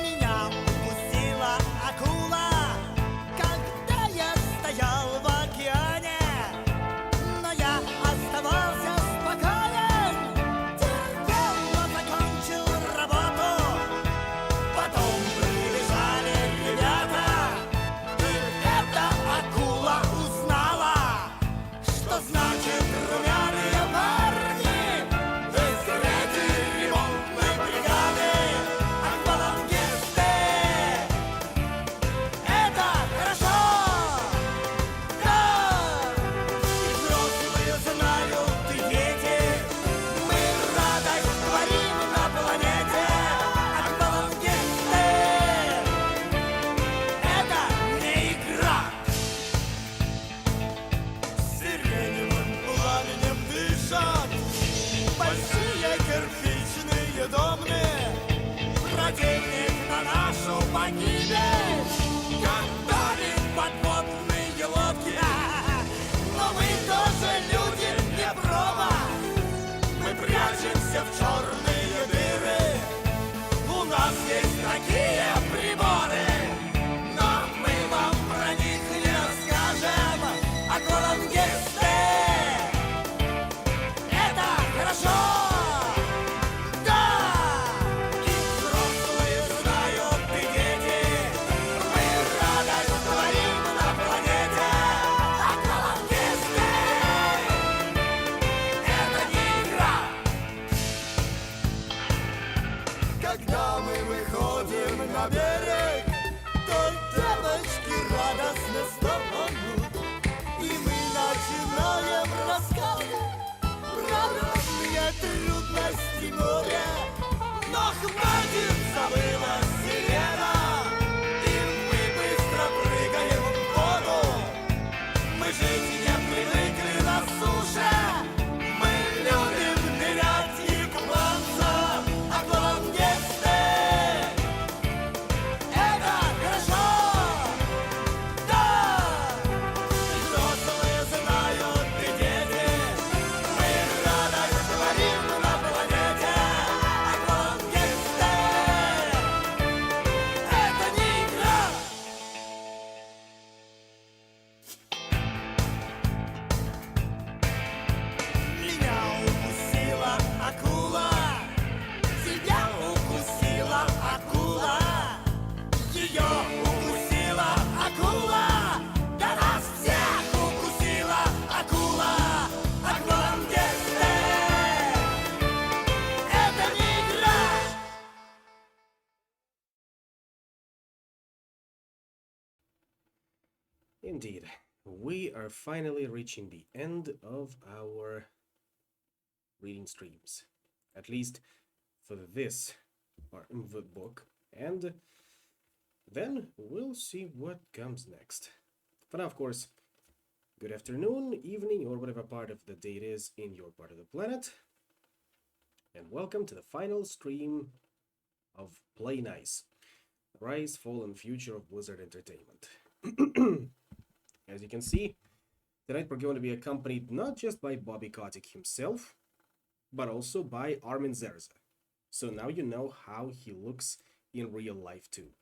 Меня укусила акула, когда я стоял в океане. Но я оставался спокоен, терпел, закончил работу. Потом прибежали ребята, и эта акула узнала, что значит румяные парни из третьей ремонтной бригады. Аквалангисты — это хорошо, да, и взрослые знают, и дети. Мы радость творим на планете. Аквалангисты — это не игра. Сиреневым пламенем дышат большие кирпичные домны. Противник на нашу погибель готовит подводные лодки. Но мы тоже люди, не проба. Мы прячемся в черные дыры. У нас есть такие приборы, но мы вам про них не расскажем. Аквалангисты — это хорошо, да, и взрослые знают, и дети. Мы радость творим на планете. Аквалангисты — это не игра. Когда мы выходим на берег, то девочки радостно стонут, и мы начинаем рассказывать про разные трудности моря. Но хватит, забыла сирена, и мы быстро прыгаем в воду. Мы жить не привыкли на суше, мы любим нырять и купаться. Аквалангисты — это хорошо, да, и взрослые знают, и дети. Мы радость творим на планете. Аквалангисты — это не игра. Меня укусила акула, тебя укусила акула, ее укусила акула, да нас всех укусила акула. Аквалангисты — это не игра. Indeed, we are finally reaching the end of our reading streams, at least for this part of the book, and then we'll see what comes next. For now, of course, good afternoon, evening, or whatever part of the day it is in your part of the planet, and welcome to the final stream of Play Nice, Rise, Fall, and Future of Blizzard Entertainment. As you can see, tonight we're going to be accompanied not just by Bobby Kotick himself, but also by Armin Zerza. So now you know how he looks in real life too.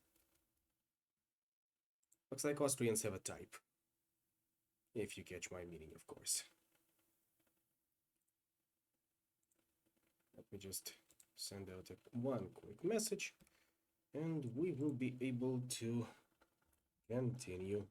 Looks like Austrians have a type. If you catch my meaning, of course. Let me just send out one quick message, and we will be able to continue.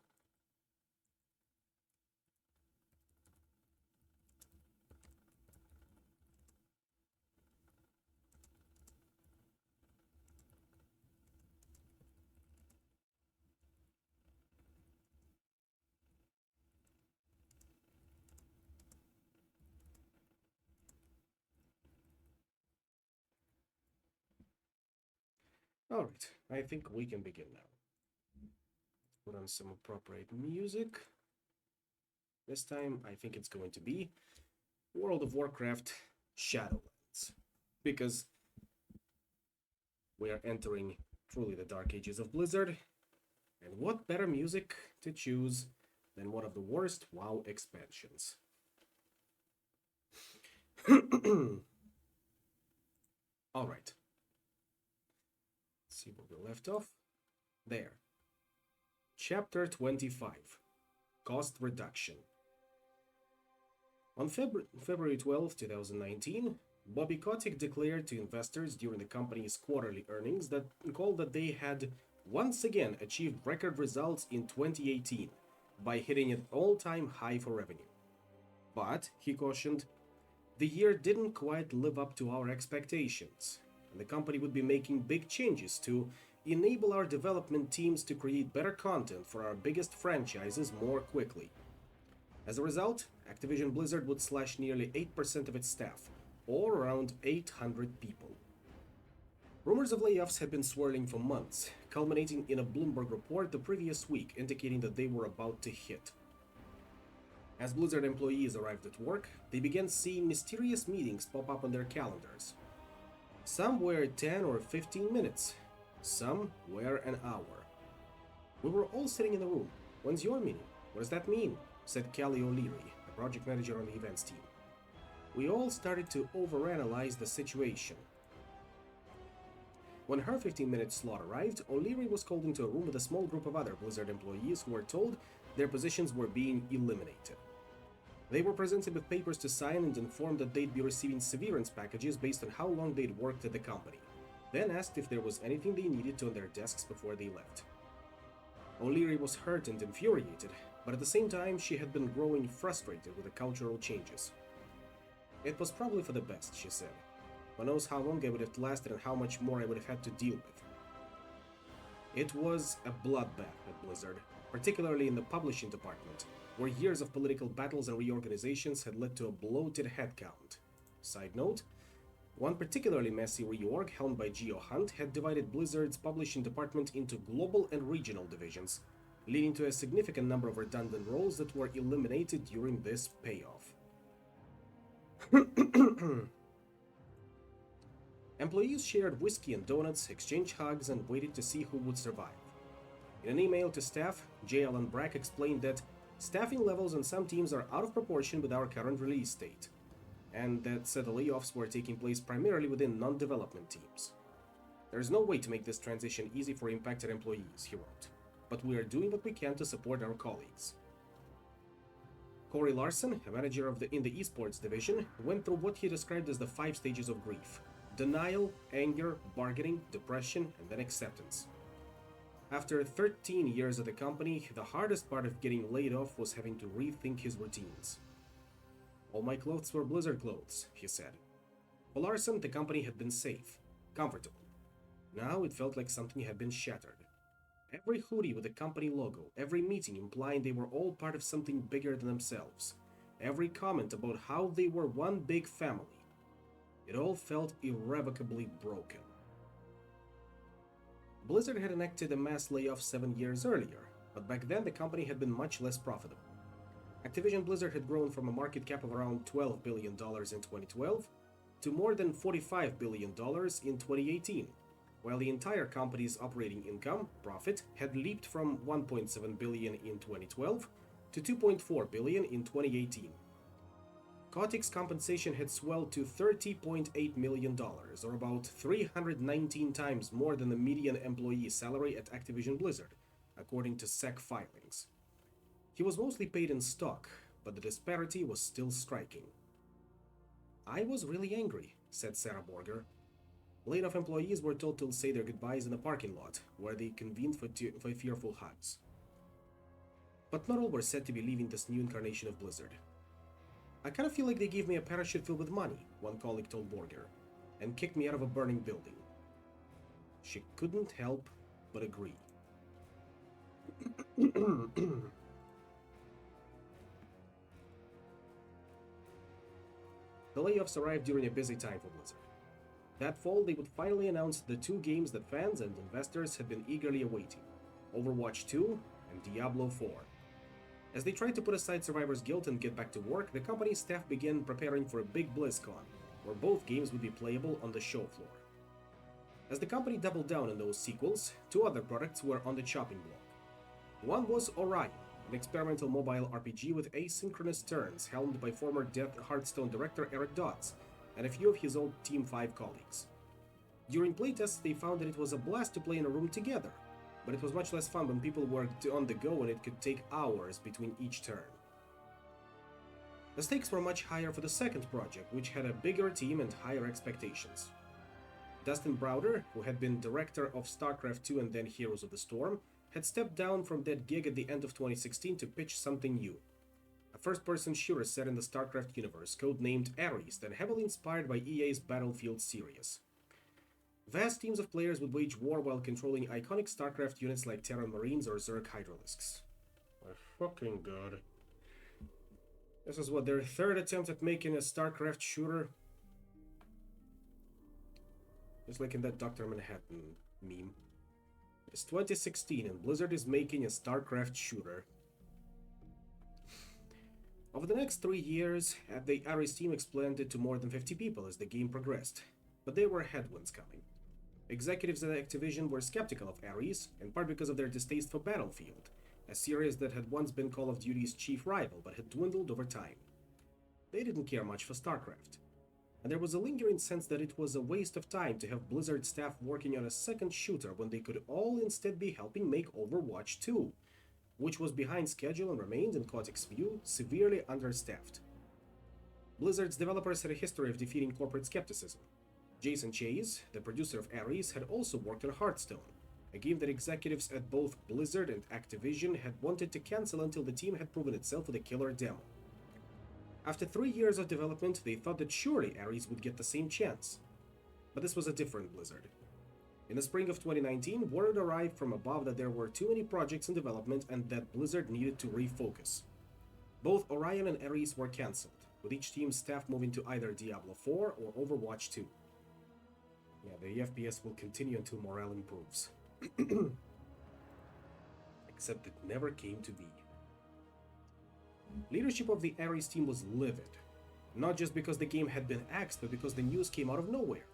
Alright, I think we can begin now. Put on some appropriate music. This time, I think it's going to be World of Warcraft Shadowlands. Because we are entering truly the dark ages of Blizzard. And what better music to choose than one of the worst WoW expansions? Alright. Let's see where we left off. There. Chapter 25. Cost Reduction. On February 12, 2019, Bobby Kotick declared to investors during the company's quarterly earnings call that they had once again achieved record results in 2018 by hitting an all-time high for revenue. But, he cautioned, the year didn't quite live up to our expectations, and the company would be making big changes to enable our development teams to create better content for our biggest franchises more quickly. As a result, Activision Blizzard would slash nearly 8% of its staff, or around 800 people. Rumors of layoffs had been swirling for months, culminating in a Bloomberg report the previous week indicating that they were about to hit. As Blizzard employees arrived at work, they began seeing mysterious meetings pop up on their calendars. Some were 10 or 15 minutes, some were an hour. We were all sitting in the room. When's your meeting? What does that mean? Said Kelly O'Leary, the project manager on the events team. We all started to overanalyze the situation. When her 15-minute slot arrived, O'Leary was called into a room with a small group of other Blizzard employees who were told their positions were being eliminated. They were presented with papers to sign and informed that they'd be receiving severance packages based on how long they'd worked at the company, then asked if there was anything they needed on their desks before they left. O'Leary was hurt and infuriated, but at the same time she had been growing frustrated with the cultural changes. It was probably for the best, she said. Who knows how long I would have lasted and how much more I would have had to deal with. It was a bloodbath at Blizzard, particularly in the publishing department, where years of political battles and reorganizations had led to a bloated headcount. Side note, one particularly messy reorg helmed by Geo Hunt had divided Blizzard's publishing department into global and regional divisions, leading to a significant number of redundant roles that were eliminated during this payoff. Employees shared whiskey and donuts, exchanged hugs, and waited to see who would survive. In an email to staff, J. Allen Brack explained that staffing levels on some teams are out of proportion with our current release date, and that said the layoffs were taking place primarily within non-development teams. There is no way to make this transition easy for impacted employees, he wrote, but we are doing what we can to support our colleagues. Corey Larson, a manager in the esports division, went through what he described as the 5 stages of grief: denial, anger, bargaining, depression, and then acceptance. After 13 years at the company, the hardest part of getting laid off was having to rethink his routines. All my clothes were Blizzard clothes, he said. For Larson, the company had been safe, comfortable. Now it felt like something had been shattered. Every hoodie with the company logo, every meeting implying they were all part of something bigger than themselves, every comment about how they were one big family. It all felt irrevocably broken. Blizzard had enacted a mass layoff 7 years earlier, but back then the company had been much less profitable. Activision Blizzard had grown from a market cap of around $12 billion in 2012 to more than $45 billion in 2018, while the entire company's operating income, profit, had leaped from $1.7 billion in 2012 to $2.4 billion in 2018. Kotick's compensation had swelled to $30.8 million, or about 319 times more than the median employee salary at Activision Blizzard, according to SEC filings. He was mostly paid in stock, but the disparity was still striking. I was really angry, said Sarah Borger. Laid-off employees were told to say their goodbyes in the parking lot, where they convened for fearful hugs. But not all were said to be leaving this new incarnation of Blizzard. I kind of feel like they gave me a parachute filled with money, one colleague told Borger, and kicked me out of a burning building. She couldn't help but agree. The layoffs arrived during a busy time for Blizzard. That fall, they would finally announce the two games that fans and investors had been eagerly awaiting: Overwatch 2 and Diablo 4. As they tried to put aside Survivor's Guild and get back to work, the company's staff began preparing for a big BlizzCon, where both games would be playable on the show floor. As the company doubled down on those sequels, two other products were on the chopping block. One was Orion, an experimental mobile RPG with asynchronous turns helmed by former Hearthstone director Eric Dodds and a few of his old Team 5 colleagues. During playtests, they found that it was a blast to play in a room together, but it was much less fun when people were on the go and it could take hours between each turn. The stakes were much higher for the second project, which had a bigger team and higher expectations. Dustin Browder, who had been director of StarCraft 2 and then Heroes of the Storm, had stepped down from that gig at the end of 2016 to pitch something new. A first-person shooter set in the StarCraft universe, codenamed Ares, and heavily inspired by EA's Battlefield series. Vast teams of players would wage war while controlling iconic StarCraft units like Terran Marines or Zerg Hydralisks. My fucking god. This is what, their third attempt at making a StarCraft shooter? Just like in that Dr. Manhattan meme. It's 2016 and Blizzard is making a StarCraft shooter. Over the next 3 years, the Ares team expanded to more than 50 people as the game progressed, but there were headwinds coming. Executives at Activision were skeptical of Ares, in part because of their distaste for Battlefield, a series that had once been Call of Duty's chief rival but had dwindled over time. They didn't care much for StarCraft, and there was a lingering sense that it was a waste of time to have Blizzard staff working on a second shooter when they could all instead be helping make Overwatch 2, which was behind schedule and remained, in Kotick's view, severely understaffed. Blizzard's developers had a history of defeating corporate skepticism. Jason Chase, the producer of Ares, had also worked on Hearthstone, a game that executives at both Blizzard and Activision had wanted to cancel until the team had proven itself with a killer demo. After 3 years of development, they thought that surely Ares would get the same chance. But this was a different Blizzard. In the spring of 2019, word arrived from above that there were too many projects in development and that Blizzard needed to refocus. Both Orion and Ares were cancelled, with each team's staff moving to either Diablo 4 or Overwatch 2. Yeah, the FPS will continue until morale improves. Except it never came to be. Leadership of the Ares team was livid, not just because the game had been axed, but because the news came out of nowhere.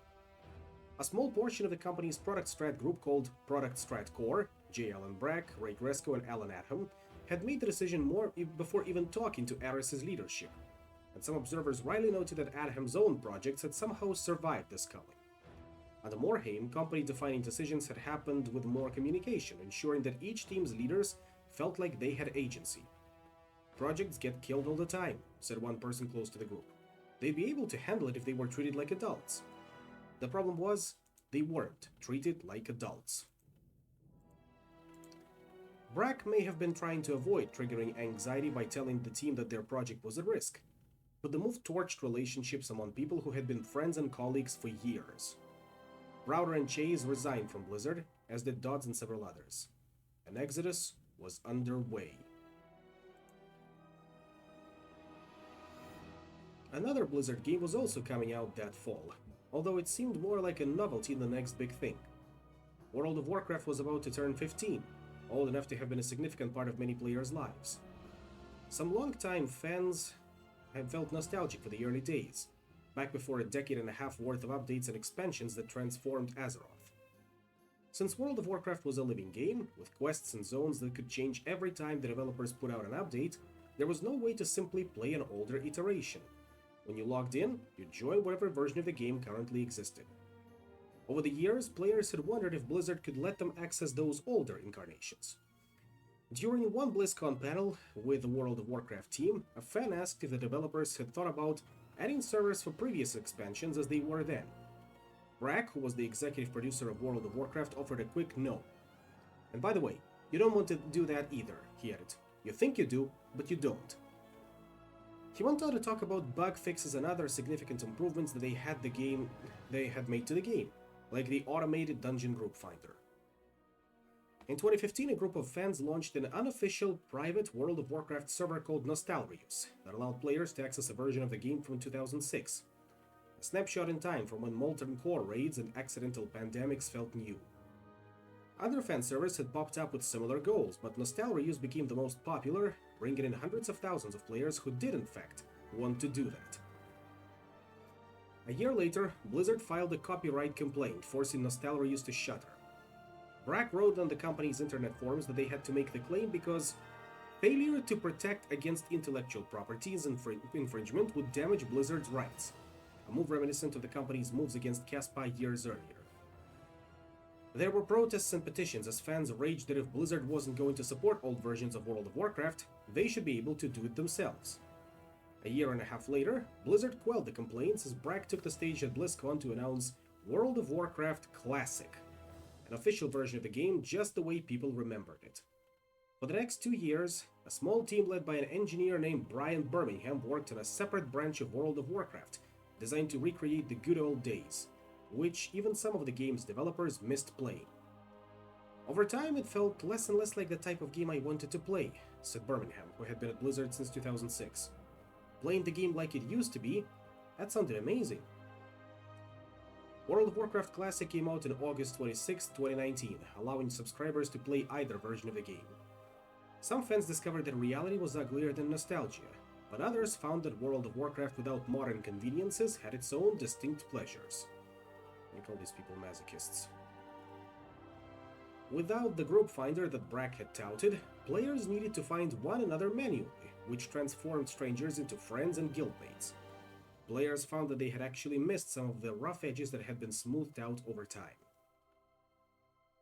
A small portion of the company's product strat group called Product Strat Core, J. Allen Brack, Ray Gresko, and Alan Adham, had made the decision before even talking to Ares' leadership, and some observers rightly noted that Adham's own projects had somehow survived this culling. Under Morhaime, company-defining decisions had happened with more communication, ensuring that each team's leaders felt like they had agency. Projects get killed all the time, said one person close to the group. They'd be able to handle it if they were treated like adults. The problem was, they weren't treated like adults. Brack may have been trying to avoid triggering anxiety by telling the team that their project was at risk, but the move torched relationships among people who had been friends and colleagues for years. Browder and Chase resigned from Blizzard, as did Dodds and several others. An exodus was underway. Another Blizzard game was also coming out that fall, although it seemed more like a novelty than the next big thing. World of Warcraft was about to turn 15, old enough to have been a significant part of many players' lives. Some longtime fans had felt nostalgic for the early days, back before a decade and a half worth of updates and expansions that transformed Azeroth. Since World of Warcraft was a living game, with quests and zones that could change every time the developers put out an update, there was no way to simply play an older iteration. When you logged in, you joined whatever version of the game currently existed. Over the years, players had wondered if Blizzard could let them access those older incarnations. During one BlizzCon panel with the World of Warcraft team, a fan asked if the developers had thought about adding servers for previous expansions as they were then. Brack, who was the executive producer of World of Warcraft, offered a quick no. And by the way, you don't want to do that either, he added. You think you do, but you don't. He went on to talk about bug fixes and other significant improvements that they had made to the game, like the automated dungeon group finder. In 2015, a group of fans launched an unofficial private World of Warcraft server called Nostalrius that allowed players to access a version of the game from 2006. a snapshot in time from when molten core raids and accidental pandemics felt new. Other fan servers had popped up with similar goals, but Nostalreuse became the most popular, bringing in hundreds of thousands of players who did in fact want to do that. A year later, Blizzard filed a copyright complaint, forcing Nostalreuse to shutter. Brack wrote on the company's internet forums that they had to make the claim because failure to protect against intellectual property's infringement would damage Blizzard's rights, a move reminiscent of the company's moves against Caspa years earlier. There were protests and petitions as fans raged that if Blizzard wasn't going to support old versions of World of Warcraft, they should be able to do it themselves. A year and a half later, Blizzard quelled the complaints as Brack took the stage at BlizzCon to announce World of Warcraft Classic, an official version of the game just the way people remembered it. For the next 2 years, a small team led by an engineer named Brian Birmingham worked on a separate branch of World of Warcraft, designed to recreate the good old days, which even some of the game's developers missed playing. Over time, it felt less and less like the type of game I wanted to play, said Birmingham, who had been at Blizzard since 2006. Playing the game like it used to be, that sounded amazing. World of Warcraft Classic came out on August 26, 2019, allowing subscribers to play either version of the game. Some fans discovered that reality was uglier than nostalgia, but others found that World of Warcraft without modern conveniences had its own distinct pleasures. We call these people masochists. Without the group finder that Brack had touted, players needed to find one another manually, which transformed strangers into friends and guildmates. Players found that they had actually missed some of the rough edges that had been smoothed out over time.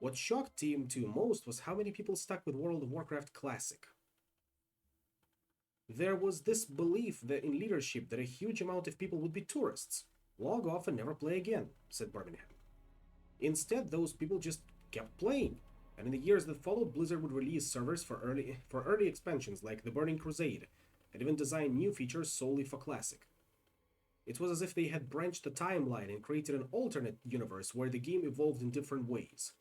What shocked Team 2 most was how many people stuck with World of Warcraft Classic. There was this belief that in leadership that a huge amount of people would be tourists, log off and never play again, said Birmingham. Instead, those people just kept playing, and in the years that followed, Blizzard would release servers for early expansions like the Burning Crusade, and even design new features solely for Classic. It was as if they had branched the timeline and created an alternate universe where the game evolved in different ways.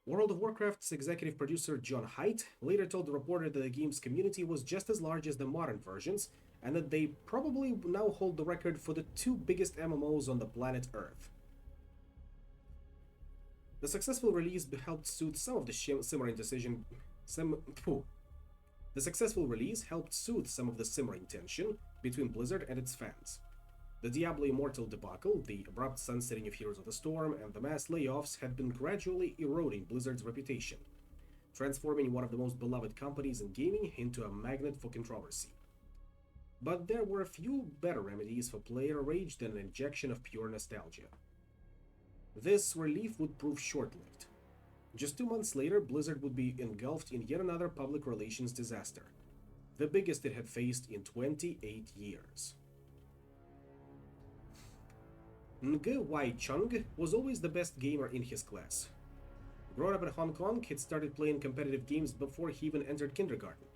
World of Warcraft's executive producer John Haidt later told the reporter that the game's community was just as large as the modern versions, and that they probably now hold the record for the 2 biggest MMOs on the planet Earth. The successful release helped soothe some of the simmering tension between Blizzard and its fans. The Diablo Immortal debacle, the abrupt sunsetting of Heroes of the Storm, and the mass layoffs had been gradually eroding Blizzard's reputation, transforming one of the most beloved companies in gaming into a magnet for controversy. But there were a few better remedies for player rage than an injection of pure nostalgia. This relief would prove short-lived. Just 2 months later, Blizzard would be engulfed in yet another public relations disaster, the biggest it had faced in 28 years. Ng Wai Chung was always the best gamer in his class. Growing up in Hong Kong, he'd started playing competitive games before he even entered kindergarten,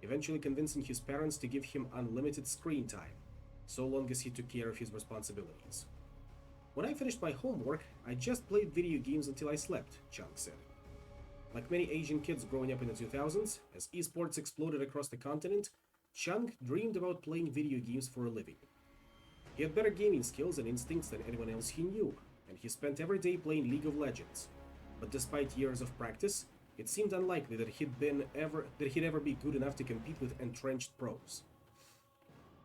eventually convincing his parents to give him unlimited screen time, so long as he took care of his responsibilities. When I finished my homework, I just played video games until I slept, Chung said. Like many Asian kids growing up in the 2000s, as esports exploded across the continent, Chung dreamed about playing video games for a living. He had better gaming skills and instincts than anyone else he knew, and he spent every day playing League of Legends. But despite years of practice, it seemed unlikely that he'd ever be good enough to compete with entrenched pros.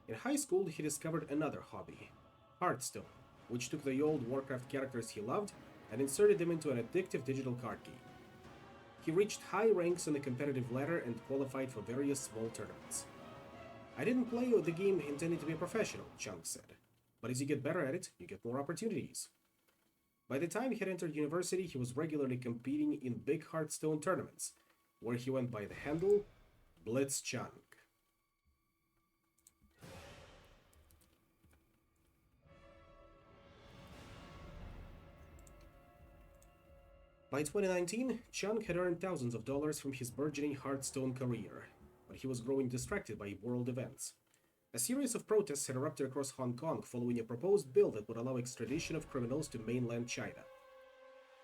In high school, he discovered another hobby, Hearthstone, which took the old Warcraft characters he loved and inserted them into an addictive digital card game. He reached high ranks on the competitive ladder and qualified for various small tournaments. I didn't play the game intending to be a professional, Chung said, but as you get better at it, you get more opportunities. By the time he had entered university, he was regularly competing in big Hearthstone tournaments, where he went by the handle Blitz Chung. By 2019, Chung had earned thousands of dollars from his burgeoning Hearthstone career, but he was growing distracted by world events. A series of protests had erupted across Hong Kong following a proposed bill that would allow extradition of criminals to mainland China.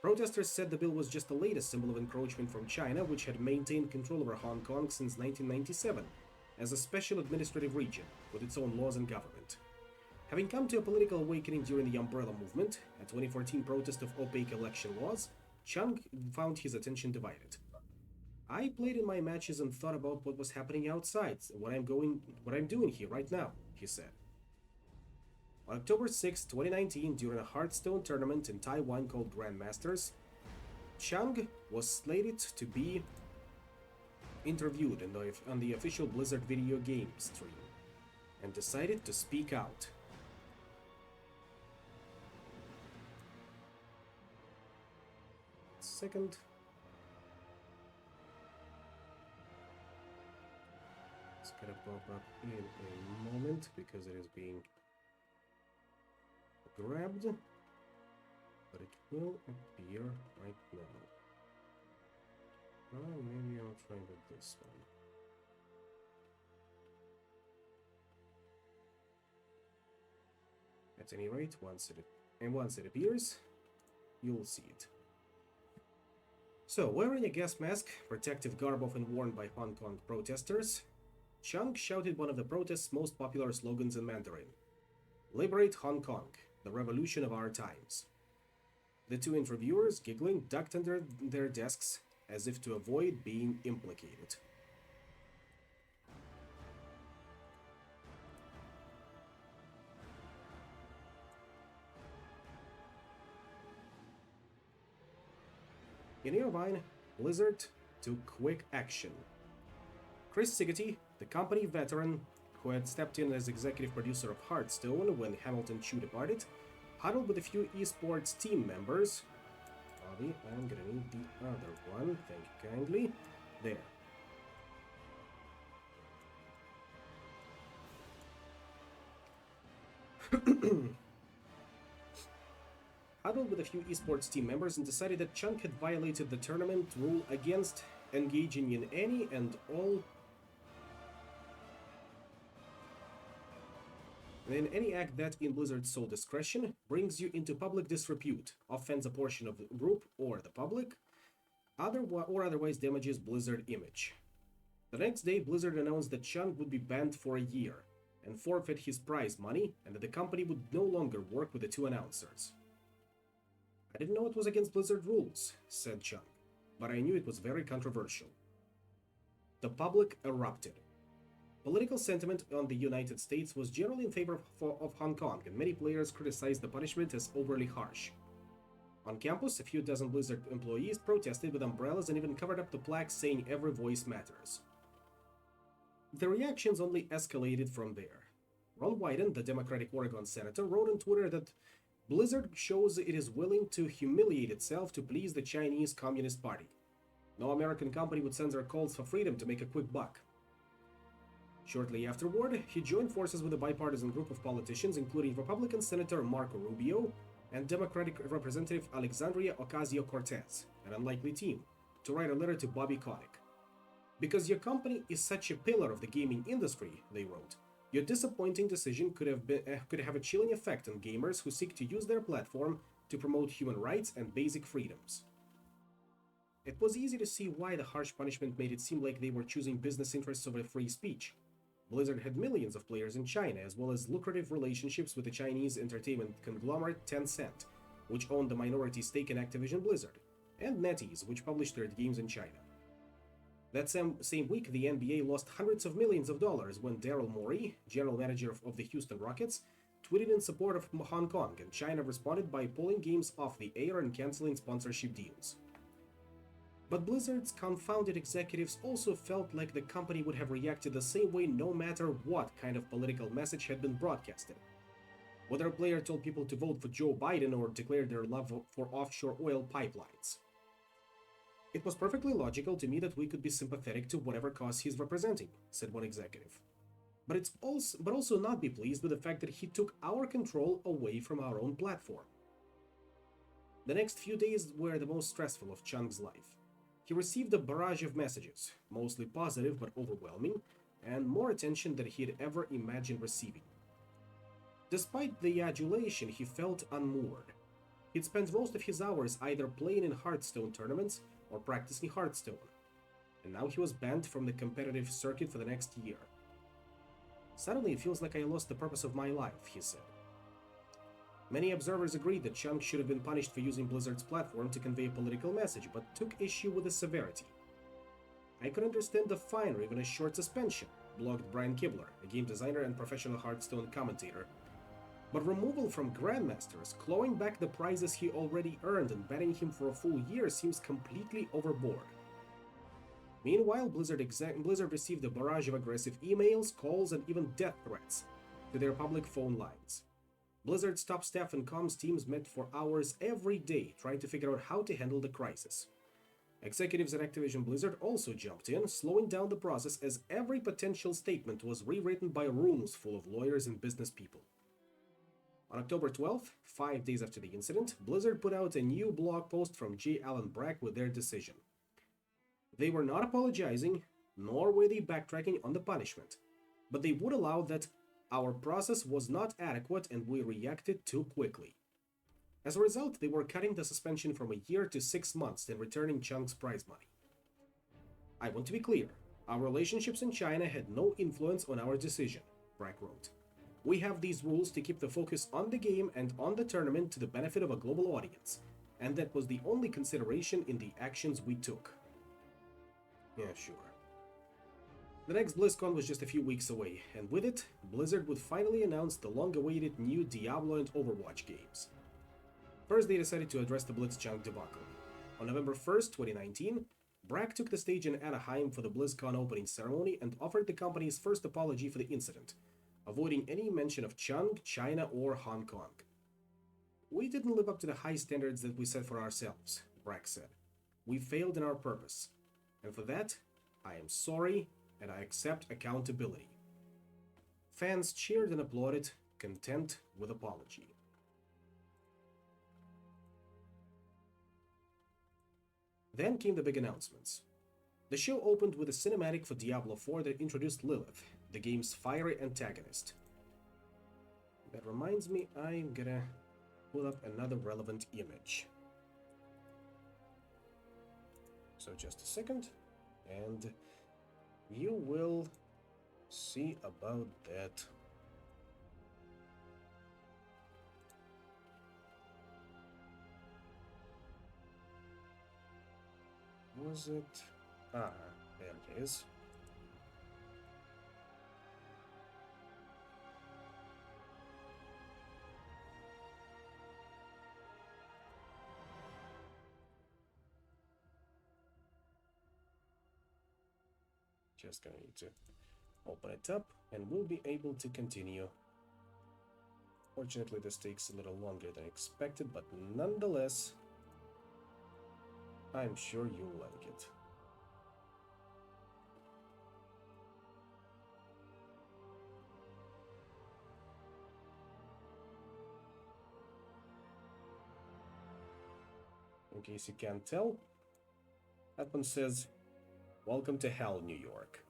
Protesters said the bill was just the latest symbol of encroachment from China, which had maintained control over Hong Kong since 1997, as a special administrative region with its own laws and government. Having come to a political awakening during the Umbrella Movement, a 2014 protest of opaque election laws, Chung found his attention divided. I played in my matches and thought about what was happening outside, what I'm doing here right now, he said. On October 6, 2019, during a Hearthstone tournament in Taiwan called Grandmasters, Chung was slated to be interviewed on the official Blizzard video game stream and decided to speak out. Second. It's gonna pop up in a moment because it is being grabbed, but it will appear right now. Maybe I'll try with this one. At any rate, once it appears, you'll see it. So, wearing a gas mask, protective garb often worn by Hong Kong protesters, Chung shouted one of the protest's most popular slogans in Mandarin: "Liberate Hong Kong, the revolution of our times." The two interviewers, giggling, ducked under their desks as if to avoid being implicated. In Irvine, Blizzard took quick action. Chris Sigety, the company veteran who had stepped in as executive producer of Hearthstone when Hamilton Chu departed, huddled with a few esports team members. Bobby, I'm gonna need the other one, thank you kindly. There. Huddled with a few esports team members and decided that Chung had violated the tournament rule against engaging in any and all act that, in Blizzard's sole discretion, brings you into public disrepute, offends a portion of the group or the public, or otherwise damages Blizzard image. The next day, Blizzard announced that Chung would be banned for a year and forfeit his prize money, and that the company would no longer work with the two announcers. "I didn't know it was against Blizzard rules," said Chung, "but I knew it was very controversial." The public erupted. Political sentiment on the United States was generally in favor of Hong Kong, and many players criticized the punishment as overly harsh. On campus, a few dozen Blizzard employees protested with umbrellas and even covered up the plaques saying "Every voice matters." The reactions only escalated from there. Ron Wyden, the Democratic Oregon senator, wrote on Twitter that Blizzard shows it is willing to humiliate itself to please the Chinese Communist Party. No American company would censor calls for freedom to make a quick buck. Shortly afterward, he joined forces with a bipartisan group of politicians, including Republican Senator Marco Rubio and Democratic Representative Alexandria Ocasio-Cortez, an unlikely team, to write a letter to Bobby Kotick. "Because your company is such a pillar of the gaming industry," they wrote, "your disappointing decision could have a chilling effect on gamers who seek to use their platform to promote human rights and basic freedoms." It was easy to see why the harsh punishment made it seem like they were choosing business interests over free speech. Blizzard had millions of players in China, as well as lucrative relationships with the Chinese entertainment conglomerate Tencent, which owned the minority stake in Activision Blizzard, and NetEase, which published their games in China. That same week, the NBA lost hundreds of millions of dollars when Daryl Morey, general manager of the Houston Rockets, tweeted in support of Hong Kong, and China responded by pulling games off the air and canceling sponsorship deals. But Blizzard's confounded executives also felt like the company would have reacted the same way no matter what kind of political message had been broadcasted. Whether a player told people to vote for Joe Biden or declared their love for offshore oil pipelines. "It was perfectly logical to me that we could be sympathetic to whatever cause he's representing," said one executive. But also not be pleased with the fact that he took our control away from our own platform. The next few days were the most stressful of Chung's life. He received a barrage of messages, mostly positive but overwhelming, and more attention than he had ever imagined receiving. Despite the adulation, he felt unmoored. He'd spent most of his hours either playing in Hearthstone tournaments or practicing Hearthstone, and now he was banned from the competitive circuit for the next year. "Suddenly it feels like I lost the purpose of my life," he said. Many observers agreed that Chunk should have been punished for using Blizzard's platform to convey a political message, but took issue with the severity. I could understand the fine or even a short suspension, blogged Brian Kibler, a game designer and professional Hearthstone commentator. But removal from Grandmasters, clawing back the prizes he already earned and banning him for a full year seems completely overboard. Meanwhile, Blizzard received a barrage of aggressive emails, calls, and even death threats to their public phone lines. Blizzard's top staff and comms teams met for hours every day trying to figure out how to handle the crisis. Executives at Activision Blizzard also jumped in, slowing down the process as every potential statement was rewritten by rooms full of lawyers and business people. On October 12th, 5 days after the incident, Blizzard put out a new blog post from J. Allen Brack with their decision. They were not apologizing, nor were they backtracking on the punishment, but they would allow that our process was not adequate and we reacted too quickly. As a result, they were cutting the suspension from a year to 6 months and returning Chunk's prize money. I want to be clear, our relationships in China had no influence on our decision, Brack wrote. We have these rules to keep the focus on the game and on the tournament to the benefit of a global audience, and that was the only consideration in the actions we took. Yeah, sure. The next BlizzCon was just a few weeks away, and with it, Blizzard would finally announce the long-awaited new Diablo and Overwatch games. First, they decided to address the Blitzchunk debacle. On November 1st, 2019, Brack took the stage in Anaheim for the BlizzCon opening ceremony and offered the company's first apology for the incident, avoiding any mention of Chunk, China, or Hong Kong. We didn't live up to the high standards that we set for ourselves, Brack said. We failed in our purpose, and for that, I am sorry and I accept accountability. Fans cheered and applauded, content with apology. Then came the big announcements. The show opened with a cinematic for Diablo 4 that introduced Lilith, the game's fiery antagonist. That reminds me, I'm gonna pull up another relevant image. So just a second, and you will see about that. Was it? Ah, there it is. Just gonna need to open it up and we'll be able to continue. Fortunately, this takes a little longer than expected, but nonetheless, I'm sure you'll like it. In case you can't tell, that one says, "Welcome to Hell, New York."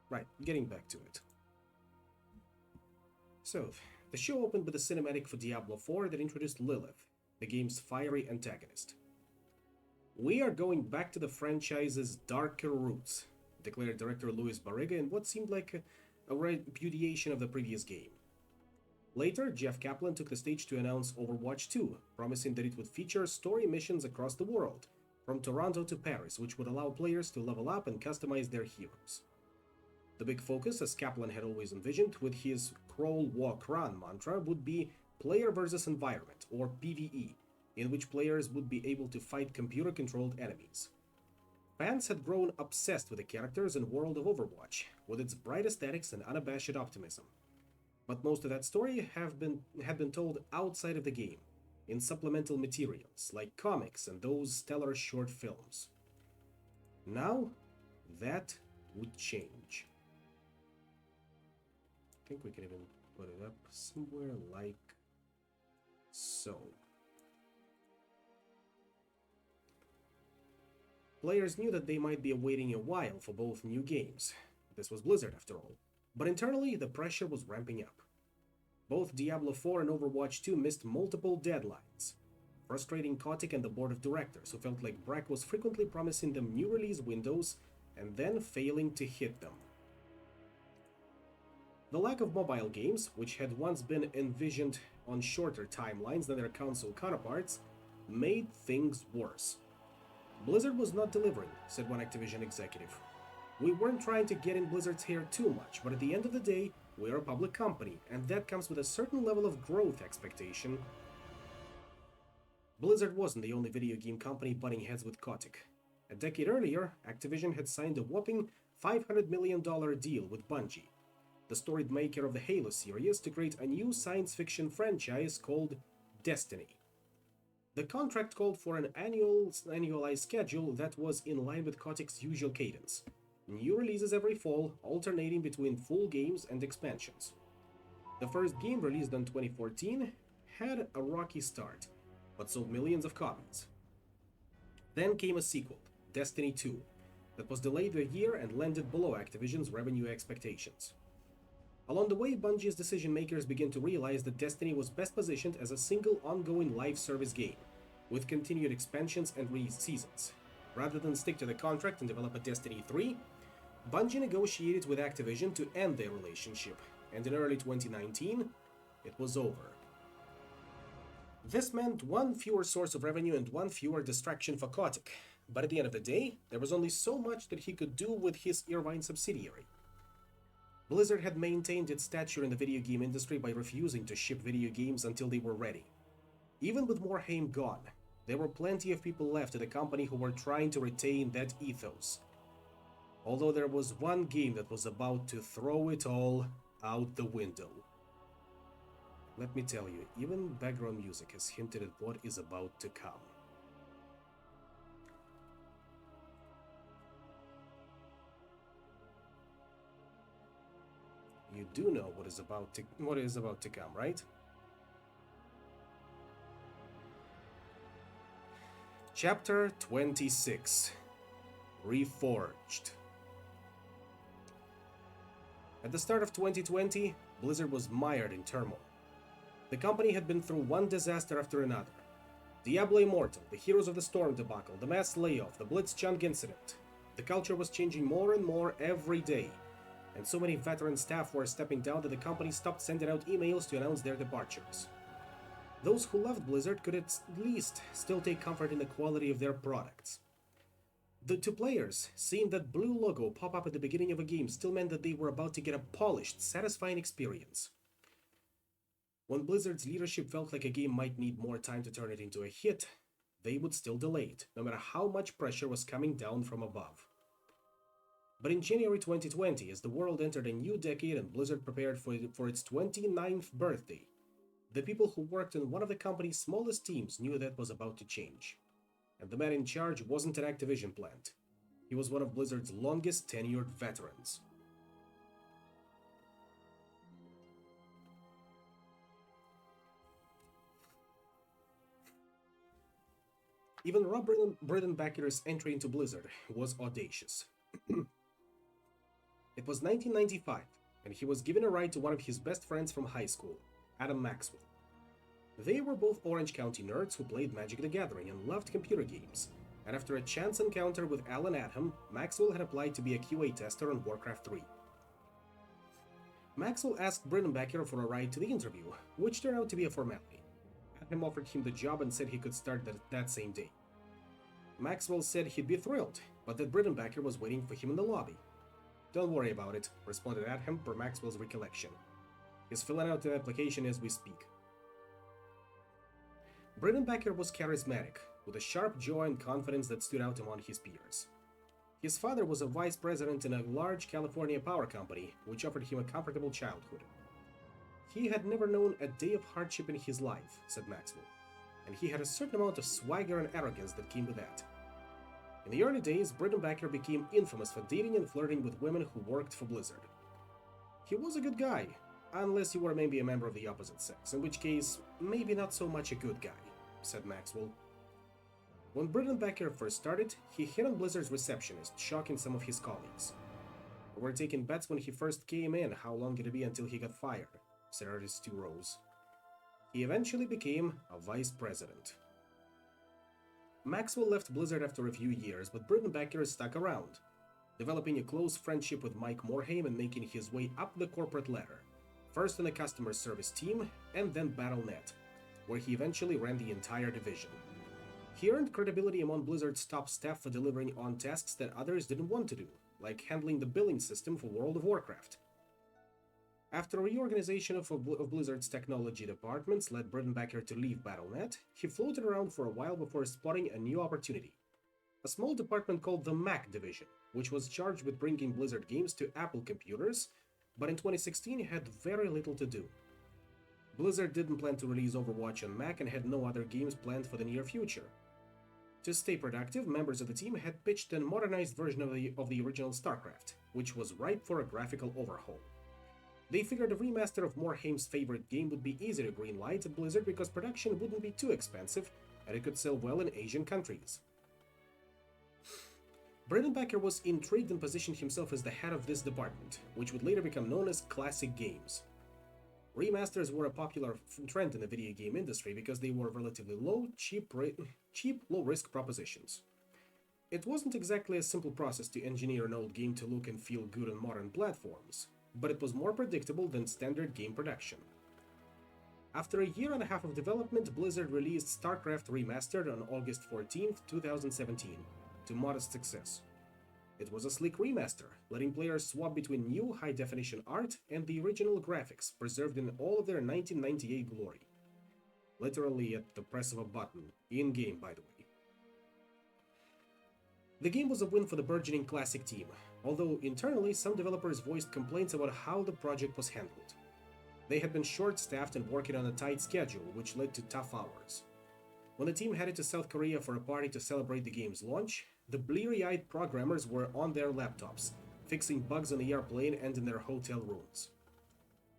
Right, getting back to it. So, the show opened with a cinematic for Diablo 4 that introduced Lilith, the game's fiery antagonist. "We are going back to the franchise's darker roots," declared director Luis Barriga in what seemed like a repudiation of the previous game. Later, Jeff Kaplan took the stage to announce Overwatch 2, promising that it would feature story missions across the world, from Toronto to Paris, which would allow players to level up and customize their heroes. The big focus, as Kaplan had always envisioned with his crawl, walk, run mantra, would be player versus environment, or PvE, in which players would be able to fight computer-controlled enemies. Fans had grown obsessed with the characters and world of Overwatch, with its bright aesthetics and unabashed optimism. But most of that story had been told outside of the game, in supplemental materials, like comics and those stellar short films. Now, that would change. I think we can even put it up somewhere like so. Players knew that they might be waiting a while for both new games. This was Blizzard, after all. But internally, the pressure was ramping up. Both Diablo 4 and Overwatch 2 missed multiple deadlines, frustrating Kotick and the board of directors, who felt like Brack was frequently promising them new release windows and then failing to hit them. The lack of mobile games, which had once been envisioned on shorter timelines than their console counterparts, made things worse. Blizzard was not delivering, said one Activision executive. We weren't trying to get in Blizzard's hair too much, but at the end of the day, we're a public company, and that comes with a certain level of growth expectation. Blizzard wasn't the only video game company butting heads with Kotick. A decade earlier, Activision had signed a whopping $500 million deal with Bungie, the storied maker of the Halo series, to create a new science fiction franchise called Destiny. The contract called for an annualized schedule that was in line with Kotick's usual cadence. New releases every fall, alternating between full games and expansions. The first game, released in 2014, had a rocky start, but sold millions of copies. Then came a sequel, Destiny 2, that was delayed a year and landed below Activision's revenue expectations. Along the way, Bungie's decision makers began to realize that Destiny was best positioned as a single ongoing live service game, with continued expansions and seasons. Rather than stick to the contract and develop a Destiny 3, Bungie negotiated with Activision to end their relationship, and in early 2019, it was over. This meant one fewer source of revenue and one fewer distraction for Kotick, but at the end of the day, there was only so much that he could do with his Irvine subsidiary. Blizzard had maintained its stature in the video game industry by refusing to ship video games until they were ready. Even with Morhaime gone, there were plenty of people left at the company who were trying to retain that ethos. Although there was one game that was about to throw it all out the window. Let me tell you, even background music has hinted at what is about to come. You do know what is about to come, right? Chapter 26. Reforged. At the start of 2020, Blizzard was mired in turmoil. The company had been through one disaster after another. Diablo Immortal, the Heroes of the Storm debacle, the mass layoff, the Blitzchung incident. The culture was changing more and more every day, and so many veteran staff were stepping down that the company stopped sending out emails to announce their departures. Those who loved Blizzard could at least still take comfort in the quality of their products. To players, seeing that blue logo pop up at the beginning of a game still meant that they were about to get a polished, satisfying experience. When Blizzard's leadership felt like a game might need more time to turn it into a hit, they would still delay it, no matter how much pressure was coming down from above. But in January 2020, as the world entered a new decade and Blizzard prepared for its 29th birthday, the people who worked in one of the company's smallest teams knew that was about to change. And the man in charge wasn't an Activision plant. He was one of Blizzard's longest tenured veterans. Even Rob Bridenbacker's entry into Blizzard was audacious. It was 1995, and he was given a ride to one of his best friends from high school, Adam Maxwell. They were both Orange County nerds who played Magic the Gathering and loved computer games, and after a chance encounter with Alan Adham, Maxwell had applied to be a QA tester on Warcraft 3. Maxwell asked Bridenbacker for a ride to the interview, which turned out to be a formality. Adham offered him the job and said he could start that same day. Maxwell said he'd be thrilled, but that Bridenbacker was waiting for him in the lobby. "Don't worry about it," responded Adham per Maxwell's recollection. "He's filling out the application as we speak." Bridenbacker was charismatic, with a sharp jaw and confidence that stood out among his peers. His father was a vice president in a large California power company, which offered him a comfortable childhood. He had never known a day of hardship in his life, said Maxwell, and he had a certain amount of swagger and arrogance that came with that. In the early days, Bridenbacker became infamous for dating and flirting with women who worked for Blizzard. He was a good guy, unless you were maybe a member of the opposite sex, in which case, maybe not so much a good guy, said Maxwell. When Bridenbacker first started, he hit on Blizzard's receptionist, shocking some of his colleagues. "We were taking bets when he first came in how long it'd be until he got fired," said Artis Stu Rose. He eventually became a vice president. Maxwell left Blizzard after a few years, but Bridenbacker stuck around. developing a close friendship with Mike Morhaime and making his way up the corporate ladder, first on the customer service team and then Battle.net, where he eventually ran the entire division. He earned credibility among Blizzard's top staff for delivering on tasks that others didn't want to do, like handling the billing system for World of Warcraft. After a reorganization of Blizzard's technology departments led Bredenbacher to leave Battle.net, he floated around for a while before spotting a new opportunity. A small department called the Mac Division, which was charged with bringing Blizzard games to Apple computers, but in 2016 had very little to do. Blizzard didn't plan to release Overwatch on Mac and had no other games planned for the near future. To stay productive, members of the team had pitched a modernized version of the original StarCraft, which was ripe for a graphical overhaul. They figured a remaster of Morhaime's favorite game would be easy to greenlight at Blizzard because production wouldn't be too expensive and it could sell well in Asian countries. Bredenbacher was intrigued and positioned himself as the head of this department, which would later become known as Classic Games. Remasters were a popular trend in the video game industry because they were relatively cheap, low-risk propositions. It wasn't exactly a simple process to engineer an old game to look and feel good on modern platforms, but it was more predictable than standard game production. After a year and a half of development, Blizzard released StarCraft Remastered on August 14, 2017, to modest success. It was a sleek remaster, letting players swap between new high-definition art and the original graphics, preserved in all of their 1998 glory. Literally at the press of a button, in-game by the way. The game was a win for the burgeoning Classic team, although internally some developers voiced complaints about how the project was handled. They had been short-staffed and working on a tight schedule, which led to tough hours. When the team headed to South Korea for a party to celebrate the game's launch, the bleary-eyed programmers were on their laptops, fixing bugs on the airplane and in their hotel rooms.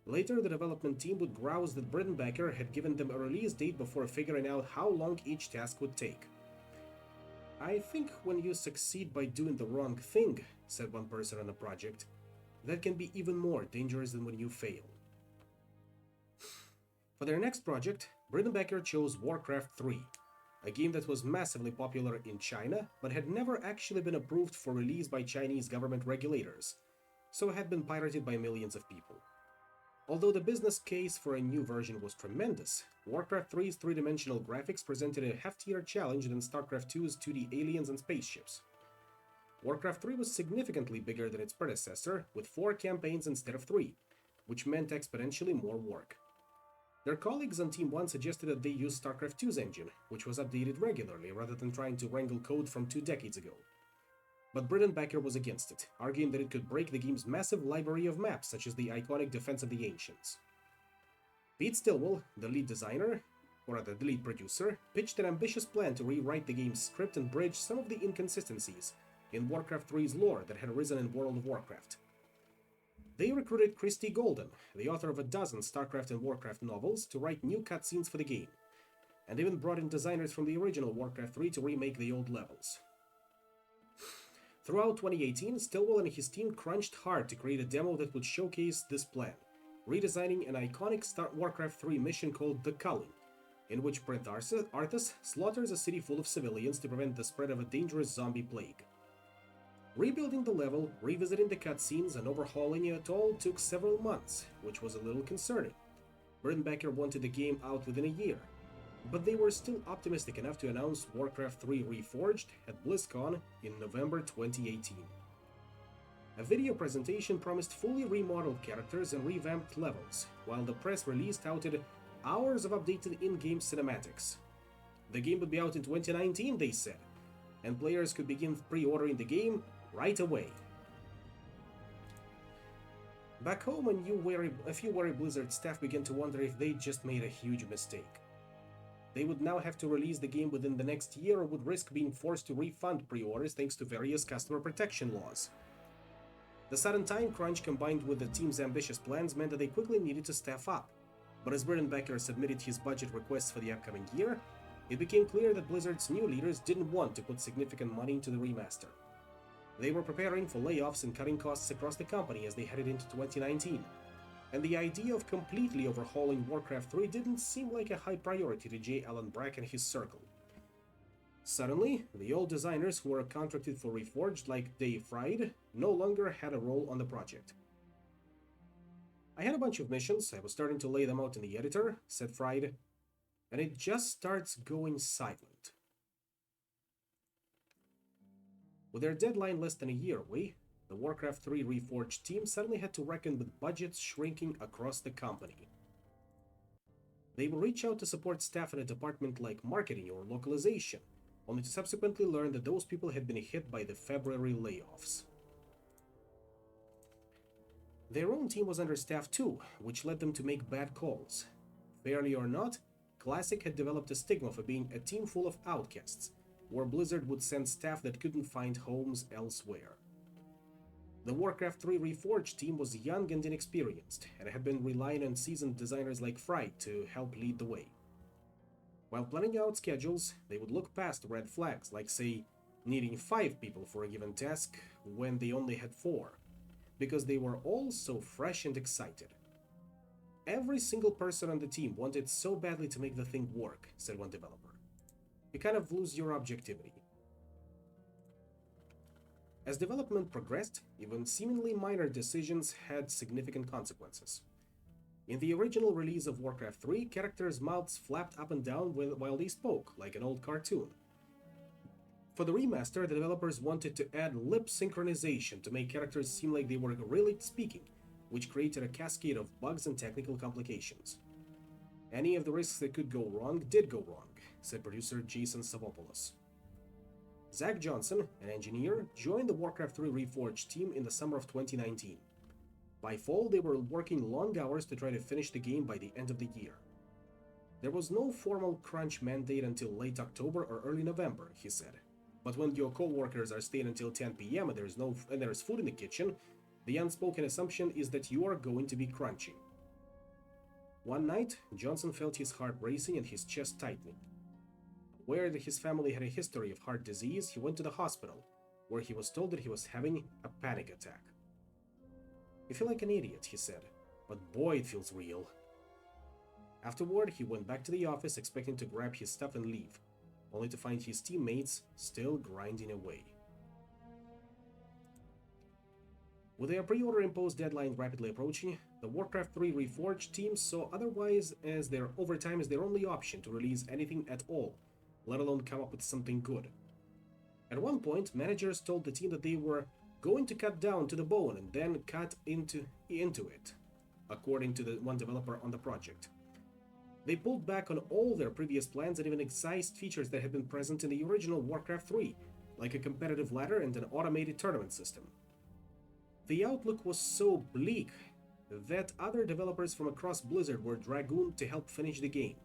Later, the development team would grouse that Bredenbacher had given them a release date before figuring out how long each task would take. "I think when you succeed by doing the wrong thing," said one person on the project, "that can be even more dangerous than when you fail." For their next project, Bredenbacher chose Warcraft 3, a game that was massively popular in China, but had never actually been approved for release by Chinese government regulators, so had been pirated by millions of people. Although the business case for a new version was tremendous, Warcraft 3's three-dimensional graphics presented a heftier challenge than StarCraft 2's 2D aliens and spaceships. Warcraft 3 was significantly bigger than its predecessor, with 4 campaigns instead of 3, which meant exponentially more work. Their colleagues on Team 1 suggested that they use StarCraft 2's engine, which was updated regularly rather than trying to wrangle code from 2 decades ago. But Bredenbacher was against it, arguing that it could break the game's massive library of maps, such as the iconic Defense of the Ancients. Pete Stillwell, the lead designer, or rather the lead producer, pitched an ambitious plan to rewrite the game's script and bridge some of the inconsistencies in Warcraft 3's lore that had arisen in World of Warcraft. They recruited Christie Golden, the author of a dozen StarCraft and Warcraft novels, to write new cutscenes for the game, and even brought in designers from the original Warcraft 3 to remake the old levels. Throughout 2018, Stillwell and his team crunched hard to create a demo that would showcase this plan, redesigning an iconic Warcraft 3 mission called The Culling, in which Prince Arthas slaughters a city full of civilians to prevent the spread of a dangerous zombie plague. Rebuilding the level, revisiting the cutscenes, and overhauling it all took several months, which was a little concerning. Bredenbacher wanted the game out within a year, but they were still optimistic enough to announce Warcraft 3 Reforged at BlizzCon in November 2018. A video presentation promised fully remodeled characters and revamped levels, while the press release touted hours of updated in-game cinematics. The game would be out in 2019, they said, and players could begin pre-ordering the game right away. Back home, a few wary Blizzard staff began to wonder if they just made a huge mistake. They would now have to release the game within the next year or would risk being forced to refund pre-orders thanks to various customer protection laws. The sudden time crunch combined with the team's ambitious plans meant that they quickly needed to staff up, but as Bredenbacher submitted his budget requests for the upcoming year, it became clear that Blizzard's new leaders didn't want to put significant money into the remaster. They were preparing for layoffs and cutting costs across the company as they headed into 2019, and the idea of completely overhauling Warcraft 3 didn't seem like a high priority to J. Allen Brack and his circle. Suddenly, the old designers who were contracted for Reforged, like Dave Fried, no longer had a role on the project. I had a bunch of missions, I was starting to lay them out in the editor, said Fried, and it just starts going silent. With their deadline less than a year away, the Warcraft 3 Reforged team suddenly had to reckon with budgets shrinking across the company. They would reach out to support staff in a department like marketing or localization, only to subsequently learn that those people had been hit by the February layoffs. Their own team was understaffed too, which led them to make bad calls. Fairly or not, Classic had developed a stigma for being a team full of outcasts, where Blizzard would send staff that couldn't find homes elsewhere. The Warcraft 3 Reforged team was young and inexperienced, and had been relying on seasoned designers like Fright to help lead the way. While planning out schedules, they would look past red flags, like, say, needing 5 people for a given task when they only had 4, because they were all so fresh and excited. Every single person on the team wanted so badly to make the thing work, said one developer. You kind of lose your objectivity. As development progressed, even seemingly minor decisions had significant consequences. In the original release of Warcraft 3, characters' mouths flapped up and down while they spoke, like an old cartoon. For the remaster, the developers wanted to add lip synchronization to make characters seem like they were really speaking, which created a cascade of bugs and technical complications. Any of the risks that could go wrong did go wrong, said producer Jason Savopoulos. Zach Johnson, an engineer, joined the Warcraft 3 Reforged team in the summer of 2019. By fall, they were working long hours to try to finish the game by the end of the year. There was no formal crunch mandate until late October or early November, he said. But when your co-workers are staying until 10 p.m. and there's food in the kitchen, the unspoken assumption is that you are going to be crunching. One night, Johnson felt his heart racing and his chest tightening. Aware that his family had a history of heart disease, he went to the hospital, where he was told that he was having a panic attack. "You feel like an idiot," he said, "but boy, it feels real." Afterward, he went back to the office expecting to grab his stuff and leave, only to find his teammates still grinding away. With their pre-order imposed deadline rapidly approaching, the Warcraft 3 Reforged team saw overtime as their only option to release anything at all, let alone come up with something good. At one point, managers told the team that they were going to cut down to the bone and then cut into it, according to the one developer on the project. They pulled back on all their previous plans and even excised features that had been present in the original Warcraft 3, like a competitive ladder and an automated tournament system. The outlook was so bleak that other developers from across Blizzard were dragooned to help finish the game.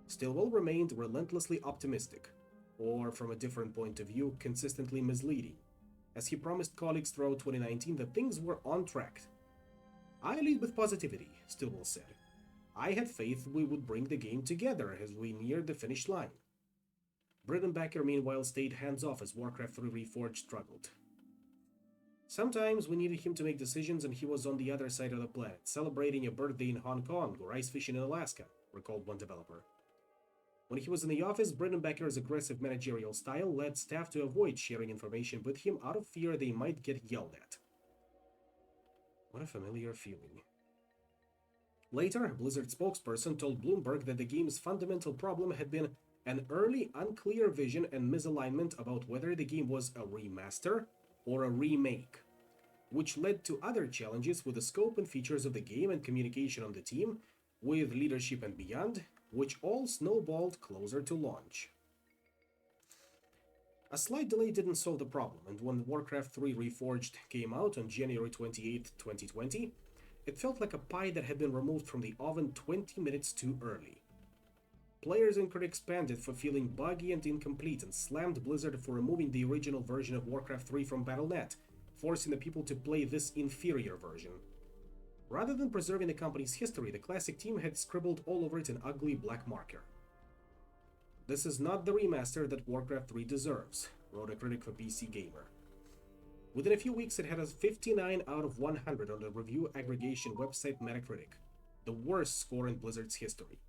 Stillwell remained relentlessly optimistic, or from a different point of view, consistently misleading, as he promised colleagues throughout 2019 that things were on track. "I lead with positivity," Stillwell said. "I had faith we would bring the game together as we neared the finish line." Britton Becker meanwhile stayed hands-off as Warcraft 3 Reforged struggled. "Sometimes we needed him to make decisions and he was on the other side of the planet, celebrating a birthday in Hong Kong or ice fishing in Alaska," recalled one developer. When he was in the office, Britton Becker's aggressive managerial style led staff to avoid sharing information with him out of fear they might get yelled at. What a familiar feeling. Later, a Blizzard spokesperson told Bloomberg that the game's fundamental problem had been an early, unclear vision and misalignment about whether the game was a remaster or a remake, which led to other challenges with the scope and features of the game and communication on the team, with leadership and beyond, which all snowballed closer to launch. A slight delay didn't solve the problem, and when Warcraft 3 Reforged came out on January 28, 2020, it felt like a pie that had been removed from the oven 20 minutes too early. Players and critics panned it for feeling buggy and incomplete and slammed Blizzard for removing the original version of Warcraft 3 from Battle.net, forcing the people to play this inferior version. Rather than preserving the company's history, the Classic team had scribbled all over it an ugly black marker. "This is not the remaster that Warcraft 3 deserves," wrote a critic for PC Gamer. Within a few weeks, it had a 59 out of 100 on the review aggregation website Metacritic, the worst score in Blizzard's history.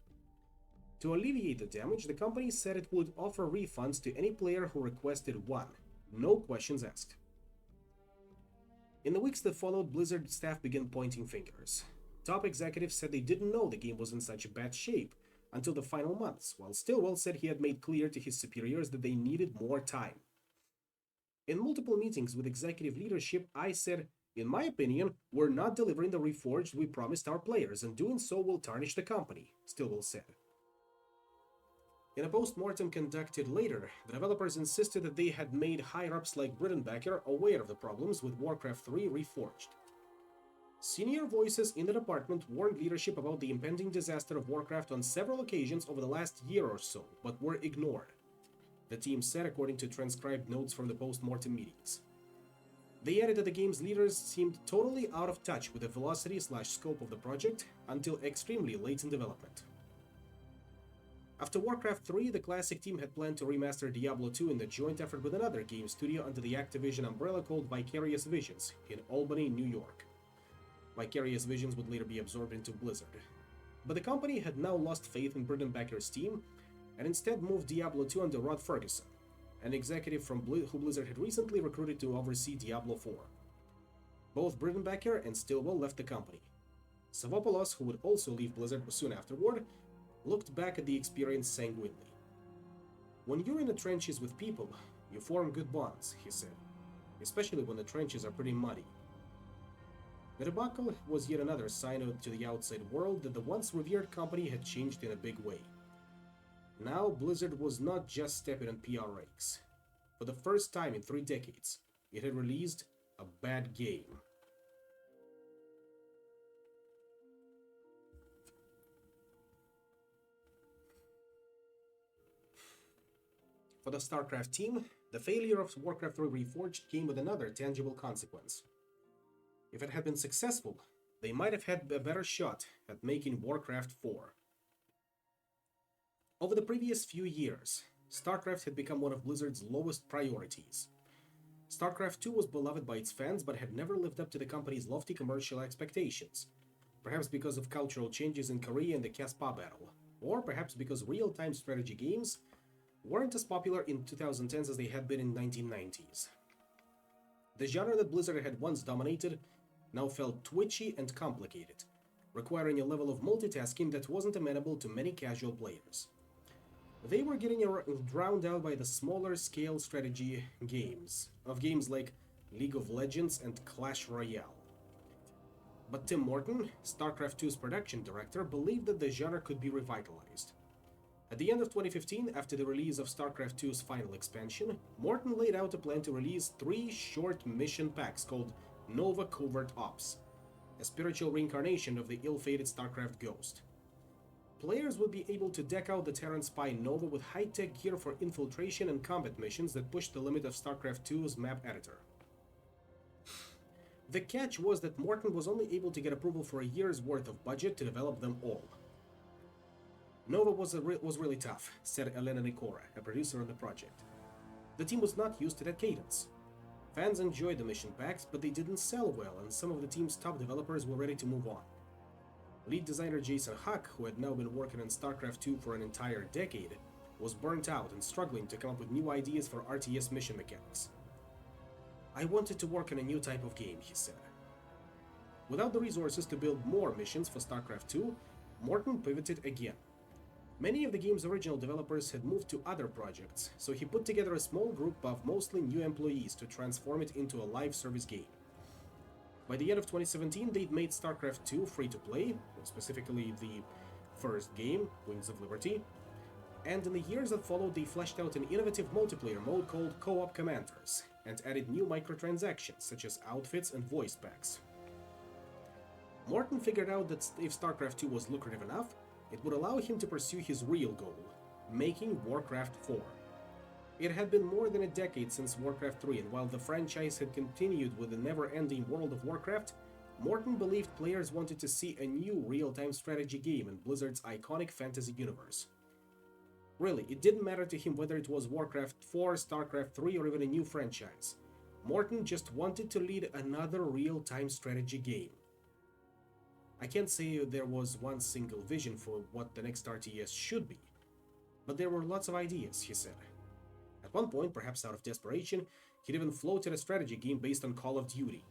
To alleviate the damage, the company said it would offer refunds to any player who requested one, no questions asked. In the weeks that followed, Blizzard staff began pointing fingers. Top executives said they didn't know the game was in such bad shape until the final months, while Stillwell said he had made clear to his superiors that they needed more time. In multiple meetings with executive leadership, I said, "In my opinion, we're not delivering the Reforged we promised our players, and doing so will tarnish the company," Stillwell said. In a post-mortem conducted later, the developers insisted that they had made higher-ups like Brittenbacker aware of the problems with Warcraft 3 Reforged. Senior voices in the department warned leadership about the impending disaster of Warcraft on several occasions over the last year or so, but were ignored, the team said according to transcribed notes from the post-mortem meetings. They added that the game's leaders seemed totally out of touch with the velocity/scope of the project until extremely late in development. After Warcraft 3, the Classic team had planned to remaster Diablo 2 in a joint effort with another game studio under the Activision umbrella called Vicarious Visions in Albany, New York. Vicarious Visions would later be absorbed into Blizzard. But the company had now lost faith in Brittenbacker's team and instead moved Diablo 2 under Rod Ferguson, an executive from who Blizzard had recently recruited to oversee Diablo 4. Both Brittenbacker and Stillwell left the company. Savopoulos, who would also leave Blizzard soon afterward, looked back at the experience sanguinely. "When you're in the trenches with people, you form good bonds," he said, "especially when the trenches are pretty muddy." The debacle was yet another sign to the outside world that the once revered company had changed in a big way. Now, Blizzard was not just stepping on PR rakes. For the first time in 3 decades, it had released a bad game. For the StarCraft team, the failure of Warcraft 3 Reforged came with another tangible consequence. If it had been successful, they might have had a better shot at making Warcraft 4. Over the previous few years, StarCraft had become one of Blizzard's lowest priorities. StarCraft 2 was beloved by its fans but had never lived up to the company's lofty commercial expectations, perhaps because of cultural changes in Korea and the Casbah battle, or perhaps because real-time strategy games weren't as popular in 2010s as they had been in 1990s. The genre that Blizzard had once dominated now felt twitchy and complicated, requiring a level of multitasking that wasn't amenable to many casual players. They were getting drowned out by the smaller scale strategy games like League of Legends and Clash Royale. But Tim Morton, StarCraft 2's production director, believed that the genre could be revitalized. At the end of 2015, after the release of StarCraft 2's final expansion, Morton laid out a plan to release 3 short mission packs called Nova Covert Ops, a spiritual reincarnation of the ill-fated StarCraft Ghost. Players would be able to deck out the Terran spy Nova with high-tech gear for infiltration and combat missions that pushed the limit of StarCraft 2's map editor. The catch was that Morton was only able to get approval for a year's worth of budget to develop them all. Nova was really tough, said Elena Nicora, a producer on the project. The team was not used to that cadence. Fans enjoyed the mission packs, but they didn't sell well, and some of the team's top developers were ready to move on. Lead designer Jason Huck, who had now been working on StarCraft 2 for an entire decade, was burnt out and struggling to come up with new ideas for RTS mission mechanics. "I wanted to work on a new type of game," he said. Without the resources to build more missions for StarCraft 2, Morton pivoted again. Many of the game's original developers had moved to other projects, so he put together a small group of mostly new employees to transform it into a live service game. By the end of 2017, they'd made StarCraft 2 free-to-play, specifically the first game, Wings of Liberty, and in the years that followed they fleshed out an innovative multiplayer mode called Co-op Commanders, and added new microtransactions such as outfits and voice packs. Morton figured out that if StarCraft 2 was lucrative enough, it would allow him to pursue his real goal, making Warcraft 4. It had been more than a decade since Warcraft 3, and while the franchise had continued with the never-ending World of Warcraft, Morton believed players wanted to see a new real-time strategy game in Blizzard's iconic fantasy universe. Really, it didn't matter to him whether it was Warcraft 4, StarCraft 3, or even a new franchise. Morton just wanted to lead another real-time strategy game. I can't say there was one single vision for what the next RTS should be, But there were lots of ideas, he said. At one point, perhaps out of desperation, he'd even floated a strategy game based on Call of Duty.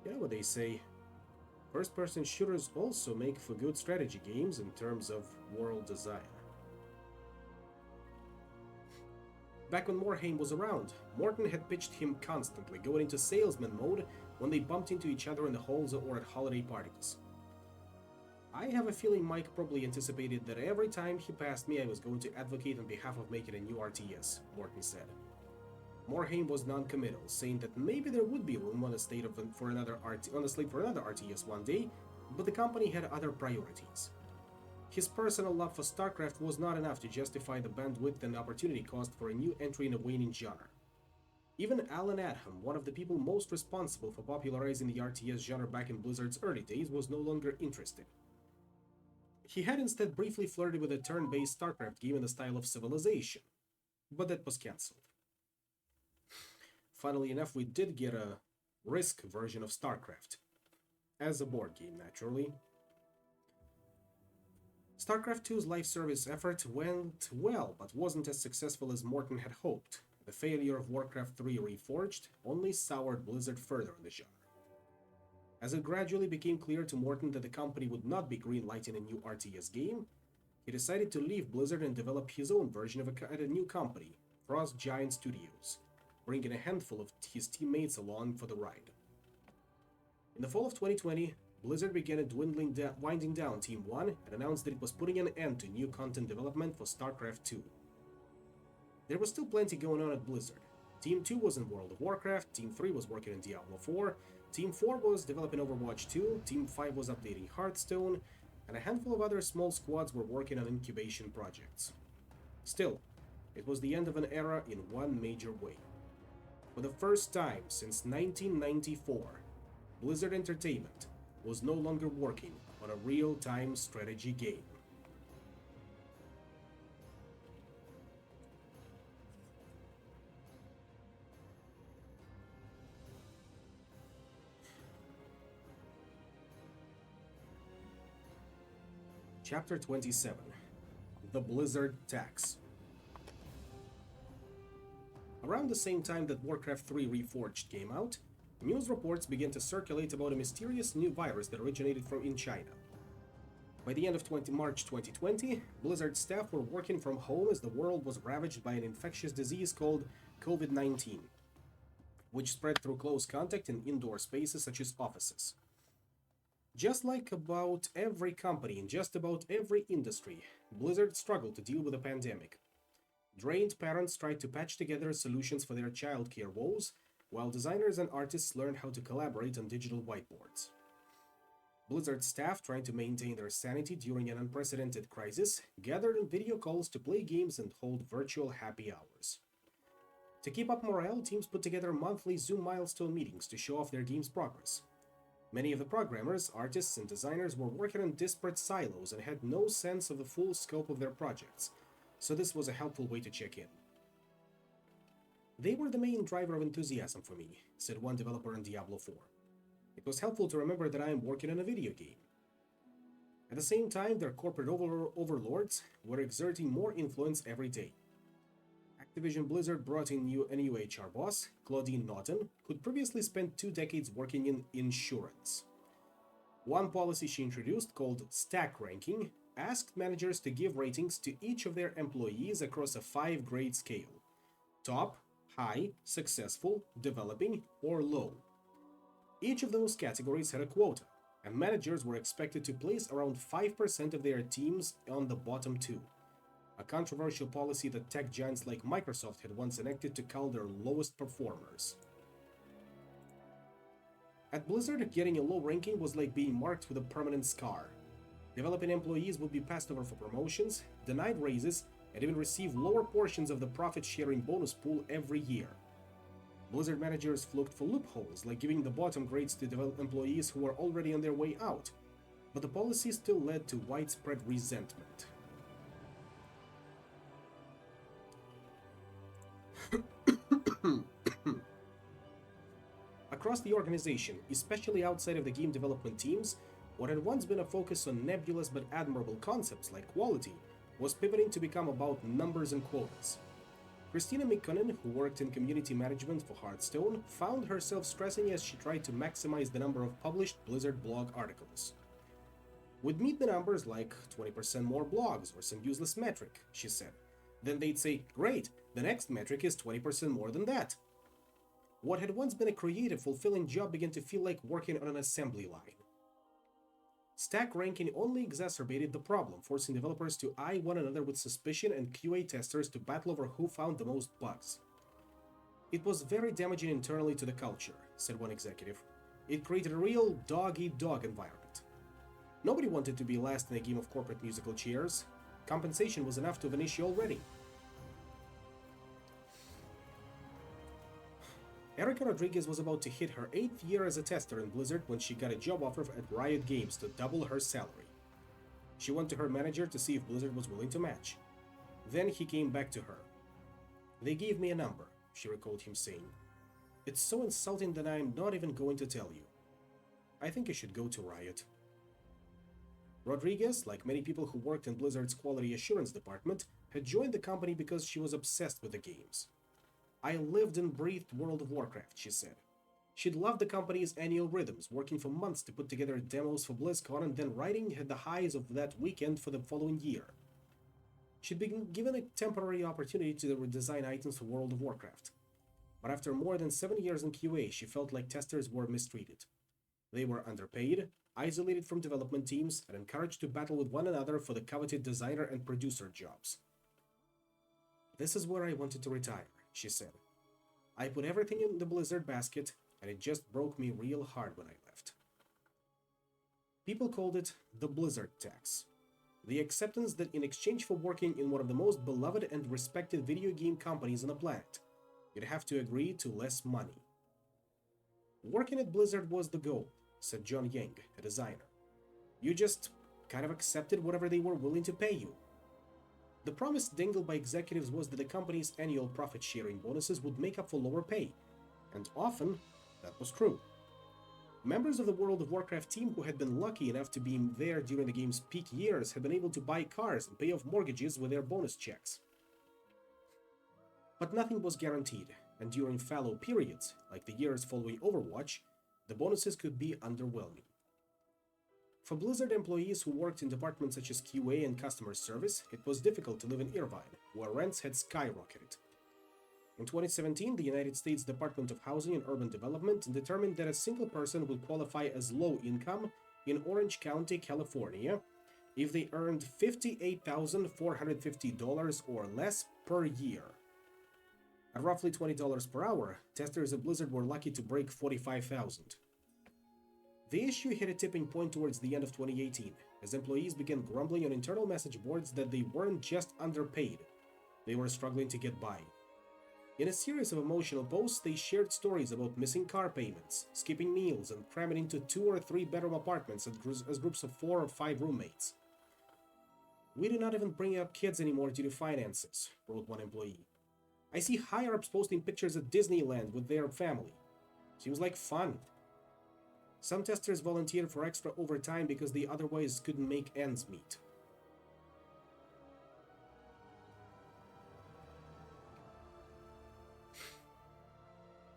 You know what they say? First-person shooters also make for good strategy games in terms of world design. Back when Morhaime was around, Morton had pitched him constantly, going into salesman mode when they bumped into each other in the halls or at holiday parties. I have a feeling Mike probably anticipated that every time he passed me I was going to advocate on behalf of making a new RTS, Morton said. Morhaime was non-committal, saying that maybe there would be room on the slate for another RTS one day, but the company had other priorities. His personal love for StarCraft was not enough to justify the bandwidth and opportunity cost for a new entry in a waning genre. Even Alan Adham, one of the people most responsible for popularizing the RTS genre back in Blizzard's early days, was no longer interested. He had instead briefly flirted with a turn-based StarCraft game in the style of Civilization, but that was cancelled. Funnily enough, we did get a Risk version of StarCraft, as a board game, naturally. StarCraft 2's live service effort went well, but wasn't as successful as Morton had hoped. The failure of Warcraft 3 Reforged only soured Blizzard further in the genre. As it gradually became clear to Morton that the company would not be greenlighting a new RTS game, he decided to leave Blizzard and develop his own version at a new company, Frost Giant Studios, bringing a handful of his teammates along for the ride. In the fall of 2020, Blizzard began winding down Team 1 and announced that it was putting an end to new content development for StarCraft 2. There was still plenty going on at Blizzard. Team 2 was in World of Warcraft, Team 3 was working on Diablo 4, Team 4 was developing Overwatch 2, Team 5 was updating Hearthstone, and a handful of other small squads were working on incubation projects. Still, it was the end of an era in one major way. For the first time since 1994, Blizzard Entertainment was no longer working on a real-time strategy game. Chapter 27: The Blizzard Tax. Around the same time that Warcraft 3 Reforged came out, news reports began to circulate about a mysterious new virus that originated in China. By the end of March 2020, Blizzard staff were working from home as the world was ravaged by an infectious disease called COVID-19, which spread through close contact in indoor spaces such as offices. Just like about every company in just about every industry, Blizzard struggled to deal with the pandemic. Drained parents tried to patch together solutions for their childcare woes, while designers and artists learned how to collaborate on digital whiteboards. Blizzard staff, trying to maintain their sanity during an unprecedented crisis, gathered in video calls to play games and hold virtual happy hours. To keep up morale, teams put together monthly Zoom milestone meetings to show off their game's progress. Many of the programmers, artists, and designers were working on disparate silos and had no sense of the full scope of their projects, so this was a helpful way to check in. "They were the main driver of enthusiasm for me," said one developer on Diablo 4. "It was helpful to remember that I am working on a video game." At the same time, their corporate overlords were exerting more influence every day. Activision Blizzard brought in a new HR boss, Claudine Naughton, who'd previously spent 2 decades working in insurance. One policy she introduced, called stack ranking, asked managers to give ratings to each of their employees across a 5-grade scale: top, high, successful, developing, or low. Each of those categories had a quota, and managers were expected to place around 5% of their teams on the bottom 2. A controversial policy that tech giants like Microsoft had once enacted to cull their lowest performers. At Blizzard, getting a low ranking was like being marked with a permanent scar. Developing employees would be passed over for promotions, denied raises, and even receive lower portions of the profit-sharing bonus pool every year. Blizzard managers looked for loopholes, like giving the bottom grades to develop employees who were already on their way out, but the policy still led to widespread resentment. Across the organization, especially outside of the game development teams, What had once been a focus on nebulous but admirable concepts like quality was pivoting to become about numbers and quotas. Christina McCunnan, who worked in community management for Hearthstone, found herself stressing as she tried to maximize the number of published Blizzard blog articles. We'd meet the numbers like 20% more blogs or some useless metric, she said. Then they'd say, great, the next metric is 20% more than that. What had once been a creative, fulfilling job began to feel like working on an assembly line. Stack ranking only exacerbated the problem, forcing developers to eye one another with suspicion and QA testers to battle over who found the most bugs. It was very damaging internally to the culture, said one executive. It created a real dog-eat-dog environment. Nobody wanted to be last in a game of corporate musical chairs. Compensation was enough to have an issue already. Erica Rodriguez was about to hit her 8th year as a tester in Blizzard when she got a job offer at Riot Games to double her salary. She went to her manager to see if Blizzard was willing to match. Then he came back to her. They gave me a number, she recalled him saying. It's so insulting that I'm not even going to tell you. I think you should go to Riot. Rodriguez, like many people who worked in Blizzard's quality assurance department, had joined the company because she was obsessed with the games. I lived and breathed World of Warcraft, she said. She'd loved the company's annual rhythms, working for months to put together demos for BlizzCon and then riding the highs of that weekend for the following year. She'd been given a temporary opportunity to redesign items for World of Warcraft. But after more than 7 years in QA, she felt like testers were mistreated. They were underpaid, isolated from development teams, and encouraged to battle with one another for the coveted designer and producer jobs. This is where I wanted to retire, she said. I put everything in the Blizzard basket, and it just broke me real hard when I left. People called it the Blizzard tax. The acceptance that in exchange for working in one of the most beloved and respected video game companies on the planet, you'd have to agree to less money. Working at Blizzard was the goal, said John Yang, a designer. You just kind of accepted whatever they were willing to pay you. The promise dangled by executives was that the company's annual profit-sharing bonuses would make up for lower pay, and often that was true. Members of the World of Warcraft team who had been lucky enough to be there during the game's peak years had been able to buy cars and pay off mortgages with their bonus checks. But nothing was guaranteed, and during fallow periods, like the years following Overwatch, the bonuses could be underwhelming. For Blizzard employees who worked in departments such as QA and customer service, it was difficult to live in Irvine, where rents had skyrocketed. In 2017, the United States Department of Housing and Urban Development determined that a single person would qualify as low income in Orange County, California, if they earned $58,450 or less per year. At roughly $20 per hour, testers at Blizzard were lucky to break $45,000. The issue hit a tipping point towards the end of 2018, as employees began grumbling on internal message boards that they weren't just underpaid, they were struggling to get by. In a series of emotional posts, they shared stories about missing car payments, skipping meals, and cramming into 2 or 3 bedroom apartments as groups of 4 or 5 roommates. We do not even bring up kids anymore due to finances, wrote one employee. I see higher-ups posting pictures at Disneyland with their family. Seems like fun. Some testers volunteered for extra overtime because they otherwise couldn't make ends meet.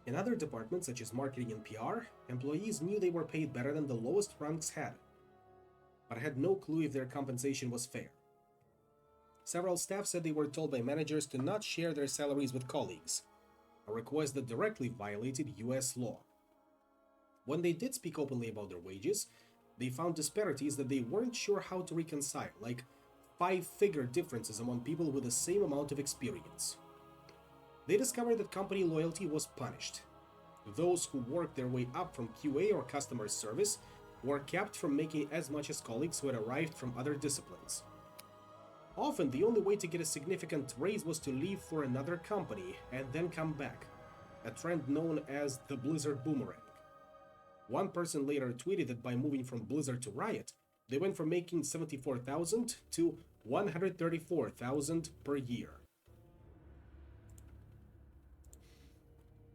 In other departments, such as marketing and PR, employees knew they were paid better than the lowest ranks had, but had no clue if their compensation was fair. Several staff said they were told by managers to not share their salaries with colleagues, a request that directly violated US law. When they did speak openly about their wages, they found disparities that they weren't sure how to reconcile, like 5-figure differences among people with the same amount of experience. They discovered that company loyalty was punished. Those who worked their way up from QA or customer service were kept from making as much as colleagues who had arrived from other disciplines. Often, the only way to get a significant raise was to leave for another company and then come back, a trend known as the Blizzard boomerang. One person later tweeted that by moving from Blizzard to Riot, they went from making $74,000 to $134,000 per year.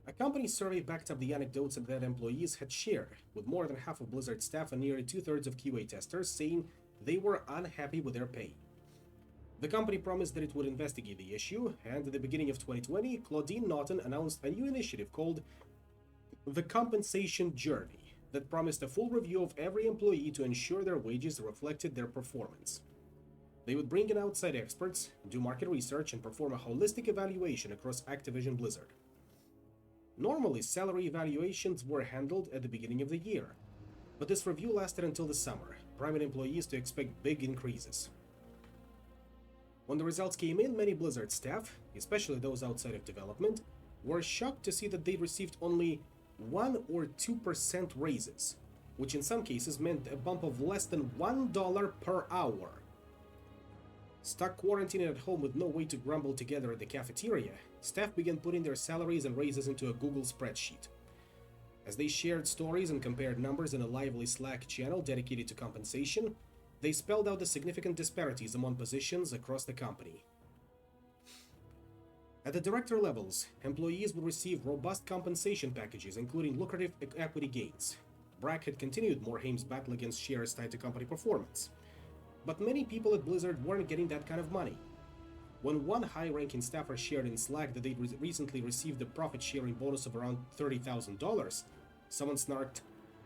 A Company's survey backed up the anecdotes that employees had shared, with more than half of Blizzard staff and nearly two-thirds of QA testers saying they were unhappy with their pay. The company promised that it would investigate the issue, and at the beginning of 2020, Claudine Naughton announced a new initiative called the Compensation Journey that promised a full review of every employee to ensure their wages reflected their performance. They would bring in outside experts, do market research, and perform a holistic evaluation across Activision Blizzard. Normally, salary evaluations were handled at the beginning of the year, but this review lasted until the summer, prompting employees to expect big increases. When the results came in, many Blizzard staff, especially those outside of development, were shocked to see that they received only 1 or 2% raises, which in some cases meant a bump of less than $1 per hour. Stuck quarantined at home with no way to grumble together at the cafeteria, staff began putting their salaries and raises into a Google spreadsheet. As they shared stories and compared numbers in a lively Slack channel dedicated to compensation, they spelled out the significant disparities among positions across the company. At the director levels, employees would receive robust compensation packages, including lucrative equity gains. Brack had continued Morhaim's battle against shares tied to company performance. But many people at Blizzard weren't getting that kind of money. When one high-ranking staffer shared in Slack that they'd recently received a profit-sharing bonus of around $30,000, someone snarked,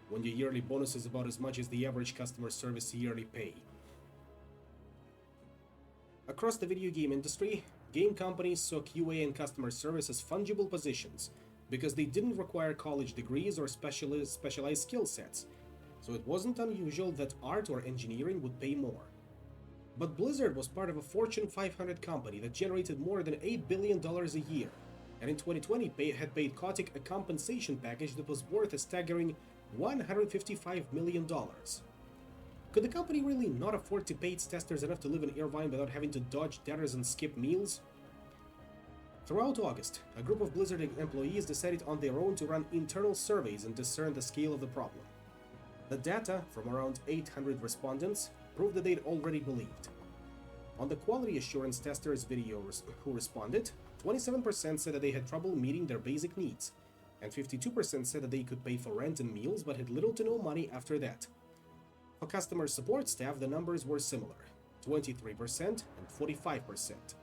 "When your yearly bonus is about as much as the average customer service yearly pay." Across the video game industry, game companies saw QA and customer service as fungible positions because they didn't require college degrees or specialized skill sets, so it wasn't unusual that art or engineering would pay more. But Blizzard was part of a Fortune 500 company that generated more than $8 billion a year, and in 2020 had paid Kotick a compensation package that was worth a staggering $155 million. Could the company really not afford to pay its testers enough to live in Irvine without having to dodge debtors and skip meals? Throughout August, a group of Blizzard employees decided on their own to run internal surveys and discern the scale of the problem. The data from around 800 respondents proved that they'd already believed. On the quality assurance testers videos who responded, 27% said that they had trouble meeting their basic needs, and 52% said that they could pay for rent and meals but had little to no money after that. For customer support staff, the numbers were similar, 23% and 45%.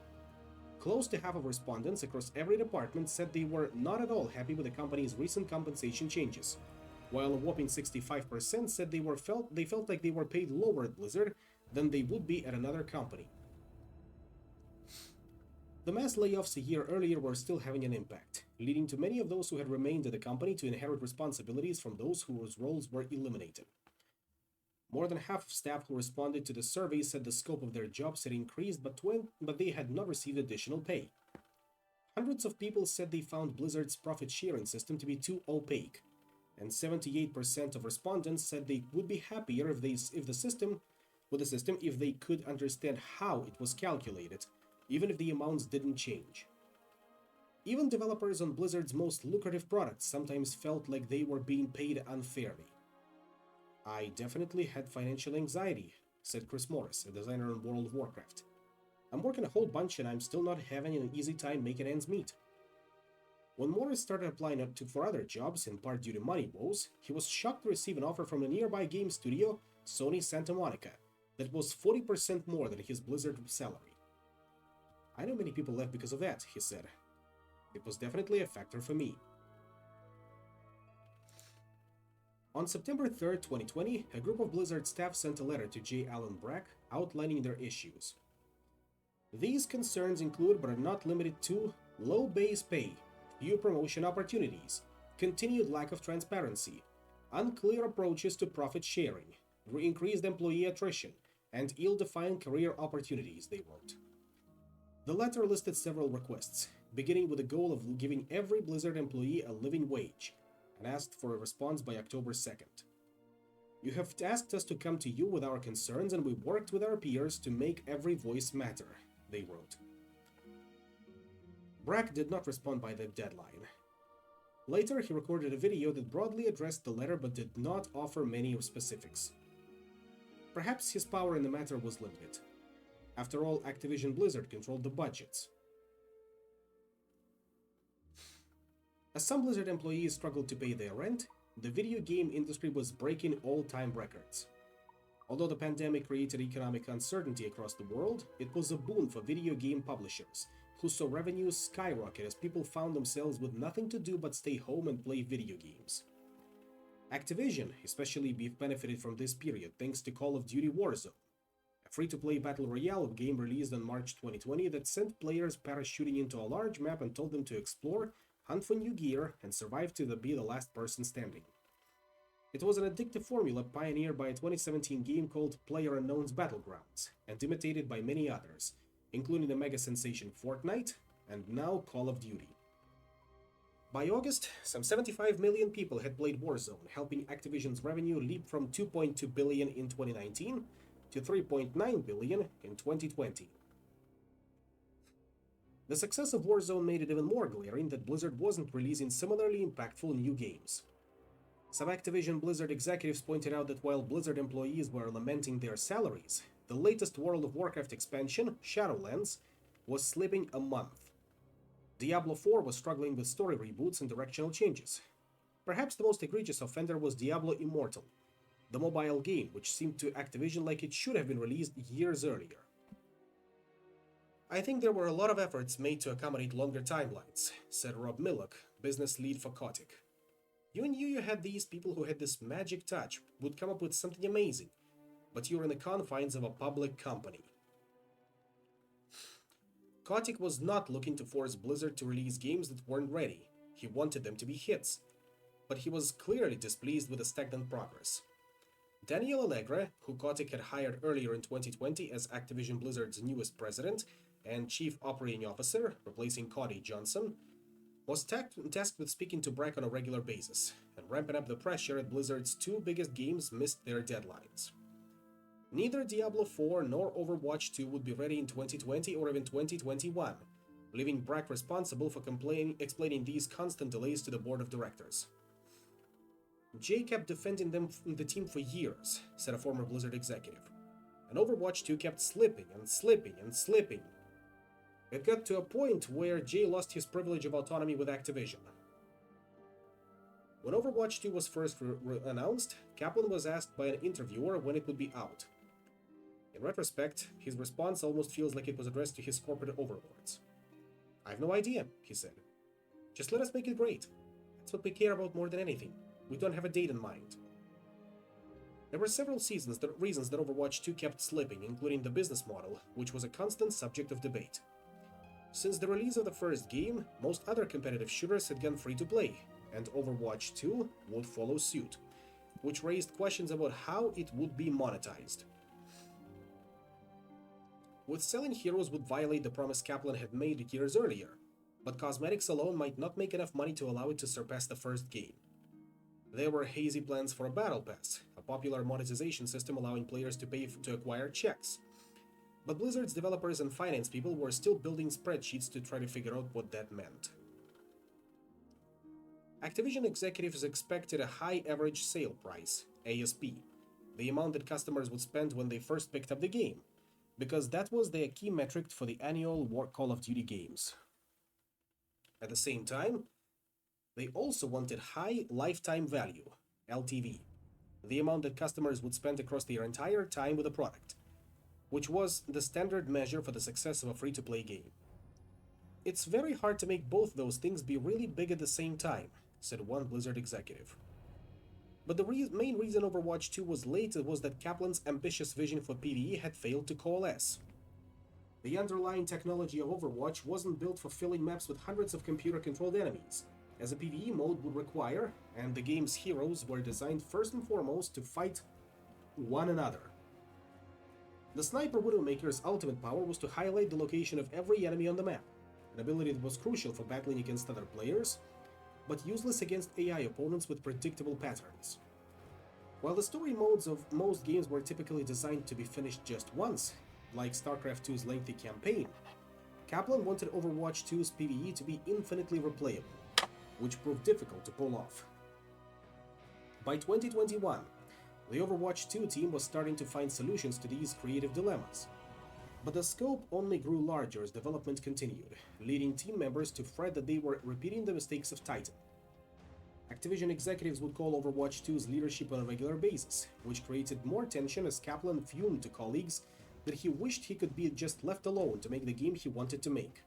Close to half of respondents across every department said they were not at all happy with the company's recent compensation changes, while a whopping 65% said they felt like they were paid lower at Blizzard than they would be at another company. The mass layoffs a year earlier were still having an impact, leading to many of those who had remained at the company to inherit responsibilities from those whose roles were eliminated. More than half of staff who responded to the survey said the scope of their jobs had increased, but they had not received additional pay. Hundreds of people said they found Blizzard's profit-sharing system to be too opaque, and 78% of respondents said they would be happier with the system if they could understand how it was calculated, even if the amounts didn't change. Even developers on Blizzard's most lucrative products sometimes felt like they were being paid unfairly. "I definitely had financial anxiety," said Chris Morris, a designer on World of Warcraft. "I'm working a whole bunch and I'm still not having an easy time making ends meet." When Morris started applying for other jobs, in part due to money woes, he was shocked to receive an offer from a nearby game studio, Sony Santa Monica, that was 40% more than his Blizzard salary. "I know many people left because of that," he said. "It was definitely a factor for me." On September 3, 2020, a group of Blizzard staff sent a letter to J. Allen Brack outlining their issues. These concerns include, but are not limited to, low base pay, few promotion opportunities, continued lack of transparency, unclear approaches to profit sharing, increased employee attrition, and ill-defined career opportunities, they wrote. The letter listed several requests, beginning with the goal of giving every Blizzard employee a living wage, and asked for a response by October 2nd. "You have asked us to come to you with our concerns, and we worked with our peers to make every voice matter," they wrote. Brack did not respond by the deadline. Later, he recorded a video that broadly addressed the letter but did not offer many specifics. Perhaps his power in the matter was limited. After all, Activision Blizzard controlled the budgets. As some Blizzard employees struggled to pay their rent, the video game industry was breaking all-time records. Although the pandemic created economic uncertainty across the world, it was a boon for video game publishers, who saw revenues skyrocket as people found themselves with nothing to do but stay home and play video games. Activision especially benefited from this period thanks to Call of Duty Warzone, a free-to-play battle royale game released in March 2020 that sent players parachuting into a large map and told them to explore, hunt for new gear, and survive to be the last person standing. It was an addictive formula pioneered by a 2017 game called PlayerUnknown's Battlegrounds, and imitated by many others, including the mega sensation Fortnite, and now Call of Duty. By August, some 75 million people had played Warzone, helping Activision's revenue leap from $2.2 billion in 2019 to $3.9 billion in 2020. The success of Warzone made it even more glaring that Blizzard wasn't releasing similarly impactful new games. Some Activision Blizzard executives pointed out that while Blizzard employees were lamenting their salaries, the latest World of Warcraft expansion, Shadowlands, was slipping a month. Diablo 4 was struggling with story reboots and directional changes. Perhaps the most egregious offender was Diablo Immortal, the mobile game which seemed to Activision like it should have been released years earlier. I think there were a lot of efforts made to accommodate longer timelines, said Rob Millock, business lead for Kotick. You knew you had these people who had this magic touch, would come up with something amazing, but you're in the confines of a public company. Kotick was not looking to force Blizzard to release games that weren't ready. He wanted them to be hits. But he was clearly displeased with the stagnant progress. Daniel Alegre, who Kotick had hired earlier in 2020 as Activision Blizzard's newest president and chief operating officer, replacing Cody Johnson, was tasked with speaking to Brack on a regular basis, and ramping up the pressure at Blizzard's two biggest games missed their deadlines. Neither Diablo 4 nor Overwatch 2 would be ready in 2020 or even 2021, leaving Brack responsible for explaining these constant delays to the board of directors. Jay kept defending the team for years, said a former Blizzard executive, and Overwatch 2 kept slipping and slipping and slipping. It got to a point where Jay lost his privilege of autonomy with Activision. When Overwatch 2 was first announced, Kaplan was asked by an interviewer when it would be out. In retrospect, his response almost feels like it was addressed to his corporate overlords. "I have no idea," he said. "Just let us make it great. That's what we care about more than anything. We don't have a date in mind." There were several reasons that Overwatch 2 kept slipping, including the business model, which was a constant subject of debate. Since the release of the first game, most other competitive shooters had gone free-to-play, and Overwatch 2 would follow suit, which raised questions about how it would be monetized. With selling heroes would violate the promise Kaplan had made years earlier, but cosmetics alone might not make enough money to allow it to surpass the first game. There were hazy plans for a Battle Pass, a popular monetization system allowing players to pay to acquire checks. But Blizzard's developers and finance people were still building spreadsheets to try to figure out what that meant. Activision executives expected a high average sale price, ASP, the amount that customers would spend when they first picked up the game, because that was their key metric for the annual Call of Duty games. At the same time, they also wanted high lifetime value, LTV, the amount that customers would spend across their entire time with the product, which was the standard measure for the success of a free-to-play game. "It's very hard to make both those things be really big at the same time," said one Blizzard executive. But the main reason Overwatch 2 was late was that Kaplan's ambitious vision for PvE had failed to coalesce. The underlying technology of Overwatch wasn't built for filling maps with hundreds of computer-controlled enemies, as a PvE mode would require, and the game's heroes were designed first and foremost to fight one another. The Sniper Widowmaker's ultimate power was to highlight the location of every enemy on the map, an ability that was crucial for battling against other players, but useless against AI opponents with predictable patterns. While the story modes of most games were typically designed to be finished just once, like StarCraft 2's lengthy campaign, Kaplan wanted Overwatch 2's PvE to be infinitely replayable, which proved difficult to pull off. By 2021, the Overwatch 2 team was starting to find solutions to these creative dilemmas. But the scope only grew larger as development continued, leading team members to fret that they were repeating the mistakes of Titan. Activision executives would call Overwatch 2's leadership on a regular basis, which created more tension as Kaplan fumed to colleagues that he wished he could be just left alone to make the game he wanted to make.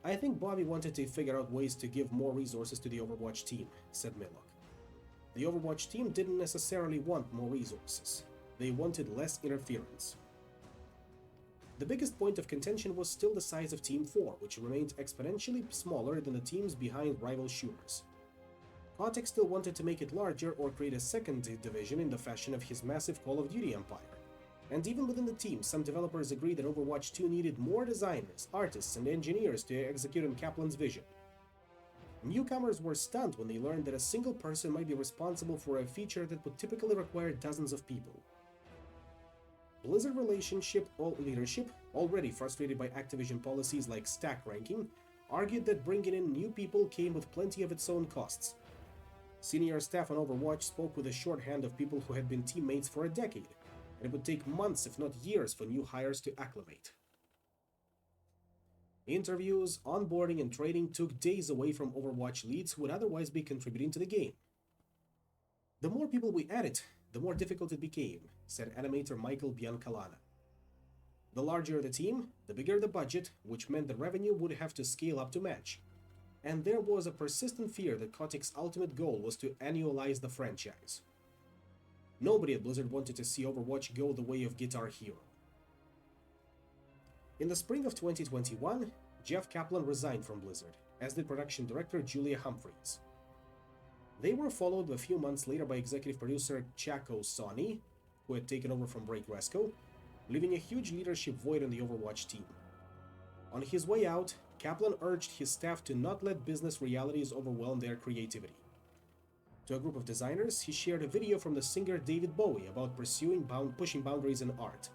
I think Bobby wanted to figure out ways to give more resources to the Overwatch team, said Millock. The Overwatch team didn't necessarily want more resources. They wanted less interference. The biggest point of contention was still the size of Team 4, which remained exponentially smaller than the teams behind rival shooters. Kotick still wanted to make it larger or create a second division in the fashion of his massive Call of Duty empire. And even within the team, some developers agreed that Overwatch 2 needed more designers, artists, and engineers to execute on Kaplan's vision. Newcomers were stunned when they learned that a single person might be responsible for a feature that would typically require dozens of people. Blizzard leadership, already frustrated by Activision policies like stack ranking, argued that bringing in new people came with plenty of its own costs. Senior staff on Overwatch spoke with a shorthand of people who had been teammates for a decade, and it would take months if not years for new hires to acclimate. Interviews, onboarding, and training took days away from Overwatch leads who would otherwise be contributing to the game. The more people we added, the more difficult it became, said animator Michael Biancalana. The larger the team, the bigger the budget, which meant the revenue would have to scale up to match. And there was a persistent fear that Kotick's ultimate goal was to annualize the franchise. Nobody at Blizzard wanted to see Overwatch go the way of Guitar Hero. In the spring of 2021, Jeff Kaplan resigned from Blizzard, as did production director Julia Humphreys. They were followed a few months later by executive producer Chaco Soni, who had taken over from Ray Gresco, leaving a huge leadership void on the Overwatch team. On his way out, Kaplan urged his staff to not let business realities overwhelm their creativity. To a group of designers, he shared a video from the singer David Bowie about pushing boundaries in art.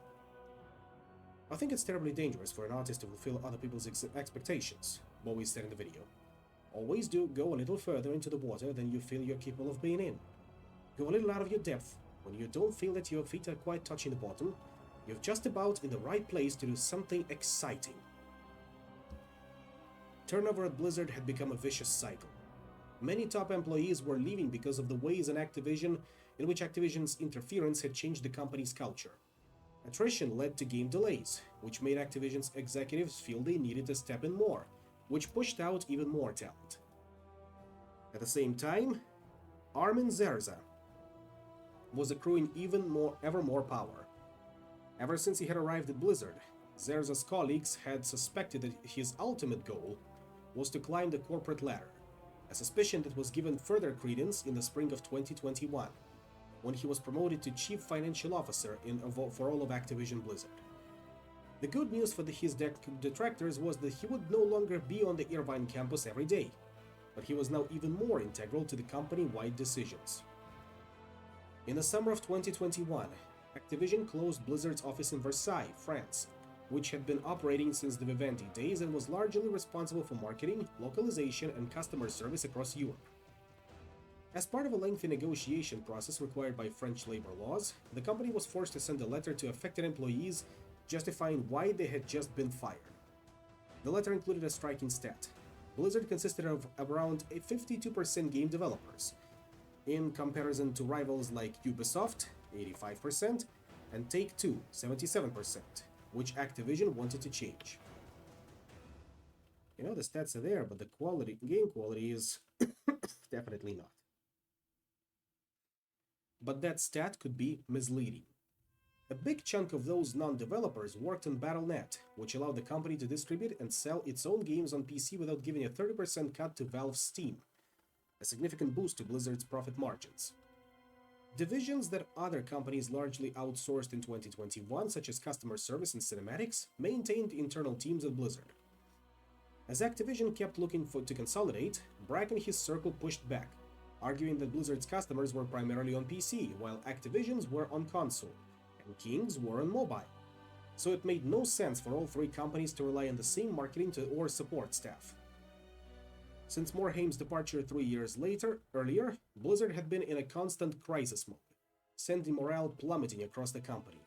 I think it's terribly dangerous for an artist to fulfill other people's expectations, Bowie said in the video. Always do go a little further into the water than you feel you're capable of being in. Go a little out of your depth. When you don't feel that your feet are quite touching the bottom, you're just about in the right place to do something exciting. Turnover at Blizzard had become a vicious cycle. Many top employees were leaving because of the ways in which Activision's interference had changed the company's culture. Attrition led to game delays, which made Activision's executives feel they needed to step in more, which pushed out even more talent. At the same time, Armin Zerza was accruing ever more power. Ever since he had arrived at Blizzard, Zerza's colleagues had suspected that his ultimate goal was to climb the corporate ladder, a suspicion that was given further credence in the spring of 2021, when he was promoted to Chief Financial Officer for all of Activision Blizzard. The good news for his detractors was that he would no longer be on the Irvine campus every day, but he was now even more integral to the company-wide decisions. In the summer of 2021, Activision closed Blizzard's office in Versailles, France, which had been operating since the Vivendi days and was largely responsible for marketing, localization, and customer service across Europe. As part of a lengthy negotiation process required by French labor laws, the company was forced to send a letter to affected employees justifying why they had just been fired. The letter included a striking stat. Blizzard consisted of around 52% game developers, in comparison to rivals like Ubisoft, 85%, and Take-Two, 77%, which Activision wanted to change. You know, the stats are there, but the game quality is definitely not. But that stat could be misleading. A big chunk of those non-developers worked on Battle.net, which allowed the company to distribute and sell its own games on PC without giving a 30% cut to Valve's Steam, a significant boost to Blizzard's profit margins. Divisions that other companies largely outsourced in 2021, such as customer service and cinematics, maintained internal teams at Blizzard. As Activision kept looking to consolidate, Brack and his circle pushed back, arguing that Blizzard's customers were primarily on PC, while Activision's were on console, and King's were on mobile. So it made no sense for all three companies to rely on the same marketing or support staff. Since Morhaim's departure 3 years earlier, Blizzard had been in a constant crisis mode, sending morale plummeting across the company.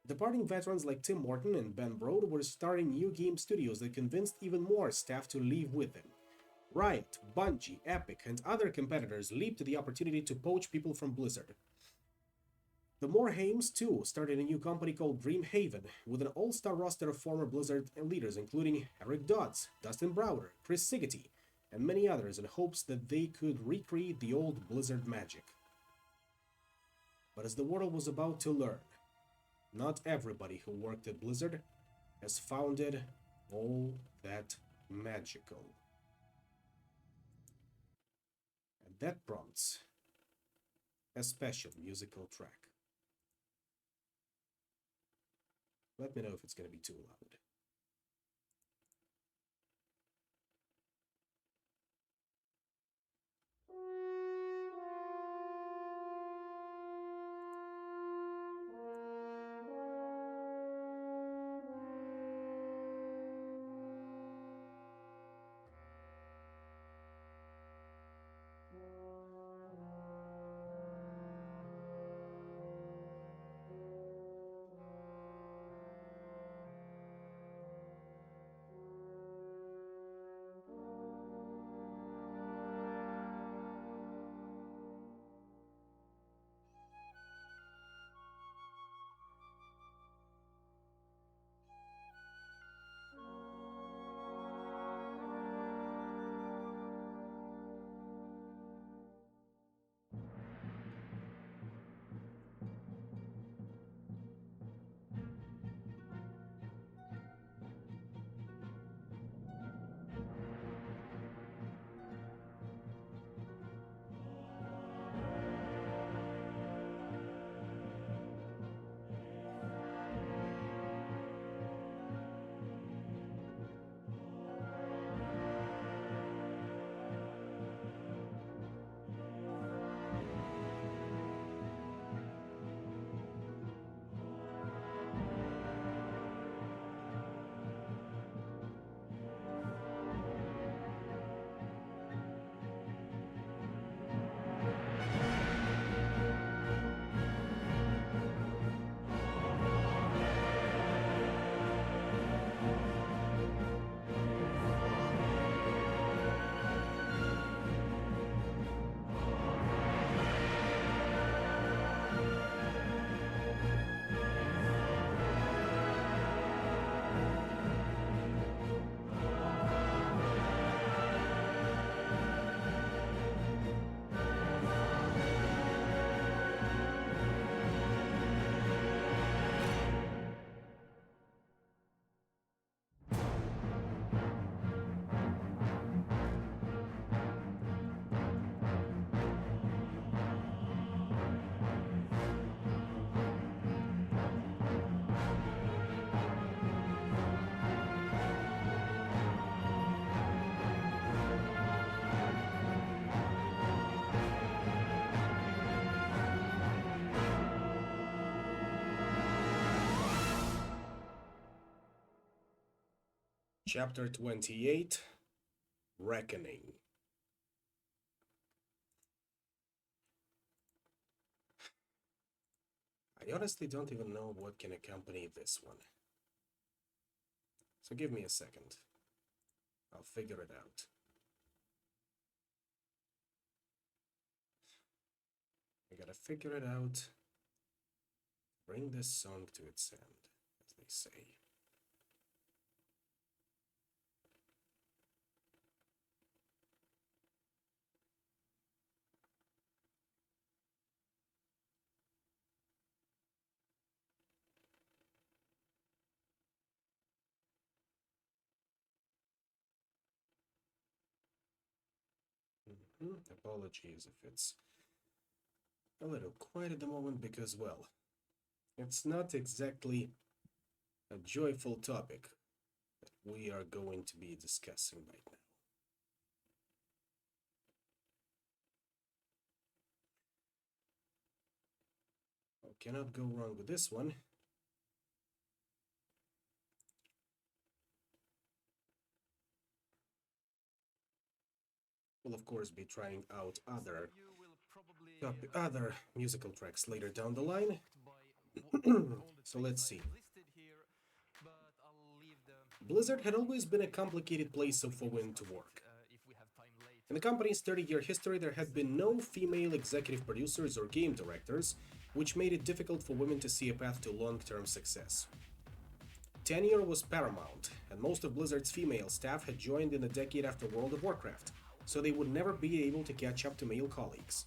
Departing veterans like Tim Morton and Ben Brode were starting new game studios that convinced even more staff to leave with them. Riot, Bungie, Epic, and other competitors leaped to the opportunity to poach people from Blizzard. The Morheims, too, started a new company called Dreamhaven, with an all-star roster of former Blizzard leaders including Eric Dodds, Dustin Browder, Chris Sigety, and many others in hopes that they could recreate the old Blizzard magic. But as the world was about to learn, not everybody who worked at Blizzard has found it all that magical. And that prompts a special musical track. Let me know if it's going to be too loud. Chapter 28, Reckoning. I honestly don't even know what can accompany this one. So give me a second. I'll figure it out. I gotta figure it out. Bring this song to its end, as they say. Apologies if it's a little quiet at the moment because, well, it's not exactly a joyful topic that we are going to be discussing right now. Oh, cannot go wrong with this one. We'll of course be trying out other musical tracks later down the line, So let's see. Blizzard had always been a complicated place for women to work. In the company's 30-year history, there had been no female executive producers or game directors, which made it difficult for women to see a path to long-term success. Tenure was paramount, and most of Blizzard's female staff had joined in a decade after World of Warcraft, so they would never be able to catch up to male colleagues.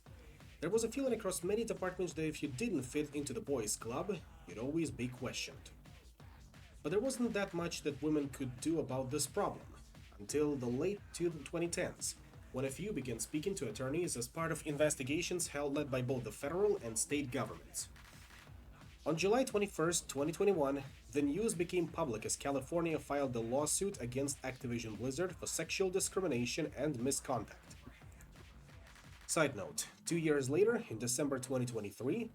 There was a feeling across many departments that if you didn't fit into the boys' club, you'd always be questioned. But there wasn't that much that women could do about this problem, until the late 2010s, when a few began speaking to attorneys as part of investigations led by both the federal and state governments. On July 21st, 2021, the news became public as California filed a lawsuit against Activision Blizzard for sexual discrimination and misconduct. Side note, 2 years later, in December 2023,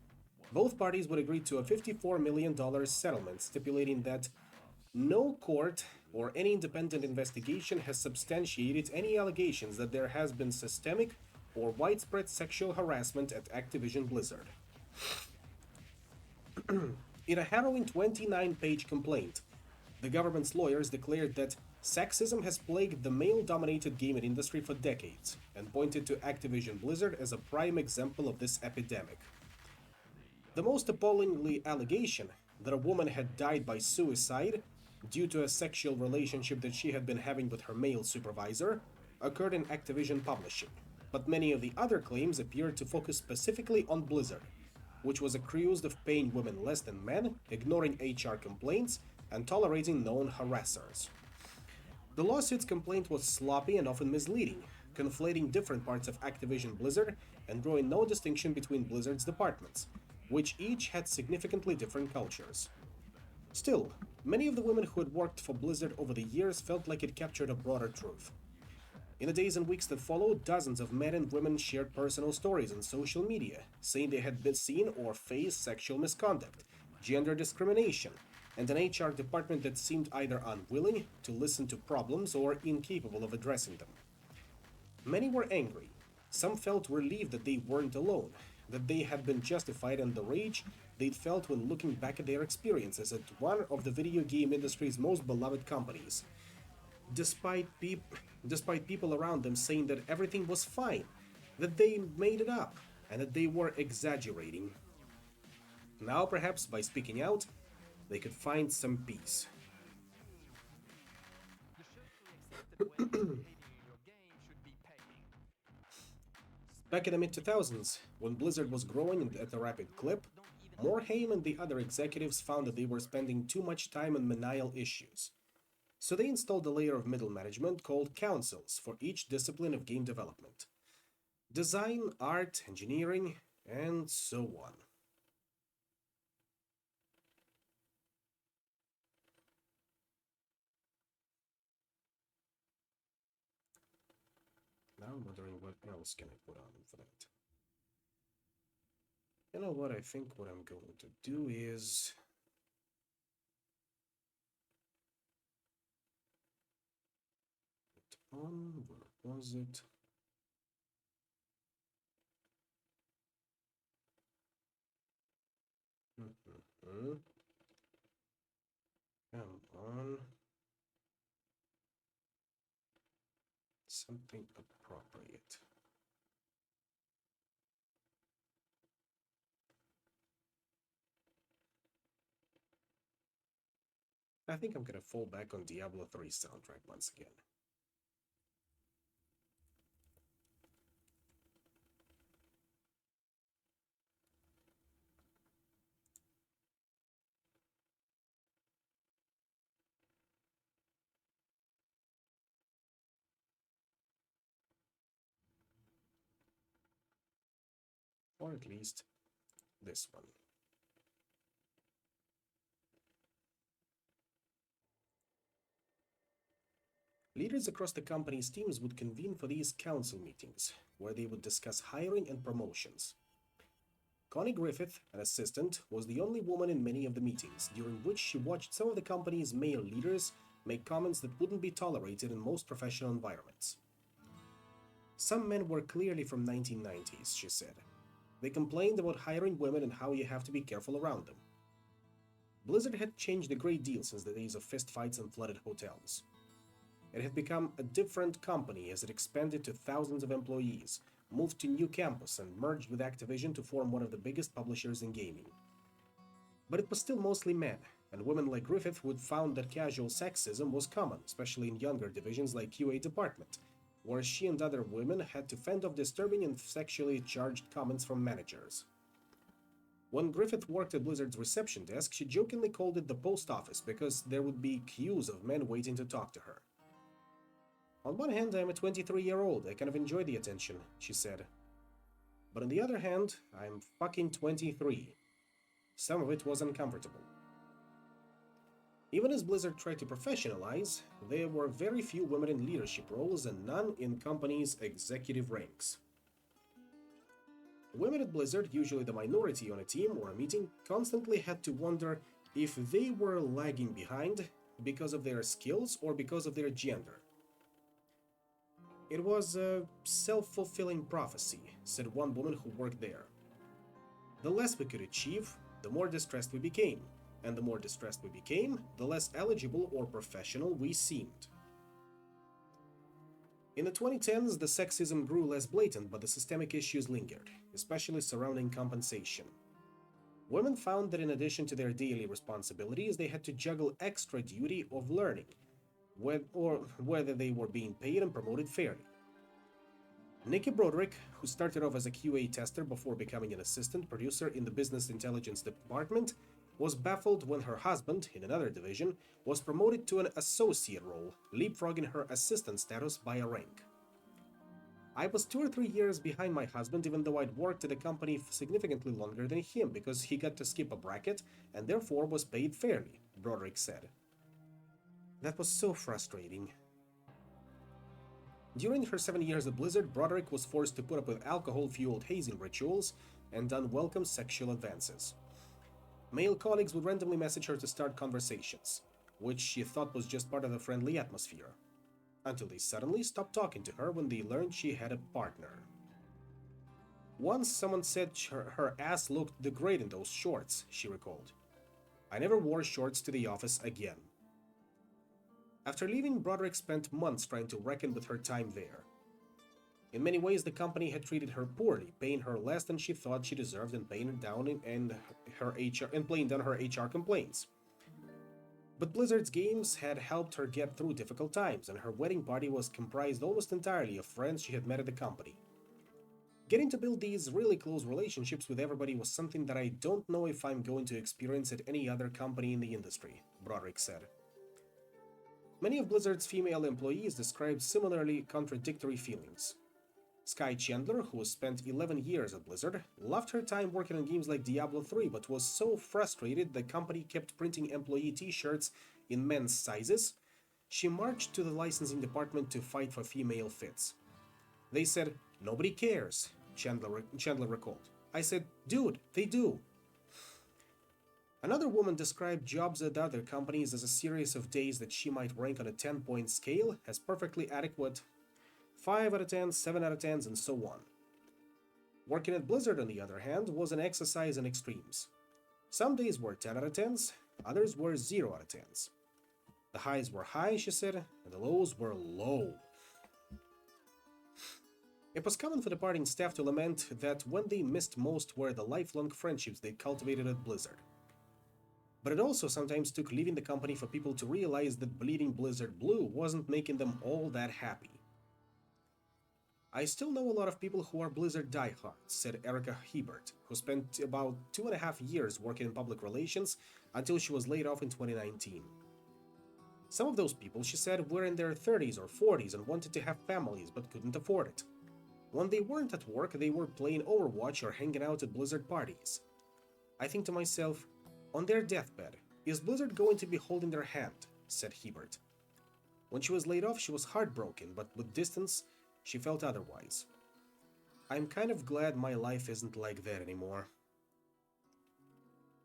both parties would agree to a $54 million settlement stipulating that no court or any independent investigation has substantiated any allegations that there has been systemic or widespread sexual harassment at Activision Blizzard. In a harrowing 29-page complaint, the government's lawyers declared that sexism has plagued the male-dominated gaming industry for decades and pointed to Activision Blizzard as a prime example of this epidemic. The most appallingly allegation that a woman had died by suicide due to a sexual relationship that she had been having with her male supervisor occurred in Activision Publishing, but many of the other claims appeared to focus specifically on Blizzard, which was accused of paying women less than men, ignoring HR complaints, and tolerating known harassers. The lawsuit's complaint was sloppy and often misleading, conflating different parts of Activision Blizzard and drawing no distinction between Blizzard's departments, which each had significantly different cultures. Still, many of the women who had worked for Blizzard over the years felt like it captured a broader truth. In the days and weeks that followed, dozens of men and women shared personal stories on social media, saying they had been seen or faced sexual misconduct, gender discrimination, and an HR department that seemed either unwilling to listen to problems or incapable of addressing them. Many were angry. Some felt relieved that they weren't alone, that they had been justified in the rage they'd felt when looking back at their experiences at one of the video game industry's most beloved companies. Despite people around them saying that everything was fine, that they made it up, and that they were exaggerating. Now, perhaps by speaking out, they could find some peace. Back in the mid 2000s, when Blizzard was growing at a rapid clip, Morhaime and the other executives found that they were spending too much time on menial issues. So they installed a layer of middle management called councils for each discipline of game development: design, art, engineering, and so on. Now I'm wondering what else can I put on for that. You know what, I think what I'm going to do is... on, where was it? Come on. Something appropriate. I think I'm gonna fall back on Diablo 3 soundtrack once again. Or at least this one. Leaders across the company's teams would convene for these council meetings, where they would discuss hiring and promotions. Connie Griffith, an assistant, was the only woman in many of the meetings, during which she watched some of the company's male leaders make comments that wouldn't be tolerated in most professional environments. Some men were clearly from 1990s, she said. They complained about hiring women and how you have to be careful around them. Blizzard had changed a great deal since the days of fistfights and flooded hotels. It had become a different company as it expanded to thousands of employees, moved to new campus, and merged with Activision to form one of the biggest publishers in gaming. But it was still mostly men, and women like Griffith would found that casual sexism was common, especially in younger divisions like QA department, where she and other women had to fend off disturbing and sexually charged comments from managers. When Griffith worked at Blizzard's reception desk, she jokingly called it the post office because there would be queues of men waiting to talk to her. On one hand, I'm a 23-year-old, I kind of enjoy the attention, she said. But on the other hand, I'm fucking 23. Some of it was uncomfortable. Even as Blizzard tried to professionalize, there were very few women in leadership roles and none in company's executive ranks. Women at Blizzard, usually the minority on a team or a meeting, constantly had to wonder if they were lagging behind because of their skills or because of their gender. It was a self-fulfilling prophecy, said one woman who worked there. The less we could achieve, the more distressed we became, and the more distressed we became, the less eligible or professional we seemed. In the 2010s, the sexism grew less blatant, but the systemic issues lingered, especially surrounding compensation. Women found that in addition to their daily responsibilities, they had to juggle extra duty of learning, whether they were being paid and promoted fairly. Nikki Broderick, who started off as a QA tester before becoming an assistant producer in the business intelligence department, was baffled when her husband, in another division, was promoted to an associate role, leapfrogging her assistant status by a rank. I was 2 or 3 years behind my husband even though I'd worked at the company significantly longer than him because he got to skip a bracket and therefore was paid fairly, Broderick said. That was so frustrating. During her 7 years at Blizzard, Broderick was forced to put up with alcohol-fueled hazing rituals and unwelcome sexual advances. Male colleagues would randomly message her to start conversations, which she thought was just part of the friendly atmosphere, until they suddenly stopped talking to her when they learned she had a partner. Once someone said her ass looked great in those shorts, she recalled. I never wore shorts to the office again. After leaving, Broderick spent months trying to reckon with her time there. In many ways, the company had treated her poorly, paying her less than she thought she deserved and playing down her HR complaints. But Blizzard's games had helped her get through difficult times, and her wedding party was comprised almost entirely of friends she had met at the company. Getting to build these really close relationships with everybody was something that I don't know if I'm going to experience at any other company in the industry, Broderick said. Many of Blizzard's female employees described similarly contradictory feelings. Sky Chandler, who spent 11 years at Blizzard, loved her time working on games like Diablo 3 but was so frustrated the company kept printing employee t-shirts in men's sizes, she marched to the licensing department to fight for female fits. They said, "Nobody cares," Chandler recalled. I said, "Dude, they do." Another woman described jobs at other companies as a series of days that she might rank on a 10-point scale as perfectly adequate 5 out of 10, 7 out of 10s, and so on. Working at Blizzard, on the other hand, was an exercise in extremes. Some days were 10 out of 10s, others were 0 out of 10s. The highs were high, she said, and the lows were low. It was common for departing staff to lament that when they missed most were the lifelong friendships they cultivated at Blizzard. But it also sometimes took leaving the company for people to realize that bleeding Blizzard blue wasn't making them all that happy. I still know a lot of people who are Blizzard diehards, said Erica Hebert, who spent about 2.5 years working in public relations until she was laid off in 2019. Some of those people, she said, were in their 30s or 40s and wanted to have families but couldn't afford it. When they weren't at work, they were playing Overwatch or hanging out at Blizzard parties. I think to myself, on their deathbed, is Blizzard going to be holding their hand, said Hebert. When she was laid off, she was heartbroken, but with distance, she felt otherwise. I'm kind of glad my life isn't like that anymore.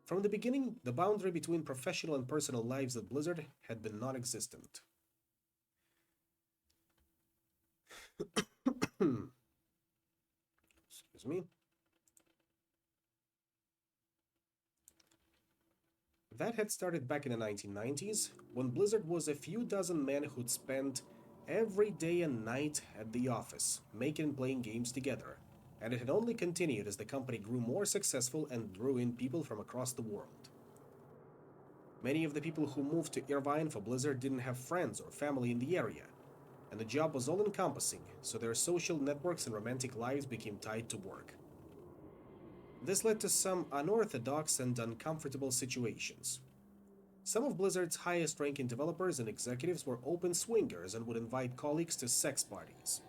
From the beginning, the boundary between professional and personal lives at Blizzard had been non-existent. Excuse me. That that had started back in the 1990s, when Blizzard was a few dozen men who'd spent every day and night at the office, making and playing games together, and it had only continued as the company grew more successful and drew in people from across the world. Many of the people who moved to Irvine for Blizzard didn't have friends or family in the area, and the job was all-encompassing, so their social networks and romantic lives became tied to work. This led to some unorthodox and uncomfortable situations. Some of Blizzard's highest-ranking developers and executives were open swingers and would invite colleagues to sex parties.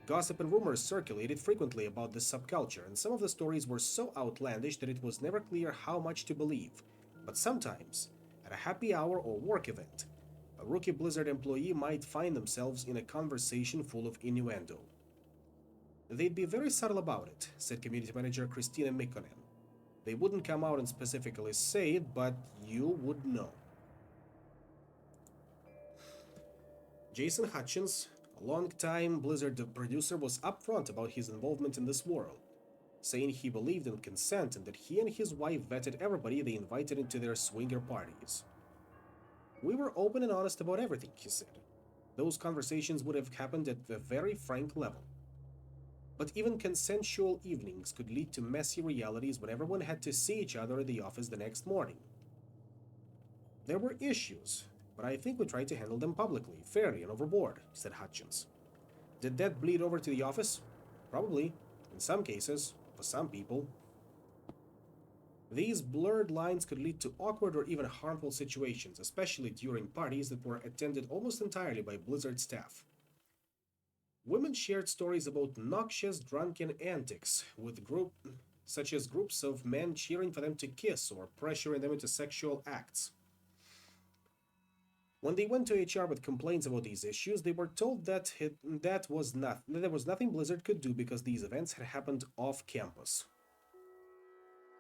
Gossip and rumors circulated frequently about this subculture, and some of the stories were so outlandish that it was never clear how much to believe. But sometimes, at a happy hour or work event, a rookie Blizzard employee might find themselves in a conversation full of innuendo. They'd be very subtle about it, said community manager Christina Mikkonen. They wouldn't come out and specifically say it, but you would know. Jason Hutchins, a long-time Blizzard producer, was upfront about his involvement in this world, saying he believed in consent and that he and his wife vetted everybody they invited into their swinger parties. We were open and honest about everything, he said. Those conversations would have happened at a very frank level. But even consensual evenings could lead to messy realities when everyone had to see each other at the office the next morning. There were issues, but I think we tried to handle them publicly, fairly, and overboard, said Hutchins. Did that bleed over to the office? Probably, in some cases, for some people. These blurred lines could lead to awkward or even harmful situations, especially during parties that were attended almost entirely by Blizzard staff. Women shared stories about noxious drunken antics with such as groups of men cheering for them to kiss or pressuring them into sexual acts. When they went to HR with complaints about these issues, they were told that there was nothing Blizzard could do because these events had happened off campus.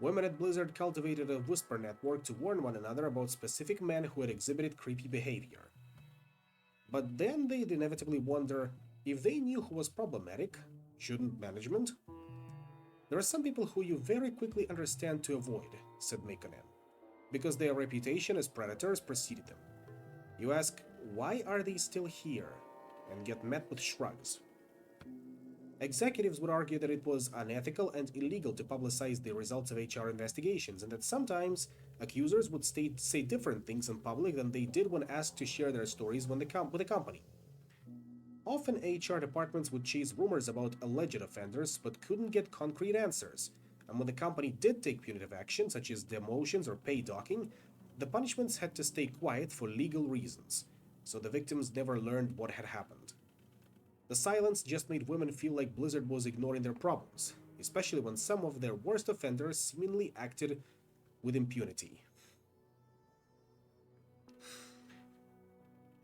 Women at Blizzard cultivated a whisper network to warn one another about specific men who had exhibited creepy behavior. But then they'd inevitably wonder, if they knew who was problematic, shouldn't management? There are some people who you very quickly understand to avoid, said Mikkonen, because their reputation as predators preceded them. You ask, why are they still here? And get met with shrugs. Executives would argue that it was unethical and illegal to publicize the results of HR investigations, and that sometimes accusers would say different things in public than they did when asked to share their stories with the company. Often HR departments would chase rumors about alleged offenders but couldn't get concrete answers, and when the company did take punitive action, such as demotions or pay docking, the punishments had to stay quiet for legal reasons, so the victims never learned what had happened. The silence just made women feel like Blizzard was ignoring their problems, especially when some of their worst offenders seemingly acted with impunity.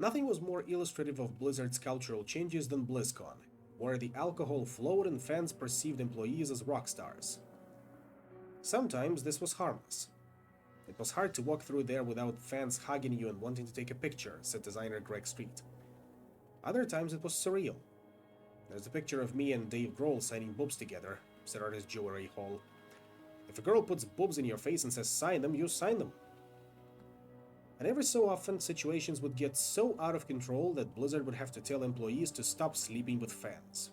Nothing was more illustrative of Blizzard's cultural changes than BlizzCon, where the alcohol flowed and fans perceived employees as rock stars. Sometimes this was harmless. It was hard to walk through there without fans hugging you and wanting to take a picture, said designer Greg Street. Other times it was surreal. There's a picture of me and Dave Grohl signing boobs together, said artist Joe Ray Hall. If a girl puts boobs in your face and says sign them, you sign them. And every so often, situations would get so out of control that Blizzard would have to tell employees to stop sleeping with fans.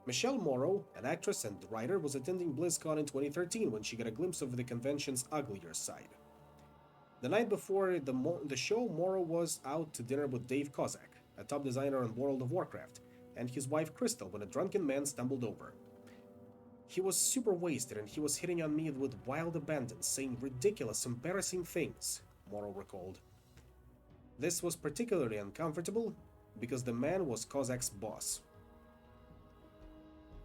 Michelle Morrow, an actress and writer, was attending BlizzCon in 2013 when she got a glimpse of the convention's uglier side. The night before the show, Morrow was out to dinner with Dave Kozak, a top designer on World of Warcraft, and his wife Crystal when a drunken man stumbled over. He was super wasted and he was hitting on me with wild abandon, saying ridiculous, embarrassing things, Morrow recalled. This was particularly uncomfortable because the man was Kozak's boss.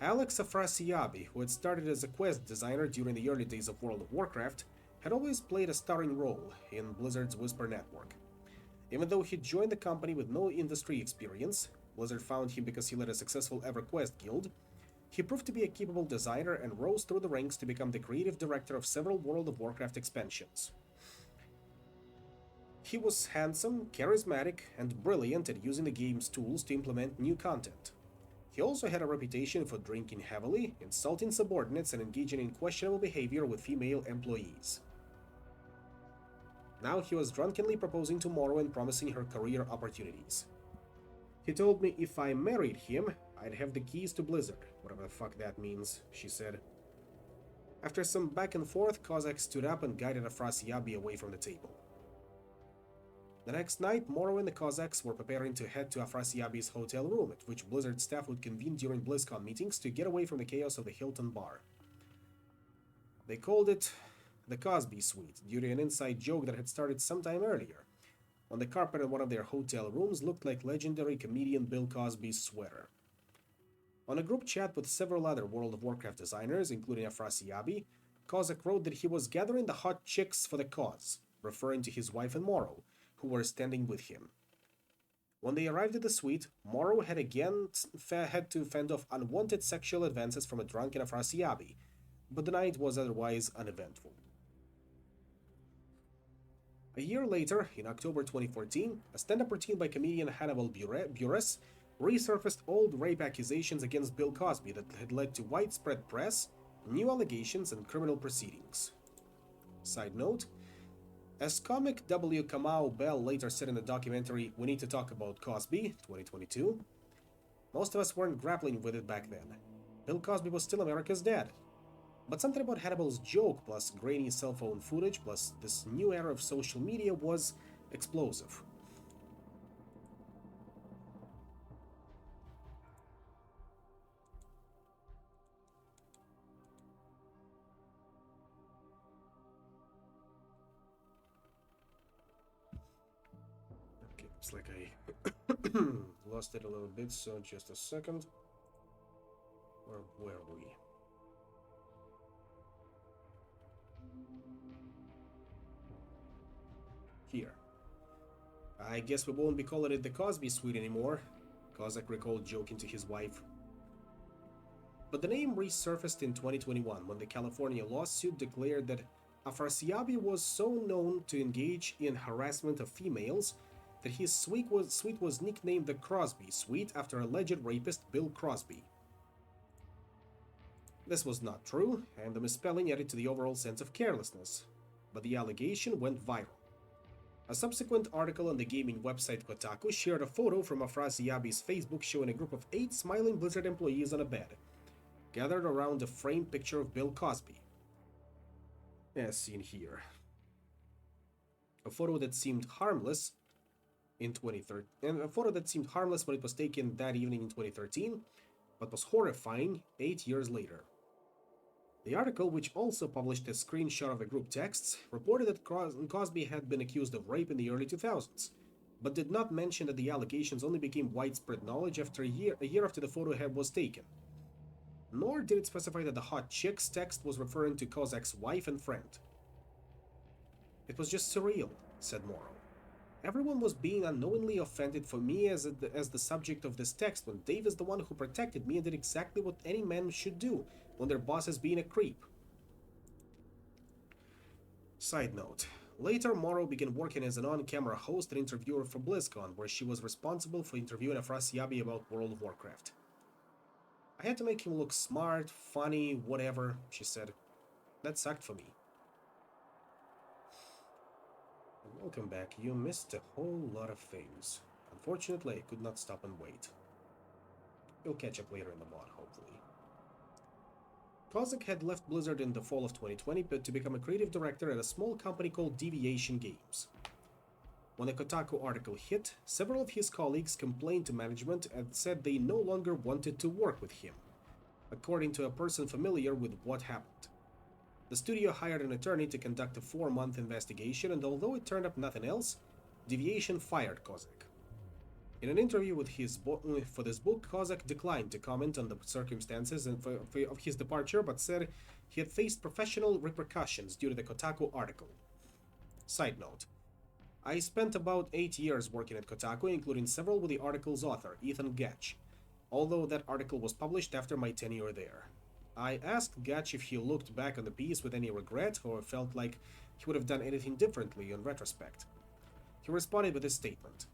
Alex Afrasiabi, who had started as a quest designer during the early days of World of Warcraft, had always played a starring role in Blizzard's Whisper network. Even though he joined the company with no industry experience, Blizzard found him because he led a successful EverQuest guild, he proved to be a capable designer and rose through the ranks to become the creative director of several World of Warcraft expansions. He was handsome, charismatic, and brilliant at using the game's tools to implement new content. He also had a reputation for drinking heavily, insulting subordinates, and engaging in questionable behavior with female employees. Now he was drunkenly proposing to Morrow and promising her career opportunities. He told me if I married him, I'd have the keys to Blizzard, whatever the fuck that means, she said. After some back and forth, Kozak stood up and guided Afrasiabi away from the table. The next night, Morrow and the Cossacks were preparing to head to Afrasiabi's hotel room, at which Blizzard staff would convene during BlizzCon meetings to get away from the chaos of the Hilton bar. They called it the Cosby Suite, due to an inside joke that had started sometime earlier. On the carpet in one of their hotel rooms looked like legendary comedian Bill Cosby's sweater. On a group chat with several other World of Warcraft designers, including Afrasiabi, Kozak wrote that he was gathering the hot chicks for the cause, referring to his wife and Morrow, who were standing with him. When they arrived at the suite, Morrow had again had to fend off unwanted sexual advances from a drunken Afrasiabi, but the night was otherwise uneventful. A year later, in October 2014, a stand-up routine by comedian Hannibal Buress resurfaced old rape accusations against Bill Cosby that had led to widespread press, new allegations, and criminal proceedings. Side note, as comic W. Kamau Bell later said in the documentary We Need to Talk About Cosby, 2022, most of us weren't grappling with it back then. Bill Cosby was still America's dad. But something about Hannibal's joke, plus grainy cell phone footage, plus this new era of social media was explosive. Okay, it's like I lost it a little bit, so just a second. Where were we? Here. I guess we won't be calling it the Cosby Suite anymore, Kozak recalled, joking to his wife. But the name resurfaced in 2021 when the California lawsuit declared that Afrasiabi was so known to engage in harassment of females that his suite was nicknamed the Crosby Suite after alleged rapist Bill Crosby. This was not true, and the misspelling added to the overall sense of carelessness, but the allegation went viral. A subsequent article on the gaming website Kotaku shared a photo from Afrasiabi's Facebook showing a group of 8 smiling Blizzard employees on a bed, gathered around a framed picture of Bill Cosby, as seen here. A photo that seemed harmless in 2013, and a photo that seemed harmless when it was taken that evening in 2013, but was horrifying 8 years later. The article, which also published a screenshot of the group texts, reported that Cosby had been accused of rape in the early 2000s, but did not mention that the allegations only became widespread knowledge after a year after the photo was taken. Nor did it specify that the hot chicks text was referring to Kozak's wife and friend. It was just surreal, said Morrow. Everyone was being unknowingly offended for me as the subject of this text when Dave is the one who protected me and did exactly what any man should do when their boss is being a creep. Side note. Later, Morrow began working as an on-camera host and interviewer for BlizzCon, where she was responsible for interviewing Afrasiabi about World of Warcraft. I had to make him look smart, funny, whatever, she said. That sucked for me. Welcome back. You missed a whole lot of things. Unfortunately, I could not stop and wait. You'll catch up later in the mod, hopefully. Kozak had left Blizzard in the fall of 2020 to become a creative director at a small company called Deviation Games. When the Kotaku article hit, several of his colleagues complained to management and said they no longer wanted to work with him, according to a person familiar with what happened. The studio hired an attorney to conduct a 4-month investigation, and although it turned up nothing else, Deviation fired Kozak. In an interview with for this book, Kozak declined to comment on the circumstances of his departure, but said he had faced professional repercussions due to the Kotaku article. Side note. I spent about 8 years working at Kotaku, including several with the article's author, Ethan Gatch, although that article was published after my tenure there. I asked Gatch if he looked back on the piece with any regret or felt like he would have done anything differently in retrospect. He responded with this statement.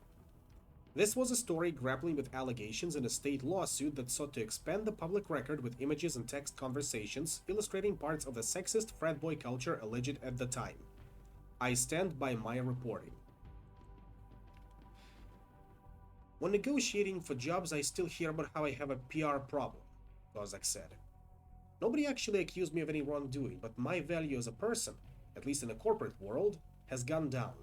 This was a story grappling with allegations in a state lawsuit that sought to expand the public record with images and text conversations illustrating parts of the sexist frat boy culture alleged at the time. I stand by my reporting. When negotiating for jobs, I still hear about how I have a PR problem, Kozak said. Nobody actually accused me of any wrongdoing, but my value as a person, at least in the corporate world, has gone down.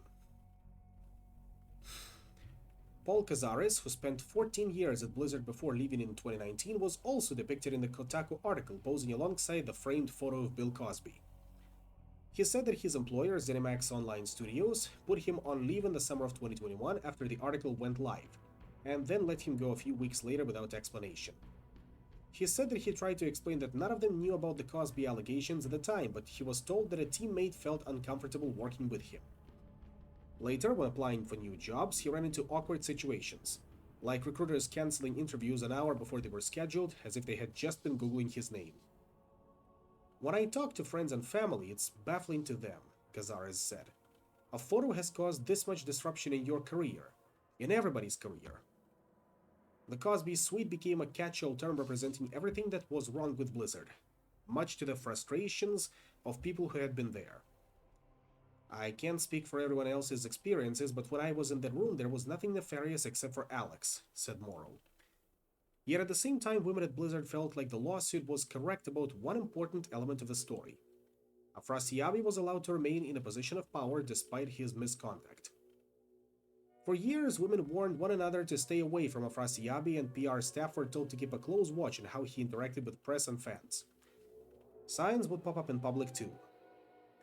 Paul Cazares, who spent 14 years at Blizzard before leaving in 2019, was also depicted in the Kotaku article, posing alongside the framed photo of Bill Cosby. He said that his employer, ZeniMax Online Studios, put him on leave in the summer of 2021 after the article went live, and then let him go a few weeks later without explanation. He said that he tried to explain that none of them knew about the Cosby allegations at the time, but he was told that a teammate felt uncomfortable working with him. Later, when applying for new jobs, he ran into awkward situations, like recruiters canceling interviews an hour before they were scheduled, as if they had just been Googling his name. When I talk to friends and family, it's baffling to them, Cazares said. A photo has caused this much disruption in your career, in everybody's career. The Cosby suite became a catch-all term representing everything that was wrong with Blizzard, much to the frustrations of people who had been there. I can't speak for everyone else's experiences, but when I was in that room, there was nothing nefarious except for Alex, said Morrow. Yet at the same time, women at Blizzard felt like the lawsuit was correct about one important element of the story. Afrasiabi was allowed to remain in a position of power despite his misconduct. For years, women warned one another to stay away from Afrasiabi, and PR staff were told to keep a close watch on how he interacted with press and fans. Signs would pop up in public too.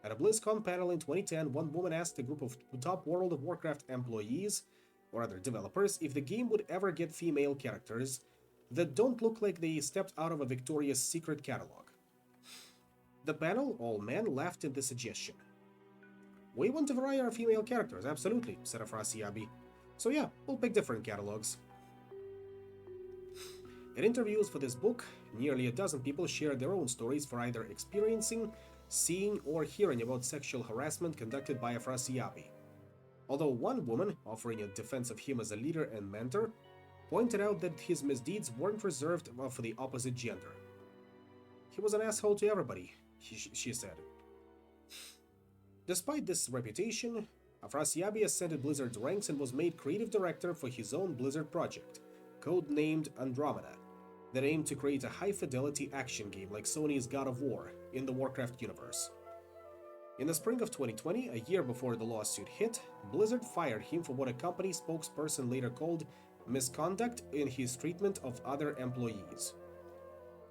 At a BlizzCon panel in 2010, one woman asked a group of top World of Warcraft employees, or other developers, if the game would ever get female characters that don't look like they stepped out of a Victoria's Secret catalog. The panel, all men, laughed at the suggestion. We want to vary our female characters, absolutely, said Afrasiabi. So yeah, we'll pick different catalogs. In interviews for this book, nearly a dozen people shared their own stories for either experiencing, seeing, or hearing about sexual harassment conducted by Afrasiabi. Although one woman, offering a defense of him as a leader and mentor, pointed out that his misdeeds weren't reserved for the opposite gender. He was an asshole to everybody, she said. Despite this reputation, Afrasiabi ascended Blizzard's ranks and was made creative director for his own Blizzard project, codenamed Andromeda, that aimed to create a high-fidelity action game like Sony's God of War in the Warcraft universe. In the spring of 2020, a year before the lawsuit hit, Blizzard fired him for what a company spokesperson later called misconduct in his treatment of other employees.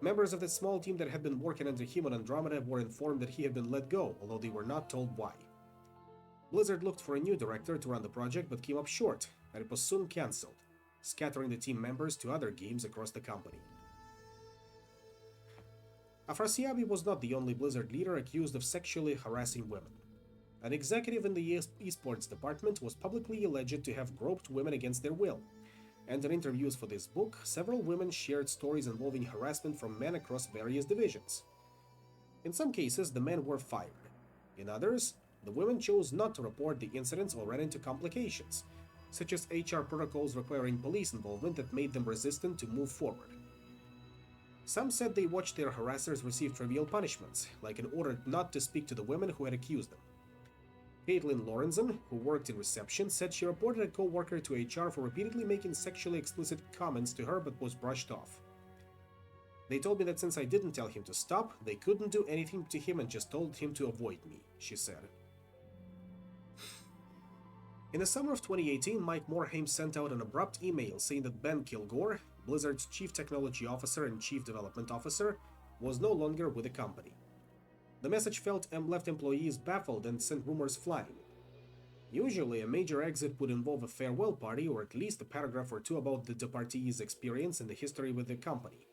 Members of the small team that had been working under him on Andromeda were informed that he had been let go, although they were not told why. Blizzard looked for a new director to run the project but came up short, and it was soon cancelled, scattering the team members to other games across the company. Afrasiabi was not the only Blizzard leader accused of sexually harassing women. An executive in the esports department was publicly alleged to have groped women against their will, and in interviews for this book, several women shared stories involving harassment from men across various divisions. In some cases, the men were fired. In others, the women chose not to report the incidents or ran into complications, such as HR protocols requiring police involvement that made them resistant to move forward. Some said they watched their harassers receive trivial punishments, like an order not to speak to the women who had accused them. Caitlin Lorenzen, who worked in reception, said she reported a co-worker to HR for repeatedly making sexually explicit comments to her but was brushed off. They told me that since I didn't tell him to stop, they couldn't do anything to him and just told him to avoid me, she said. In the summer of 2018, Mike Morhaime sent out an abrupt email saying that Ben Kilgore, Blizzard's Chief Technology Officer and Chief Development Officer, was no longer with the company. The message left employees baffled and sent rumors flying. Usually, a major exit would involve a farewell party or at least a paragraph or two about the departee's experience and the history with the company.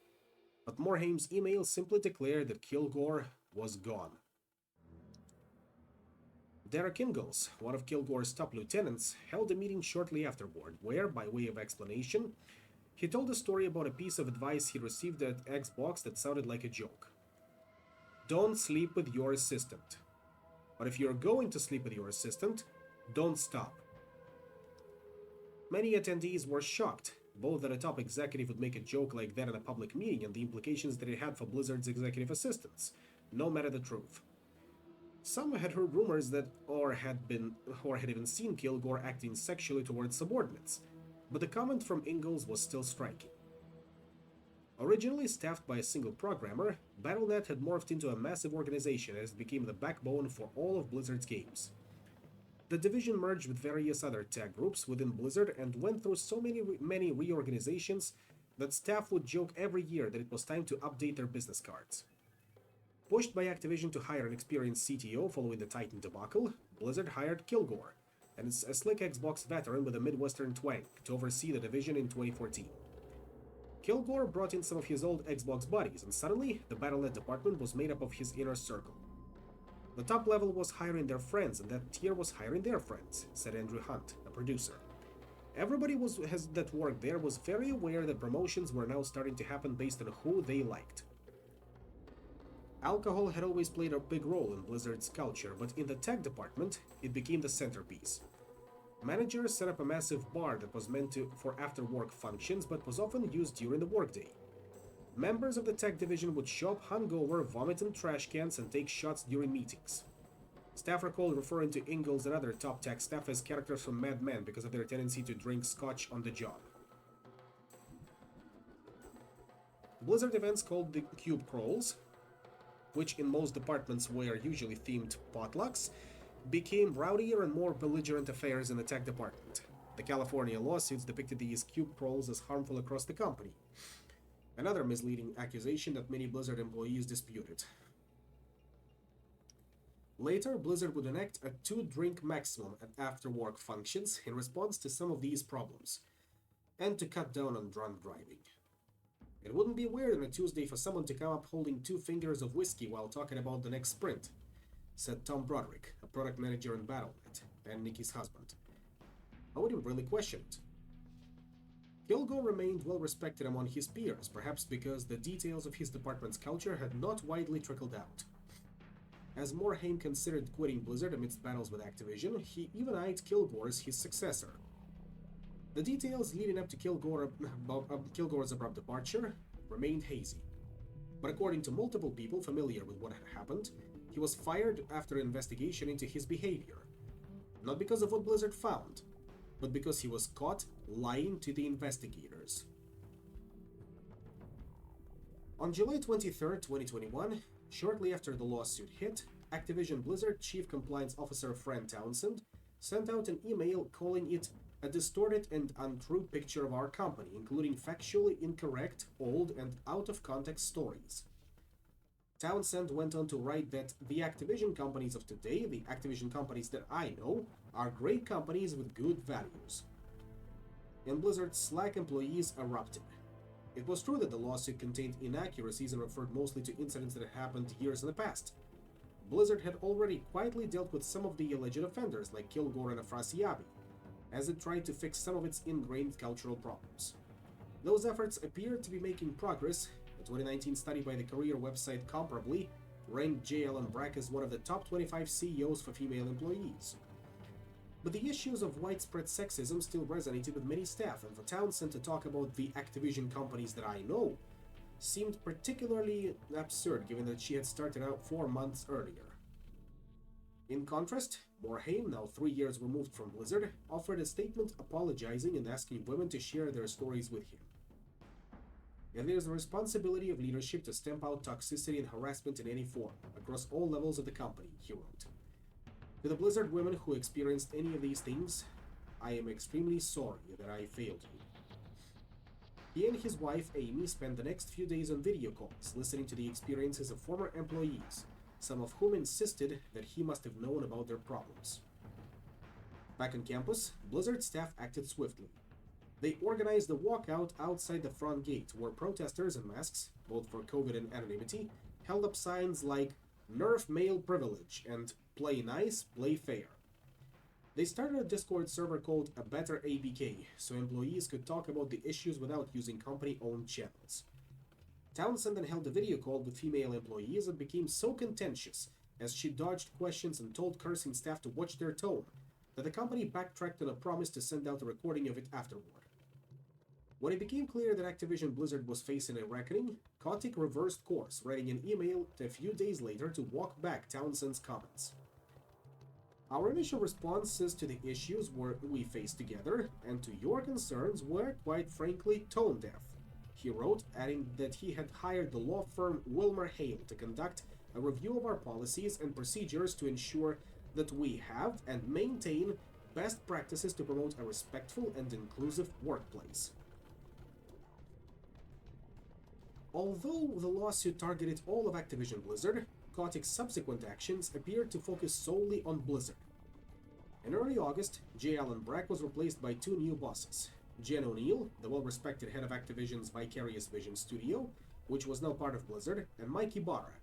But Morhaime's email simply declared that Kilgore was gone. Derek Ingalls, one of Kilgore's top lieutenants, held a meeting shortly afterward where, by way of explanation, he told a story about a piece of advice he received at Xbox that sounded like a joke. Don't sleep with your assistant. But if you're going to sleep with your assistant, don't stop. Many attendees were shocked, both that a top executive would make a joke like that in a public meeting and the implications that it had for Blizzard's executive assistants, no matter the truth. Some had heard rumors that or had even seen Kilgore acting sexually towards subordinates, but the comment from Ingalls was still striking. Originally staffed by a single programmer, Battle.net had morphed into a massive organization as it became the backbone for all of Blizzard's games. The division merged with various other tech groups within Blizzard and went through so many reorganizations that staff would joke every year that it was time to update their business cards. Pushed by Activision to hire an experienced CTO following the Titan debacle, Blizzard hired Kilgore, and a slick Xbox veteran with a Midwestern twang, to oversee the division in 2014. Kilgore brought in some of his old Xbox buddies, and suddenly, the Battle.net department was made up of his inner circle. The top level was hiring their friends, and that tier was hiring their friends, said Andrew Hunt, a producer. Everybody that worked there was very aware that promotions were now starting to happen based on who they liked. Alcohol had always played a big role in Blizzard's culture, but in the tech department, it became the centerpiece. Managers set up a massive bar that was meant for after-work functions, but was often used during the workday. Members of the tech division would show up hungover, vomit in trash cans, and take shots during meetings. Staff recalled referring to Ingalls and other top tech staff as characters from Mad Men because of their tendency to drink scotch on the job. Blizzard events called the Cube Crawls, which in most departments were usually themed potlucks, became rowdier and more belligerent affairs in the tech department. The California lawsuits depicted these cube crawls as harmful across the company. Another misleading accusation that many Blizzard employees disputed. Later, Blizzard would enact a 2-drink maximum at after-work functions in response to some of these problems, and to cut down on drunk driving. It wouldn't be weird on a Tuesday for someone to come up holding 2 fingers of whiskey while talking about the next sprint, said Tom Broderick, a product manager in Battle.net, and Nikki's husband. I wouldn't really question it. Kilgore remained well respected among his peers, perhaps because the details of his department's culture had not widely trickled out. As Morhaime considered quitting Blizzard amidst battles with Activision, he even eyed Kilgore as his successor. The details leading up to Kilgore's abrupt departure remained hazy, but according to multiple people familiar with what had happened, he was fired after an investigation into his behavior. Not because of what Blizzard found, but because he was caught lying to the investigators. On July 23, 2021, shortly after the lawsuit hit, Activision Blizzard Chief Compliance Officer Fran Townsend sent out an email calling it a distorted and untrue picture of our company, including factually incorrect, old, and out-of-context stories. Townsend went on to write that the Activision companies of today, the Activision companies that I know, are great companies with good values. And Blizzard's Slack employees erupted. It was true that the lawsuit contained inaccuracies and referred mostly to incidents that had happened years in the past. Blizzard had already quietly dealt with some of the alleged offenders, like Kilgore and Afrasiabi, as it tried to fix some of its ingrained cultural problems. Those efforts appeared to be making progress. A 2019 study by the career website Comparably ranked J. Allen Brack as one of the top 25 CEOs for female employees. But the issues of widespread sexism still resonated with many staff, and for Townsend to talk about the Activision companies that I know seemed particularly absurd given that she had started out 4 months earlier. In contrast, Morhaime, now 3 years removed from Blizzard, offered a statement apologizing and asking women to share their stories with him. It is the responsibility of leadership to stamp out toxicity and harassment in any form, across all levels of the company, he wrote. To the Blizzard women who experienced any of these things, I am extremely sorry that I failed you. He and his wife, Amy, spent the next few days on video calls, listening to the experiences of former employees, some of whom insisted that he must have known about their problems. Back on campus, Blizzard staff acted swiftly. They organized a walkout outside the front gate where protesters in masks, both for COVID and anonymity, held up signs like "Nerf male privilege" and "Play nice, play fair." They started a Discord server called A Better ABK, so employees could talk about the issues without using company-owned channels. Townsend then held a video call with female employees that became so contentious as she dodged questions and told cursing staff to watch their tone, that the company backtracked on a promise to send out a recording of it afterward. When it became clear that Activision Blizzard was facing a reckoning, Kotick reversed course, writing an email a few days later to walk back Townsend's comments. Our initial responses to the issues we faced together and to your concerns were, quite frankly, tone deaf, he wrote, adding that he had hired the law firm Wilmer Hale to conduct a review of our policies and procedures to ensure that we have and maintain best practices to promote a respectful and inclusive workplace. Although the lawsuit targeted all of Activision Blizzard, Kotick's subsequent actions appeared to focus solely on Blizzard. In early August, J. Allen Brack was replaced by two new bosses. Jen O'Neill, the well-respected head of Activision's Vicarious Vision studio, which was now part of Blizzard, and Mike Ibarra,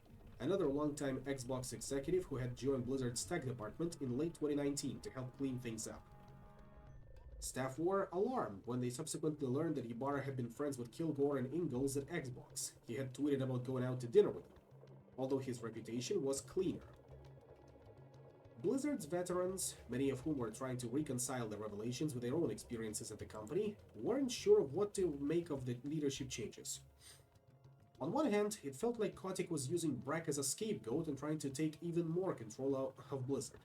another longtime Xbox executive who had joined Blizzard's tech department in late 2019 to help clean things up. Staff were alarmed when they subsequently learned that Ibarra had been friends with Kilgore and Ingalls at Xbox. He had tweeted about going out to dinner with them, although his reputation was cleaner. Blizzard's veterans, many of whom were trying to reconcile the revelations with their own experiences at the company, weren't sure of what to make of the leadership changes. On one hand, it felt like Kotick was using Brack as a scapegoat and trying to take even more control of Blizzard.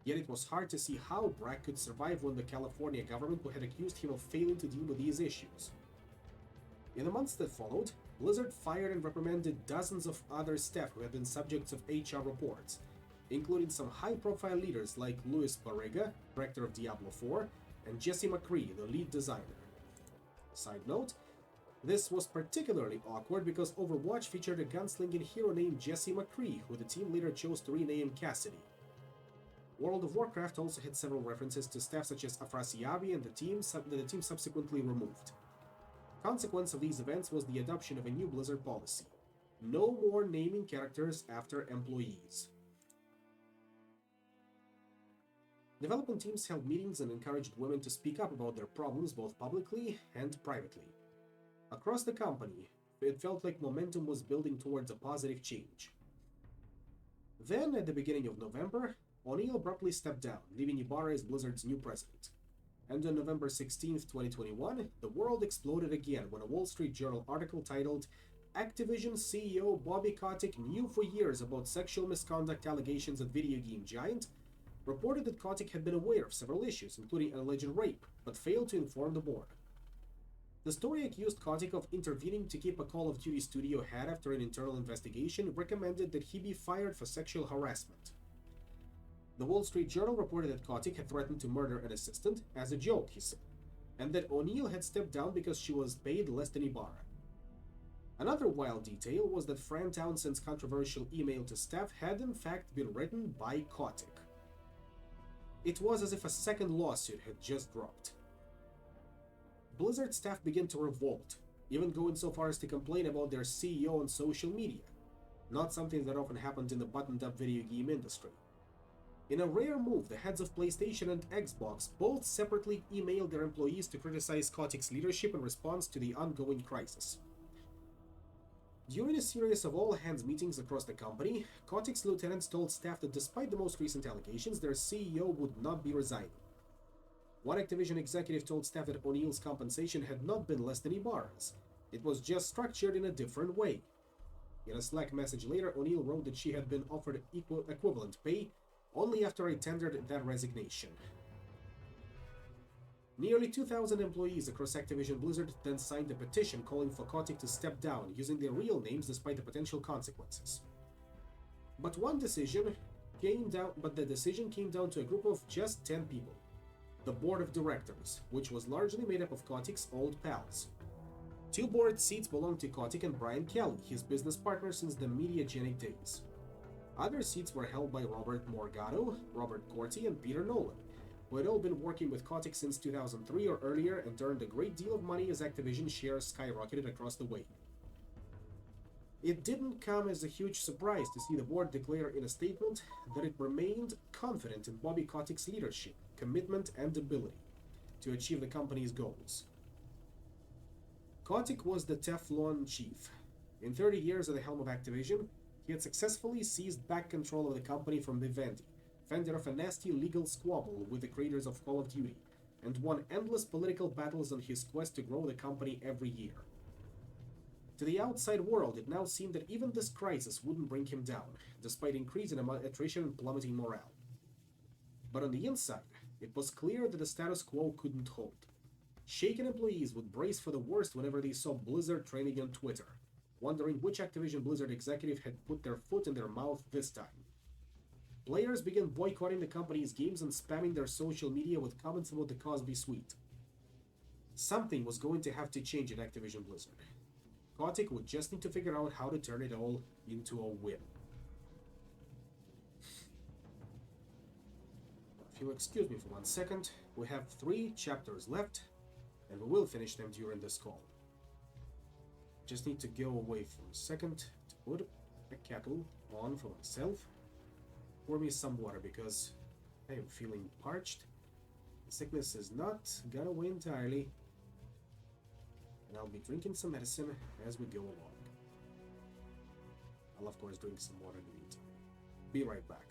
Yet it was hard to see how Brack could survive when the California government had accused him of failing to deal with these issues. In the months that followed, Blizzard fired and reprimanded dozens of other staff who had been subjects of HR reports, including some high-profile leaders like Luis Barrega, director of Diablo 4, and Jesse McCree, the lead designer. Side note, this was particularly awkward because Overwatch featured a gunslinging hero named Jesse McCree, who the team later chose to rename Cassidy. World of Warcraft also had several references to staff such as Afrasiabi and the team subsequently removed. Consequence of these events was the adoption of a new Blizzard policy. No more naming characters after employees. Development teams held meetings and encouraged women to speak up about their problems both publicly and privately. Across the company, it felt like momentum was building towards a positive change. Then, at the beginning of November, O'Neill abruptly stepped down, leaving Ibarra as Blizzard's new president. And on November 16, 2021, the world exploded again when a Wall Street Journal article titled "Activision CEO Bobby Kotick knew for years about sexual misconduct allegations at video game giant" reported that Kotick had been aware of several issues, including an alleged rape, but failed to inform the board. The story accused Kotick of intervening to keep a Call of Duty studio head after an internal investigation recommended that he be fired for sexual harassment. The Wall Street Journal reported that Kotick had threatened to murder an assistant, as a joke, he said, and that O'Neill had stepped down because she was paid less than Ibarra. Another wild detail was that Fran Townsend's controversial email to staff had in fact been written by Kotick. It was as if a second lawsuit had just dropped. Blizzard staff began to revolt, even going so far as to complain about their CEO on social media, not something that often happened in the buttoned-up video game industry. In a rare move, the heads of PlayStation and Xbox both separately emailed their employees to criticize Kotick's leadership in response to the ongoing crisis. During a series of all-hands meetings across the company, Kotick's lieutenants told staff that despite the most recent allegations, their CEO would not be resigning. One Activision executive told staff that O'Neill's compensation had not been less than Ibarra's. It was just structured in a different way. In a Slack message later, O'Neill wrote that she had been offered equivalent pay only after I tendered that resignation. Nearly 2,000 employees across Activision Blizzard then signed a petition calling for Kotick to step down using their real names despite the potential consequences. But the decision came down to a group of just 10 people. The board of directors, which was largely made up of Kotick's old pals. 2 board seats belonged to Kotick and Brian Kelly, his business partner since the Mediagenic days. Other seats were held by Robert Morgado, Robert Corti, and Peter Nolan, who had all been working with Kotick since 2003 or earlier and earned a great deal of money as Activision shares skyrocketed across the way. It didn't come as a huge surprise to see the board declare in a statement that it remained confident in Bobby Kotick's leadership, commitment, and ability to achieve the company's goals. Kotick was the Teflon chief. In 30 years at the helm of Activision, he had successfully seized back control of the company from Vivendi, fender of a nasty legal squabble with the creators of Call of Duty, and won endless political battles on his quest to grow the company every year. To the outside world, it now seemed that even this crisis wouldn't bring him down, despite increasing attrition and plummeting morale. But on the inside, it was clear that the status quo couldn't hold. Shaken employees would brace for the worst whenever they saw Blizzard trending on Twitter, wondering which Activision Blizzard executive had put their foot in their mouth this time. Players began boycotting the company's games and spamming their social media with comments about the Cosby Suite. Something was going to have to change at Activision Blizzard. Kotick would just need to figure out how to turn it all into a win. If you'll excuse me for 1 second, we have 3 chapters left, and we will finish them during this call. Just need to go away for a second to put a kettle on for myself. Pour me some water because I am feeling parched. The sickness is not gone away entirely, and I'll be drinking some medicine as we go along. I'll of course drink some water in the meantime. Be right back.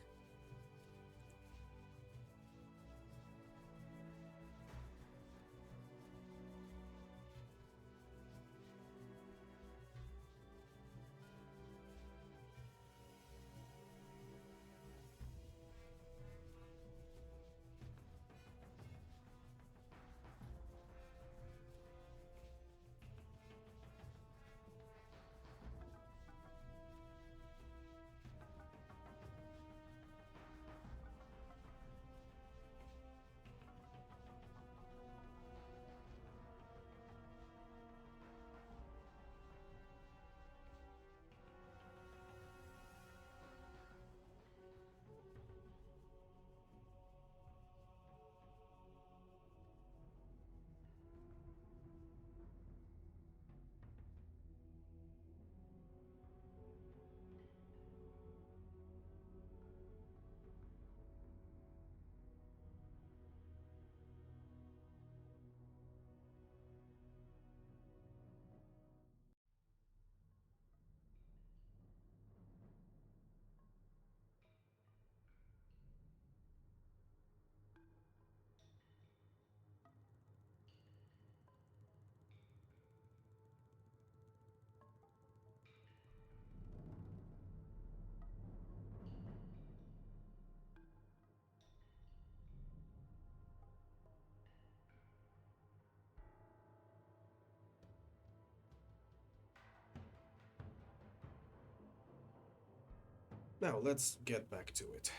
Now let's get back to it.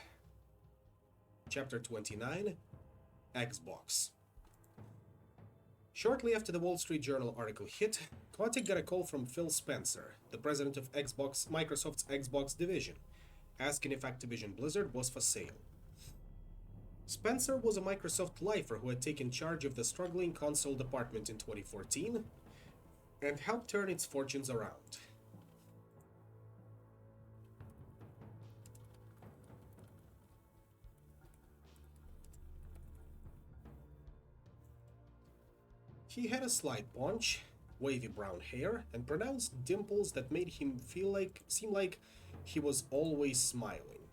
Chapter 29, Xbox. Shortly after the Wall Street Journal article hit, Kotick got a call from Phil Spencer, the president of Microsoft's Xbox division, asking if Activision Blizzard was for sale. Spencer was a Microsoft lifer who had taken charge of the struggling console department in 2014 and helped turn its fortunes around. He had a slight paunch, wavy brown hair, and pronounced dimples that made him seem like he was always smiling.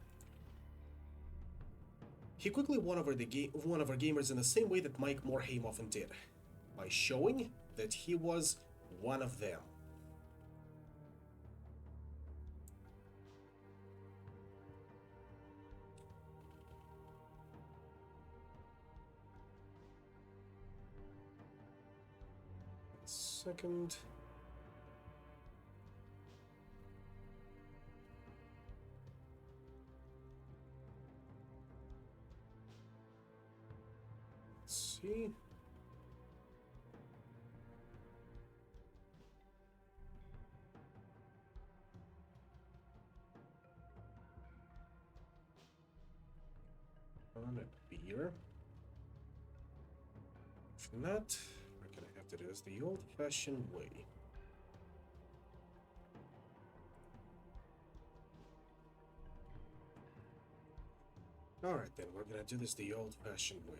He quickly won over gamers in the same way that Mike Morhaime often did, by showing that he was one of them. Second. Let's see. On a beer. If not, we're gonna have to do this the old-fashioned way. Alright then, we're gonna do this the old-fashioned way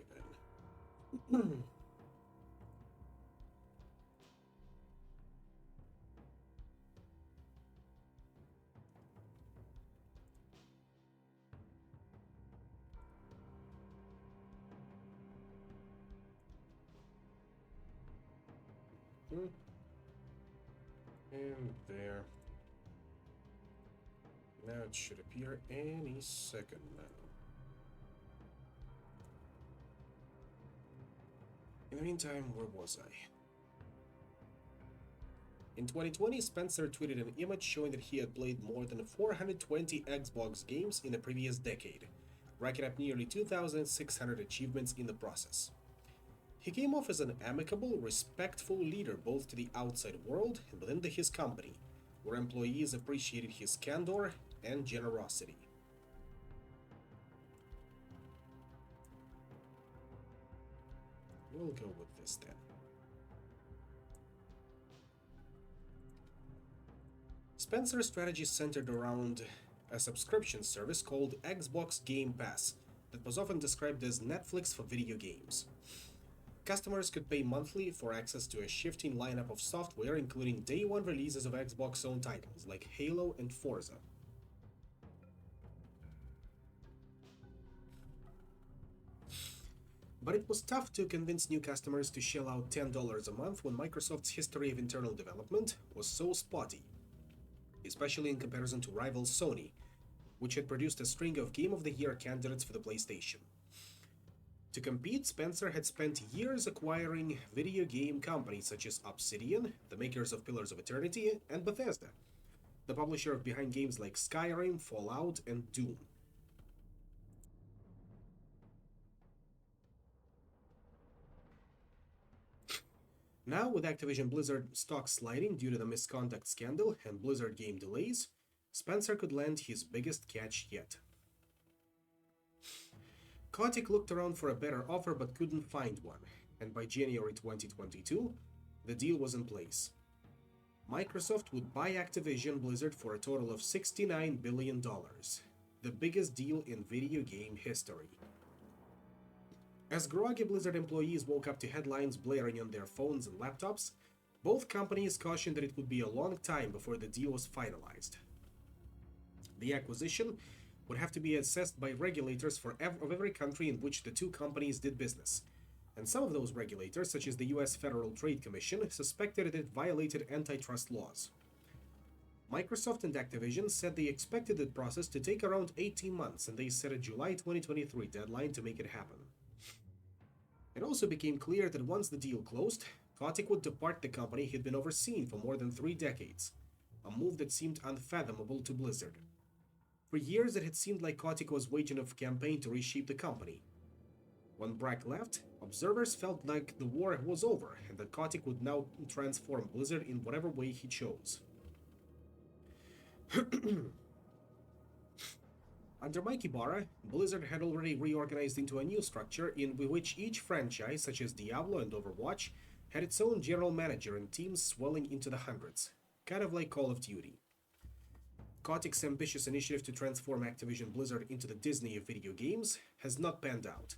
then. And there. Now it should appear any second now. In the meantime, where was I? In 2020, Spencer tweeted an image showing that he had played more than 420 Xbox games in the previous decade, racking up nearly 2,600 achievements in the process. He came off as an amicable, respectful leader both to the outside world and within his company, where employees appreciated his candor and generosity. We'll go with this then. Spencer's strategy centered around a subscription service called Xbox Game Pass that was often described as Netflix for video games. Customers could pay monthly for access to a shifting lineup of software, including day one releases of Xbox owned titles like Halo and Forza. But it was tough to convince new customers to shell out $10 a month when Microsoft's history of internal development was so spotty, especially in comparison to rival Sony, which had produced a string of Game of the Year candidates for the PlayStation. To compete, Spencer had spent years acquiring video game companies such as Obsidian, the makers of Pillars of Eternity, and Bethesda, the publisher behind games like Skyrim, Fallout, and Doom. Now, with Activision Blizzard stock sliding due to the misconduct scandal and Blizzard game delays, Spencer could land his biggest catch yet. Kotick looked around for a better offer but couldn't find one, and by January 2022, the deal was in place. Microsoft would buy Activision Blizzard for a total of $69 billion, the biggest deal in video game history. As groggy Blizzard employees woke up to headlines blaring on their phones and laptops, both companies cautioned that it would be a long time before the deal was finalized. The acquisition would have to be assessed by regulators of every country in which the two companies did business, and some of those regulators, such as the US Federal Trade Commission, suspected that it violated antitrust laws. Microsoft and Activision said they expected the process to take around 18 months, and they set a July 2023 deadline to make it happen. It also became clear that once the deal closed, Kotick would depart the company he'd been overseeing for more than 3 decades, a move that seemed unfathomable to Blizzard. For years, it had seemed like Kotick was waging a campaign to reshape the company. When Brack left, observers felt like the war was over and that Kotick would now transform Blizzard in whatever way he chose. Under Mike Ibarra, Blizzard had already reorganized into a new structure in which each franchise, such as Diablo and Overwatch, had its own general manager and teams swelling into the hundreds, kind of like Call of Duty. Kotick's ambitious initiative to transform Activision Blizzard into the Disney of video games has not panned out.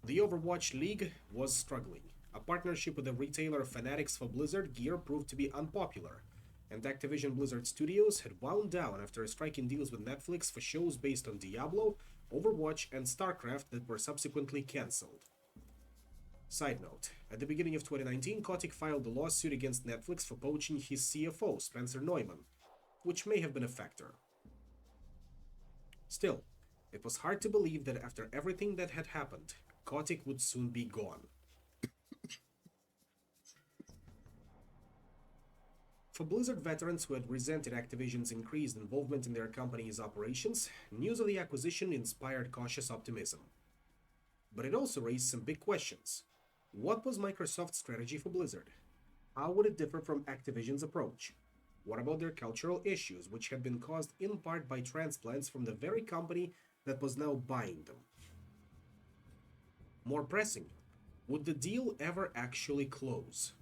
The Overwatch League was struggling. A partnership with the retailer Fanatics for Blizzard gear proved to be unpopular, and Activision Blizzard Studios had wound down after striking deals with Netflix for shows based on Diablo, Overwatch, and StarCraft that were subsequently cancelled. Side note, at the beginning of 2019, Kotick filed a lawsuit against Netflix for poaching his CFO, Spencer Neumann, which may have been a factor. Still, it was hard to believe that after everything that had happened, Kotick would soon be gone. For Blizzard veterans who had resented Activision's increased involvement in their company's operations, news of the acquisition inspired cautious optimism. But it also raised some big questions. What was Microsoft's strategy for Blizzard? How would it differ from Activision's approach? What about their cultural issues, which had been caused in part by transplants from the very company that was now buying them? More pressing, would the deal ever actually close?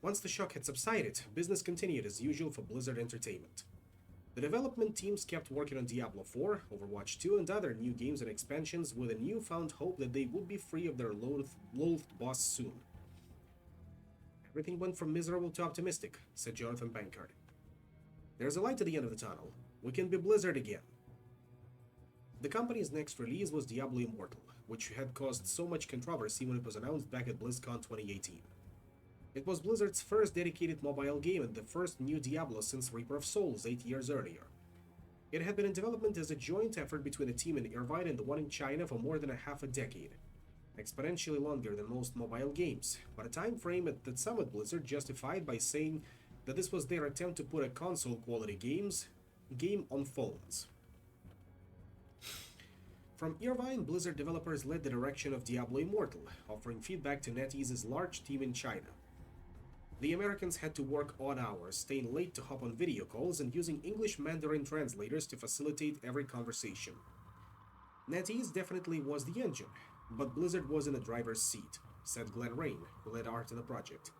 Once the shock had subsided, business continued as usual for Blizzard Entertainment. The development teams kept working on Diablo 4, Overwatch 2, and other new games and expansions with a newfound hope that they would be free of their loathed boss soon. Everything went from miserable to optimistic, said Jonathan Bankard. There's a light at the end of the tunnel. We can be Blizzard again. The company's next release was Diablo Immortal, which had caused so much controversy when it was announced back at BlizzCon 2018. It was Blizzard's first dedicated mobile game and the first new Diablo since Reaper of Souls 8 years earlier. It had been in development as a joint effort between a team in Irvine and the one in China for more than half a decade, exponentially longer than most mobile games, but a time frame that some at Blizzard justified by saying that this was their attempt to put a console-quality game on phones. From Irvine, Blizzard developers led the direction of Diablo Immortal, offering feedback to NetEase's large team in China. The Americans had to work odd hours, staying late to hop on video calls and using English Mandarin translators to facilitate every conversation. NetEase definitely was the engine, but Blizzard was in the driver's seat, said Glenn Rain, who led art on the project.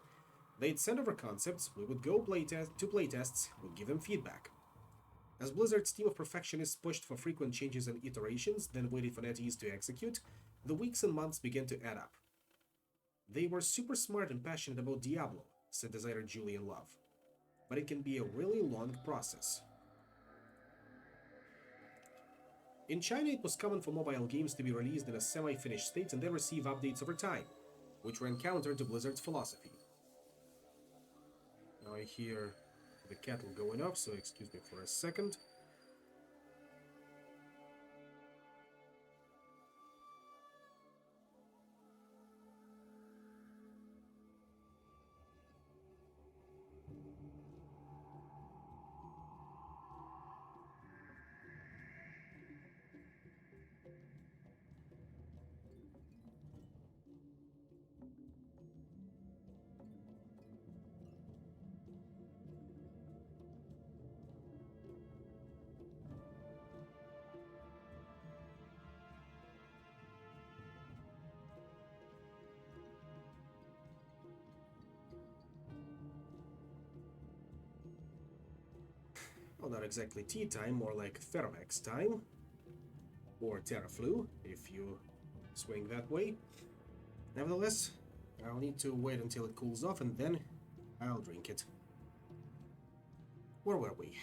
They'd send over concepts, we would go playtests, would give them feedback. As Blizzard's team of perfectionists pushed for frequent changes and iterations, then waited for NetEase to execute, the weeks and months began to add up. They were super smart and passionate about Diablo, said designer Julian Love, but it can be a really long process. In China, it was common for mobile games to be released in a semi-finished state and then receive updates over time, which ran counter to Blizzard's philosophy. Now I hear the kettle going off, so excuse me for a second. Well, not exactly tea time, more like Thermax time. Or Terraflu, if you swing that way. Nevertheless, I'll need to wait until it cools off and then I'll drink it. Where were we?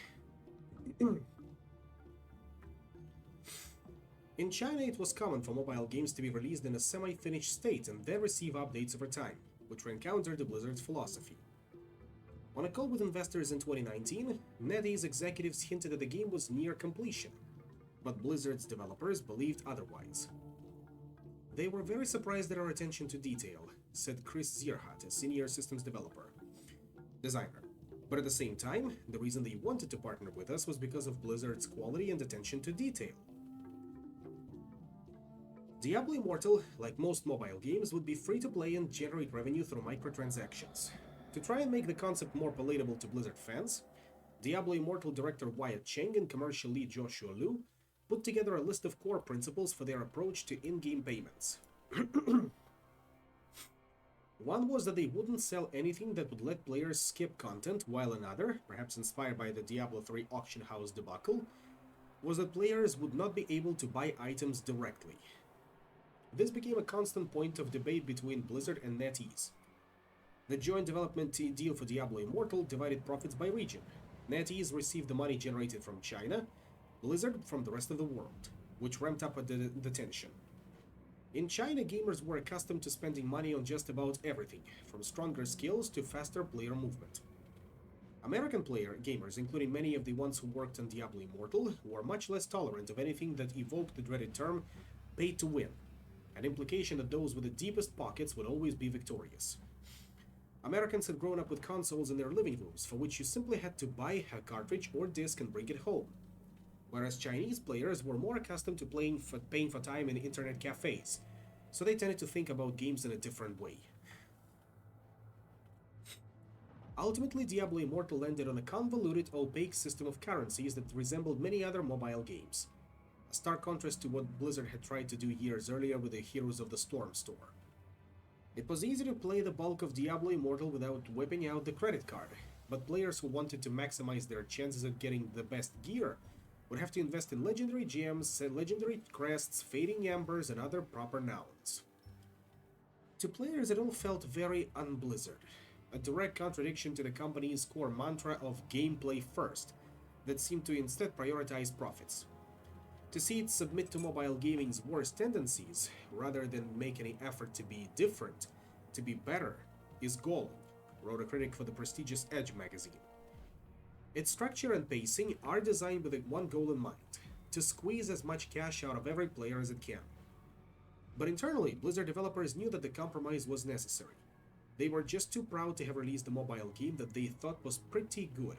In China, it was common for mobile games to be released in a semi-finished state and then receive updates over time, which ran counter to Blizzard's philosophy. On a call with investors in 2019, NetEase executives hinted that the game was near completion, but Blizzard's developers believed otherwise. They were very surprised at our attention to detail, said Chris Zierhat, a senior systems designer. But at the same time, the reason they wanted to partner with us was because of Blizzard's quality and attention to detail. Diablo Immortal, like most mobile games, would be free to play and generate revenue through microtransactions. To try and make the concept more palatable to Blizzard fans, Diablo Immortal director Wyatt Cheng and commercial lead Joshua Liu put together a list of core principles for their approach to in-game payments. One was that they wouldn't sell anything that would let players skip content, while another, perhaps inspired by the Diablo 3 auction house debacle, was that players would not be able to buy items directly. This became a constant point of debate between Blizzard and NetEase. The joint development deal for Diablo Immortal divided profits by region. NetEase received the money generated from China, Blizzard from the rest of the world, which ramped up the tension. In China, gamers were accustomed to spending money on just about everything, from stronger skills to faster player movement. American gamers, including many of the ones who worked on Diablo Immortal, were much less tolerant of anything that evoked the dreaded term pay to win, an implication that those with the deepest pockets would always be victorious. Americans had grown up with consoles in their living rooms, for which you simply had to buy a cartridge or disc and bring it home. Whereas Chinese players were more accustomed to paying for time in internet cafes, so they tended to think about games in a different way. Ultimately, Diablo Immortal landed on a convoluted, opaque system of currencies that resembled many other mobile games, a stark contrast to what Blizzard had tried to do years earlier with the Heroes of the Storm store. It was easy to play the bulk of Diablo Immortal without whipping out the credit card, but players who wanted to maximize their chances of getting the best gear would have to invest in legendary gems, legendary crests, fading embers, and other proper nouns. To players, it all felt very un-Blizzard, a direct contradiction to the company's core mantra of gameplay first, that seemed to instead prioritize profits. To see it submit to mobile gaming's worst tendencies, rather than make any effort to be different, to be better, is galling, wrote a critic for the prestigious Edge magazine. Its structure and pacing are designed with one goal in mind: to squeeze as much cash out of every player as it can. But internally, Blizzard developers knew that the compromise was necessary. They were just too proud to have released a mobile game that they thought was pretty good.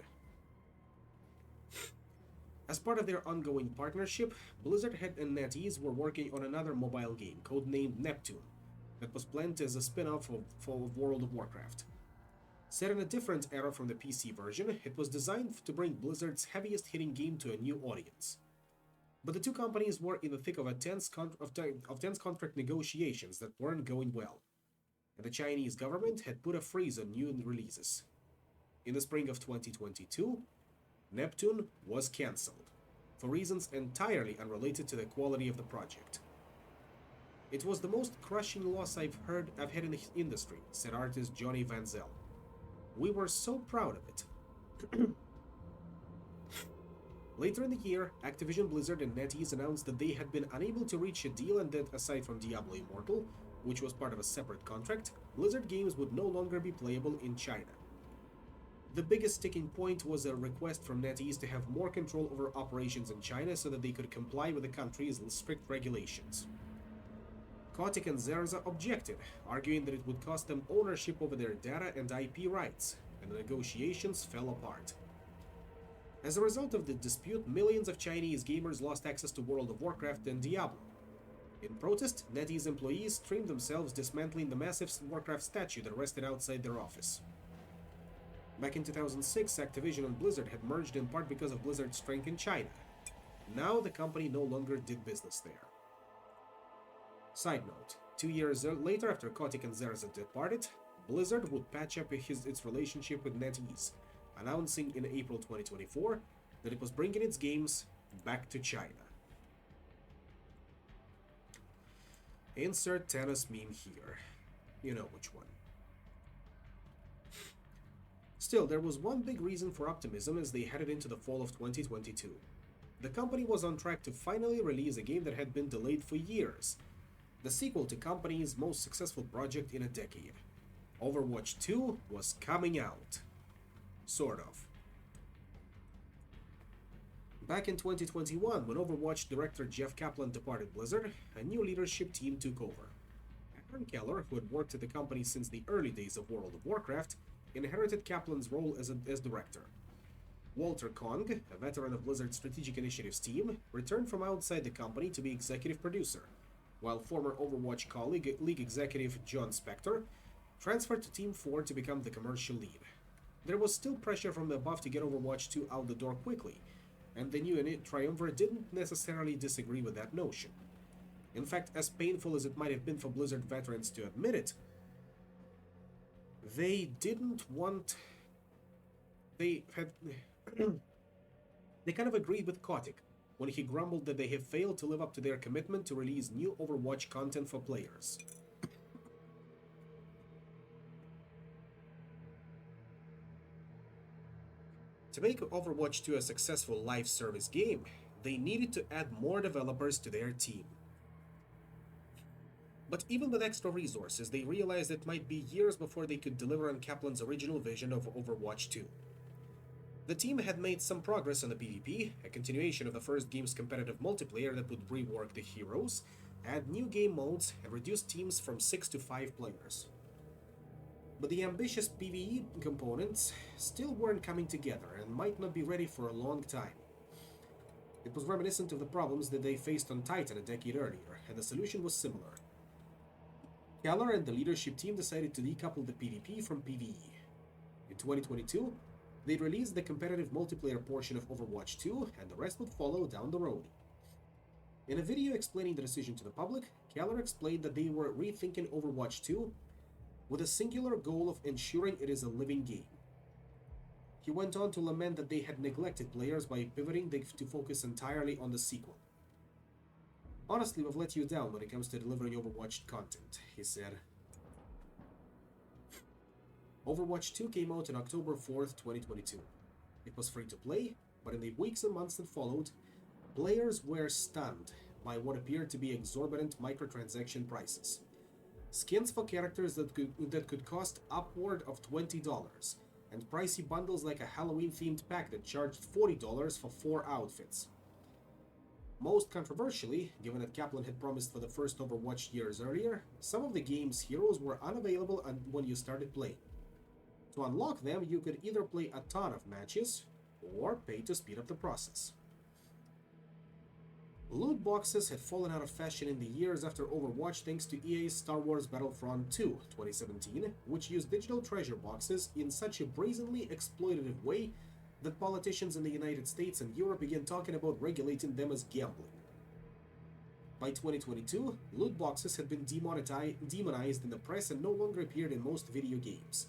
As part of their ongoing partnership, Blizzard and NetEase were working on another mobile game, codenamed Neptune, that was planned as a spin-off of World of Warcraft. Set in a different era from the PC version, it was designed to bring Blizzard's heaviest-hitting game to a new audience. But the two companies were in the thick of tense contract negotiations that weren't going well, and the Chinese government had put a freeze on new releases. In the spring of 2022, Neptune was cancelled, for reasons entirely unrelated to the quality of the project. It was the most crushing loss I've had in the industry, said artist Johnny Vanzel. We were so proud of it. Later in the year, Activision Blizzard and NetEase announced that they had been unable to reach a deal and that, aside from Diablo Immortal, which was part of a separate contract, Blizzard games would no longer be playable in China. The biggest sticking point was a request from NetEase to have more control over operations in China so that they could comply with the country's strict regulations. Kotick and Zerza objected, arguing that it would cost them ownership over their data and IP rights, and the negotiations fell apart. As a result of the dispute, millions of Chinese gamers lost access to World of Warcraft and Diablo. In protest, NetEase employees streamed themselves dismantling the massive Warcraft statue that rested outside their office. Back in 2006, Activision and Blizzard had merged in part because of Blizzard's strength in China. Now the company no longer did business there. Side note, 2 years later, after Kotick and Zerza departed, Blizzard would patch up its relationship with NetEase, announcing in April 2024 that it was bringing its games back to China. Insert tennis meme here. You know which one. Still, there was one big reason for optimism as they headed into the fall of 2022. The company was on track to finally release a game that had been delayed for years, the sequel to company's most successful project in a decade. Overwatch 2 was coming out. Sort of. Back in 2021, when Overwatch director Jeff Kaplan departed Blizzard, a new leadership team took over. Aaron Keller, who had worked at the company since the early days of World of Warcraft, inherited Kaplan's role as director. Walter Kong, a veteran of Blizzard's Strategic Initiatives team, returned from outside the company to be executive producer, while former Overwatch colleague, league executive John Spector, transferred to Team 4 to become the commercial lead. There was still pressure from above to get Overwatch 2 out the door quickly, and the new triumvirate didn't necessarily disagree with that notion. In fact, as painful as it might have been for Blizzard veterans to admit it, they didn't want... They kind of agreed with Kotick when he grumbled that they have failed to live up to their commitment to release new Overwatch content for players. To make Overwatch 2 a successful live service game, they needed to add more developers to their team. But even with extra resources, they realized it might be years before they could deliver on Kaplan's original vision of Overwatch 2. The team had made some progress on the PvP, a continuation of the first game's competitive multiplayer that would rework the heroes, add new game modes, and reduce teams from 6 to 5 players. But the ambitious PvE components still weren't coming together and might not be ready for a long time. It was reminiscent of the problems that they faced on Titan a decade earlier, and the solution was similar. Keller and the leadership team decided to decouple the PvP from PvE. In 2022, they released the competitive multiplayer portion of Overwatch 2, and the rest would follow down the road. In a video explaining the decision to the public, Keller explained that they were rethinking Overwatch 2 with a singular goal of ensuring it is a living game. He went on to lament that they had neglected players by pivoting to focus entirely on the sequel. Honestly, we've let you down when it comes to delivering Overwatch content, he said. Overwatch 2 came out on October 4th, 2022. It was free to play, but in the weeks and months that followed, Players were stunned by what appeared to be exorbitant microtransaction prices. Skins for characters that could cost upward of $20, and pricey bundles like a Halloween-themed pack that charged $40 for 4 outfits. Most controversially, given that Kaplan had promised for the first Overwatch years earlier, some of the game's heroes were unavailable when you started playing. To unlock them, you could either play a ton of matches, or pay to speed up the process. Loot boxes had fallen out of fashion in the years after Overwatch thanks to EA's Star Wars Battlefront 2 2017, which used digital treasure boxes in such a brazenly exploitative way that politicians in the United States and Europe began talking about regulating them as gambling. By 2022, loot boxes had been demonized in the press and no longer appeared in most video games.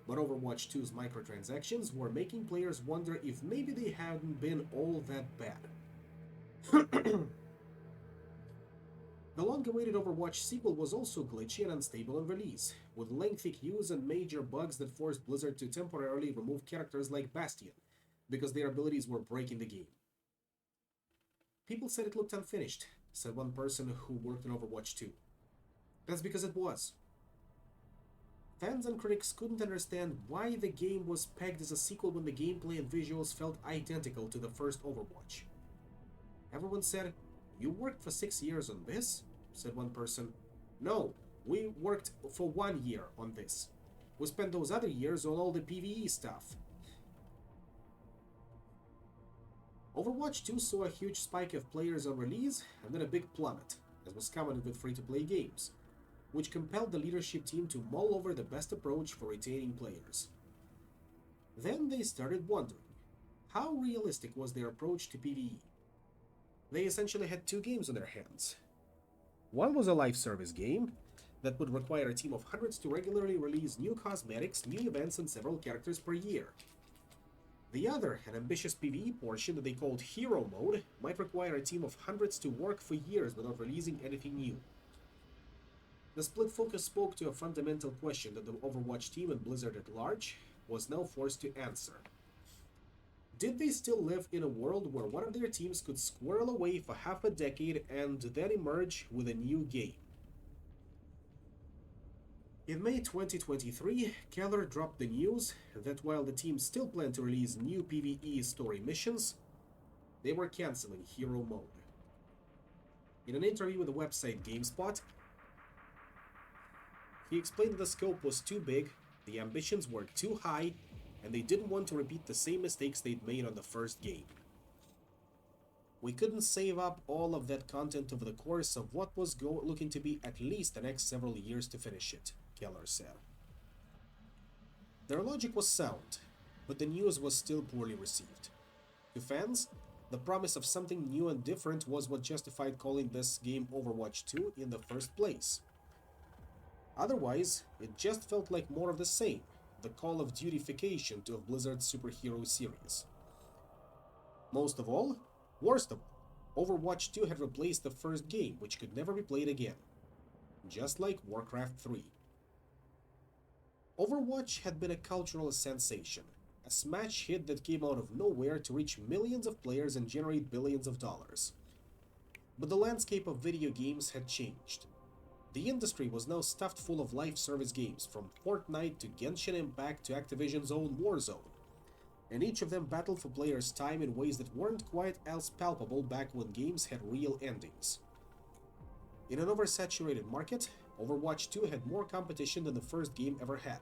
But Overwatch 2's microtransactions were making players wonder if maybe they hadn't been all that bad. The long-awaited Overwatch sequel was also glitchy and unstable on release, with lengthy queues and major bugs that forced Blizzard to temporarily remove characters like Bastion, because their abilities were breaking the game. People said it looked unfinished, said one person who worked on Overwatch 2. That's because it was. Fans and critics couldn't understand why the game was pegged as a sequel when the gameplay and visuals felt identical to the first Overwatch. Everyone said, "You worked for 6 years on this?" said one person. "No, we worked for 1 year on this. We spent those other years on all the PvE stuff." Overwatch 2 saw a huge spike of players on release, and then a big plummet, as was common with free-to-play games, which compelled the leadership team to mull over the best approach for retaining players. Then they started wondering, how realistic was their approach to PvE? They essentially had 2 games on their hands. One was a live service game that would require a team of hundreds to regularly release new cosmetics, new events, and several characters per year. The other, an ambitious PvE portion that they called Hero Mode, might require a team of hundreds to work for years without releasing anything new. The split focus spoke to a fundamental question that the Overwatch team and Blizzard at large was now forced to answer. Did they still live in a world where one of their teams could squirrel away for half a decade and then emerge with a new game? In May 2023, Keller dropped the news that while the team still planned to release new PvE story missions, they were canceling Hero Mode. In an interview with the website GameSpot, he explained that the scope was too big, the ambitions were too high, and they didn't want to repeat the same mistakes they'd made on the first game. "We couldn't save up all of that content over the course of what was looking to be at least the next several years to finish it," Keller said. Their logic was sound, but the news was still poorly received. To fans, the promise of something new and different was what justified calling this game Overwatch 2 in the first place. Otherwise, it just felt like more of the same, the Call of Duty-fication of Blizzard's superhero series. Most of all, worst of all, Overwatch 2 had replaced the first game, which could never be played again. Just like Warcraft 3. Overwatch had been a cultural sensation, a smash hit that came out of nowhere to reach millions of players and generate billions of dollars. But the landscape of video games had changed. The industry was now stuffed full of live service games, from Fortnite to Genshin Impact to Activision's own Warzone, and each of them battled for players' time in ways that weren't quite as palpable back when games had real endings. In an oversaturated market, Overwatch 2 had more competition than the first game ever had,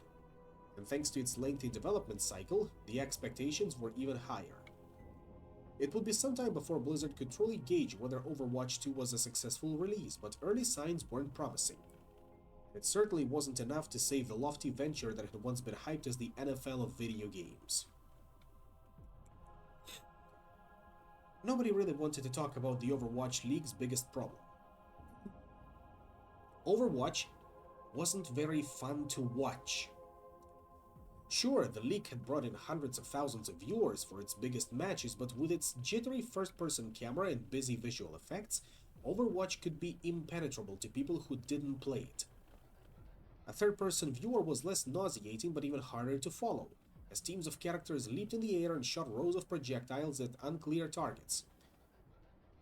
and thanks to its lengthy development cycle, the expectations were even higher. It would be some time before Blizzard could truly gauge whether Overwatch 2 was a successful release, but early signs weren't promising. It certainly wasn't enough to save the lofty venture that had once been hyped as the NFL of video games. Nobody really wanted to talk about the Overwatch League's biggest problem. Overwatch wasn't very fun to watch. Sure, the league had brought in hundreds of thousands of viewers for its biggest matches, but with its jittery first-person camera and busy visual effects, Overwatch could be impenetrable to people who didn't play it. A third-person viewer was less nauseating but even harder to follow, as teams of characters leaped in the air and shot rows of projectiles at unclear targets.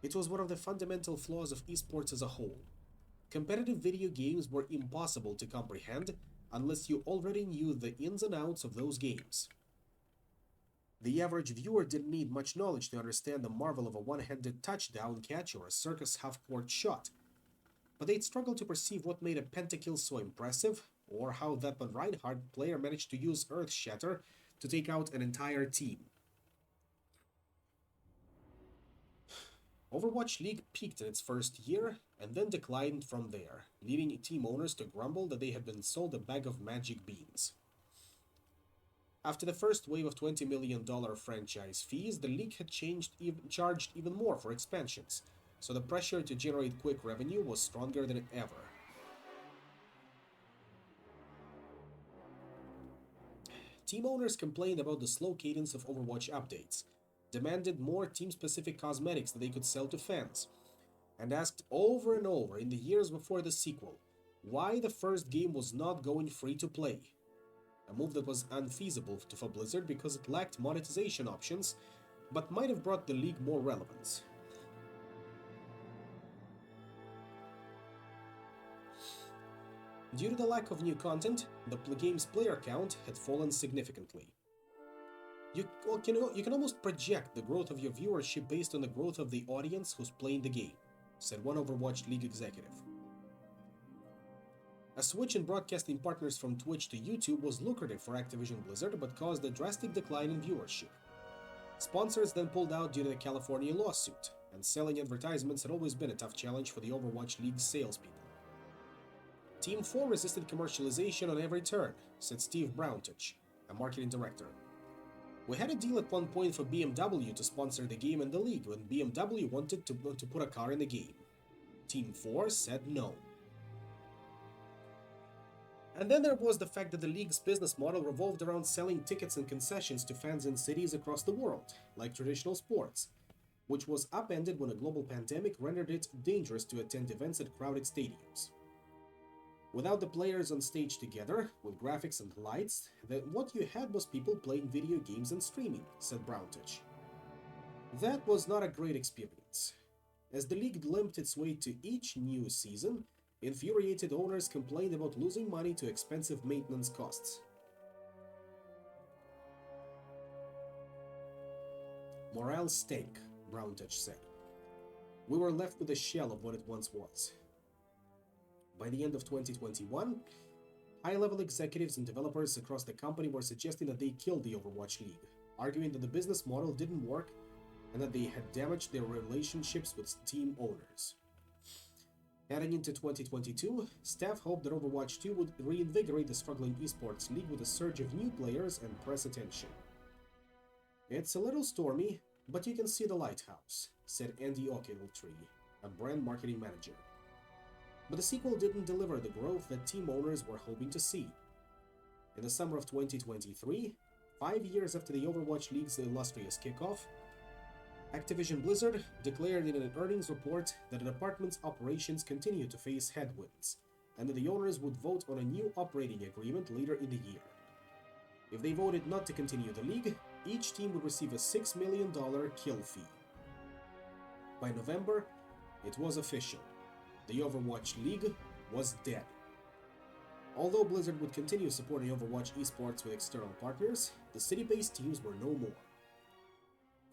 It was one of the fundamental flaws of esports as a whole. Competitive video games were impossible to comprehend unless you already knew the ins and outs of those games. The average viewer didn't need much knowledge to understand the marvel of a one-handed touchdown catch or a circus half-court shot, but they'd struggle to perceive what made a pentakill so impressive, or how that Reinhardt player managed to use Earthshatter to take out an entire team. Overwatch League peaked in its first year and then declined from there, leading team owners to grumble that they had been sold a bag of magic beans. After the first wave of $20 million franchise fees, the league had charged even more for expansions, so the pressure to generate quick revenue was stronger than ever. Team owners complained about the slow cadence of Overwatch updates, demanded more team-specific cosmetics that they could sell to fans, and asked over and over in the years before the sequel why the first game was not going free to play. A move that was unfeasible for Blizzard because it lacked monetization options, but might have brought the league more relevance. Due to the lack of new content, the game's player count had fallen significantly. You can almost project the growth of your viewership based on the growth of the audience who's playing the game, said one Overwatch League executive. A switch in broadcasting partners from Twitch to YouTube was lucrative for Activision Blizzard but caused a drastic decline in viewership. Sponsors then pulled out due to the California lawsuit, and selling advertisements had always been a tough challenge for the Overwatch League's salespeople. Team 4 resisted commercialization on every turn, said Steve Browntage, a marketing director. We had a deal at one point for BMW to sponsor the game and the league when BMW wanted to put a car in the game. Team 4 said no. And then there was the fact that the league's business model revolved around selling tickets and concessions to fans in cities across the world, like traditional sports, which was upended when a global pandemic rendered it dangerous to attend events at crowded stadiums. Without the players on stage together, with graphics and lights, what you had was people playing video games and streaming, said Browntage. That was not a great experience. As the league limped its way to each new season, infuriated owners complained about losing money to expensive maintenance costs. Morale stank, Browntage said. We were left with a shell of what it once was. By the end of 2021, high-level executives and developers across the company were suggesting that they killed the Overwatch League, arguing that the business model didn't work and that they had damaged their relationships with team owners. Heading into 2022, staff hoped that Overwatch 2 would reinvigorate the struggling esports league with a surge of new players and press attention. It's a little stormy, but you can see the lighthouse, said Andy Ogletree, a brand marketing manager. But the sequel didn't deliver the growth that team owners were hoping to see. In the summer of 2023, 5 years after the Overwatch League's illustrious kickoff, Activision Blizzard declared in an earnings report that the department's operations continue to face headwinds, and that the owners would vote on a new operating agreement later in the year. If they voted not to continue the league, each team would receive a $6 million kill fee. By November, it was official. The Overwatch League was dead. Although Blizzard would continue supporting Overwatch esports with external partners, the city-based teams were no more.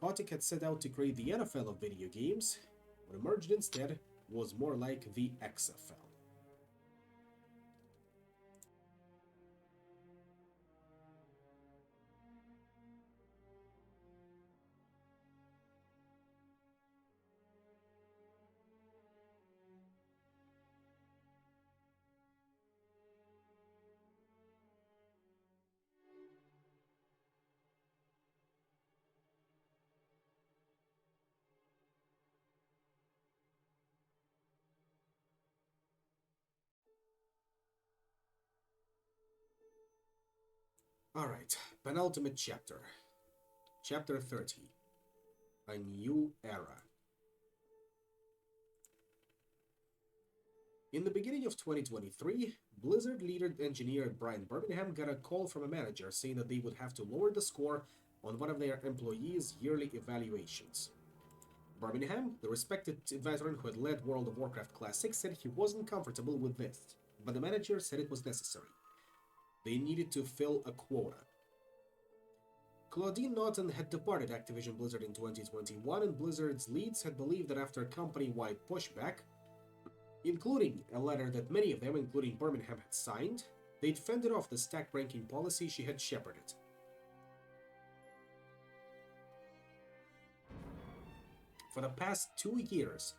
Kotick had set out to create the NFL of video games. What emerged instead was more like the XFL. Alright, penultimate chapter. Chapter 30. A New Era. In the beginning of 2023, Blizzard lead engineer Brian Birmingham got a call from a manager saying that they would have to lower the score on one of their employees' yearly evaluations. Birmingham, the respected veteran who had led World of Warcraft Classic, said he wasn't comfortable with this, but the manager said it was necessary. They needed to fill a quota. Claudine Naughton had departed Activision Blizzard in 2021, and Blizzard's leads had believed that after company-wide pushback, including a letter that many of them, including Birmingham, had signed, they'd fended off the stack ranking policy she had shepherded. For the past 2 years,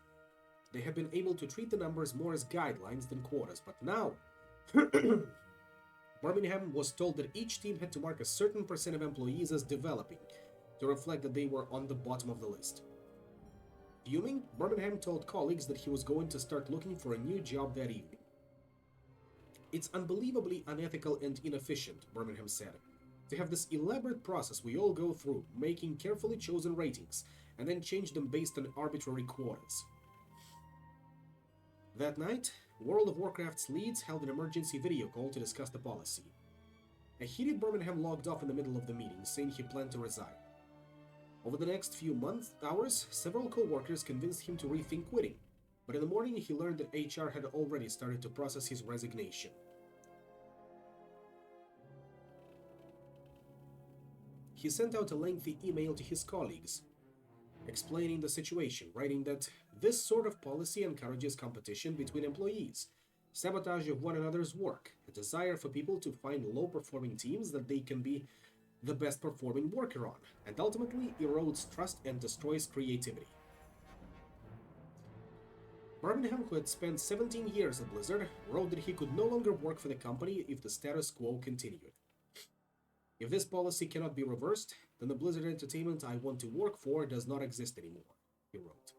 they had been able to treat the numbers more as guidelines than quotas, but now Birmingham was told that each team had to mark a certain percent of employees as developing to reflect that they were on the bottom of the list. Fuming, Birmingham told colleagues that he was going to start looking for a new job that evening. It's unbelievably unethical and inefficient, Birmingham said, to have this elaborate process we all go through, making carefully chosen ratings, and then change them based on arbitrary quotas. That night, World of Warcraft's leads held an emergency video call to discuss the policy. A heated Birmingham logged off in the middle of the meeting, saying he planned to resign. Over the next few hours, several co-workers convinced him to rethink quitting, but in the morning he learned that HR had already started to process his resignation. He sent out a lengthy email to his colleagues, explaining the situation, writing that this sort of policy encourages competition between employees, sabotage of one another's work, a desire for people to find low-performing teams that they can be the best-performing worker on, and ultimately erodes trust and destroys creativity. Birmingham, who had spent 17 years at Blizzard, wrote that he could no longer work for the company if the status quo continued. If this policy cannot be reversed, then the Blizzard Entertainment I want to work for does not exist anymore, he wrote.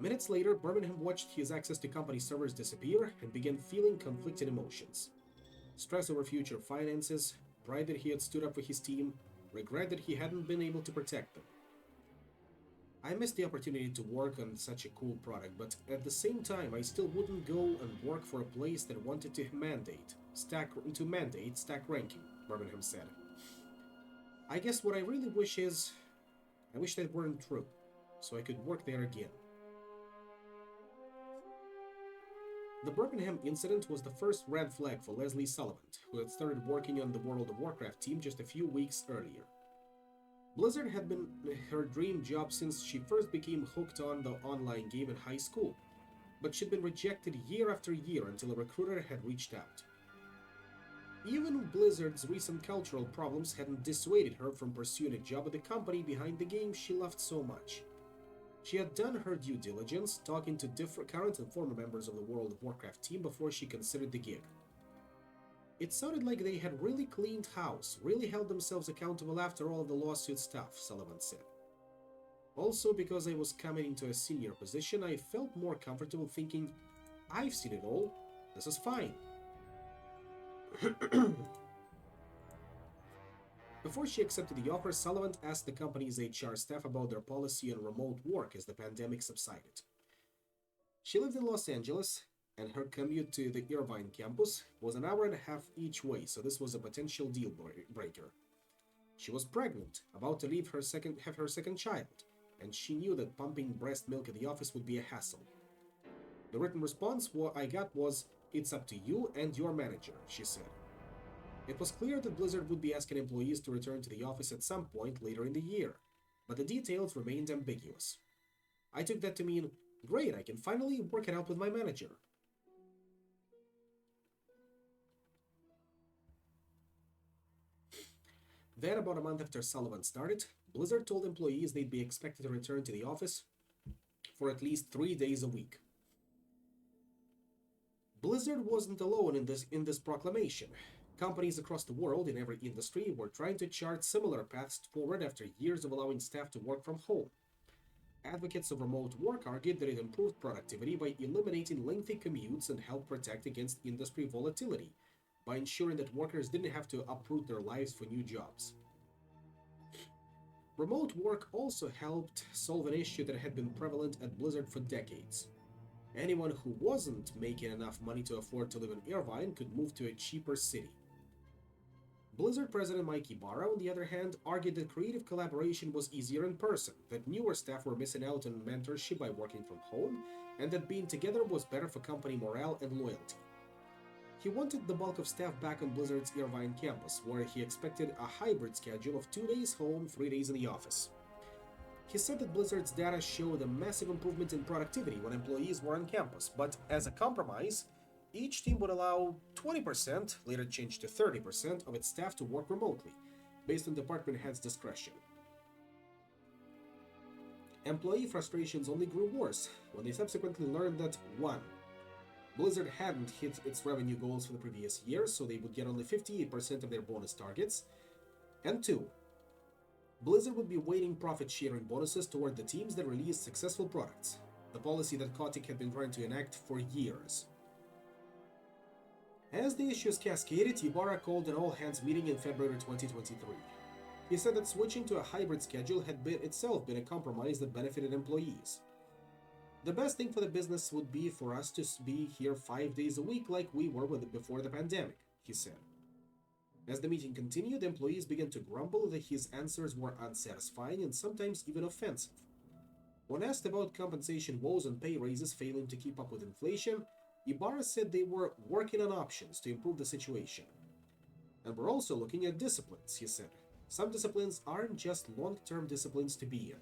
Minutes later, Birmingham watched his access to company servers disappear and began feeling conflicted emotions. Stress over future finances, pride that he had stood up for his team, regret that he hadn't been able to protect them. I missed the opportunity to work on such a cool product, but at the same time, I still wouldn't go and work for a place that wanted to mandate stack ranking, Birmingham said. I guess what I really wish is, I wish that weren't true, so I could work there again. The Birmingham incident was the first red flag for Leslie Sullivan, who had started working on the World of Warcraft team just a few weeks earlier. Blizzard had been her dream job since she first became hooked on the online game in high school, but she'd been rejected year after year until a recruiter had reached out. Even Blizzard's recent cultural problems hadn't dissuaded her from pursuing a job at the company behind the game she loved so much. She had done her due diligence, talking to different current and former members of the World of Warcraft team before she considered the gig. It sounded like they had really cleaned house, really held themselves accountable after all of the lawsuit stuff, Sullivan said. Also, because I was coming into a senior position, I felt more comfortable thinking, I've seen it all, this is fine. Before she accepted the offer, Sullivan asked the company's HR staff about their policy on remote work as the pandemic subsided. She lived in Los Angeles, and her commute to the Irvine campus was an hour and a half each way, so this was a potential deal breaker. She was pregnant, about to have her second child, and she knew that pumping breast milk at the office would be a hassle. The written response I got was, "It's up to you and your manager," she said. It was clear that Blizzard would be asking employees to return to the office at some point later in the year, but the details remained ambiguous. I took that to mean, great, I can finally work it out with my manager. Then, about a month after Sullivan started, Blizzard told employees they'd be expected to return to the office for at least 3 days a week. Blizzard wasn't alone in this proclamation. Companies across the world in every industry were trying to chart similar paths forward after years of allowing staff to work from home. Advocates of remote work argued that it improved productivity by eliminating lengthy commutes and helped protect against industry volatility by ensuring that workers didn't have to uproot their lives for new jobs. Remote work also helped solve an issue that had been prevalent at Blizzard for decades. Anyone who wasn't making enough money to afford to live in Irvine could move to a cheaper city. Blizzard president Mike Ibarra, on the other hand, argued that creative collaboration was easier in person, that newer staff were missing out on mentorship by working from home, and that being together was better for company morale and loyalty. He wanted the bulk of staff back on Blizzard's Irvine campus, where he expected a hybrid schedule of 2 days home, 3 days in the office. He said that Blizzard's data showed a massive improvement in productivity when employees were on campus, but as a compromise, each team would allow 20%, later changed to 30%, of its staff to work remotely, based on department heads' discretion. Employee frustrations only grew worse when they subsequently learned that 1. Blizzard hadn't hit its revenue goals for the previous year, so they would get only 58% of their bonus targets, and 2. Blizzard would be weighting profit-sharing bonuses toward the teams that released successful products, the policy that Kotick had been trying to enact for years. As the issues cascaded, Ibarra called an all-hands meeting in February 2023. He said that switching to a hybrid schedule had itself been a compromise that benefited employees. The best thing for the business would be for us to be here 5 days a week like we were before the pandemic, he said. As the meeting continued, employees began to grumble that his answers were unsatisfying and sometimes even offensive. When asked about compensation woes and pay raises failing to keep up with inflation, Ibarra said they were working on options to improve the situation. And we're also looking at disciplines, he said. Some disciplines aren't just long-term disciplines to be in.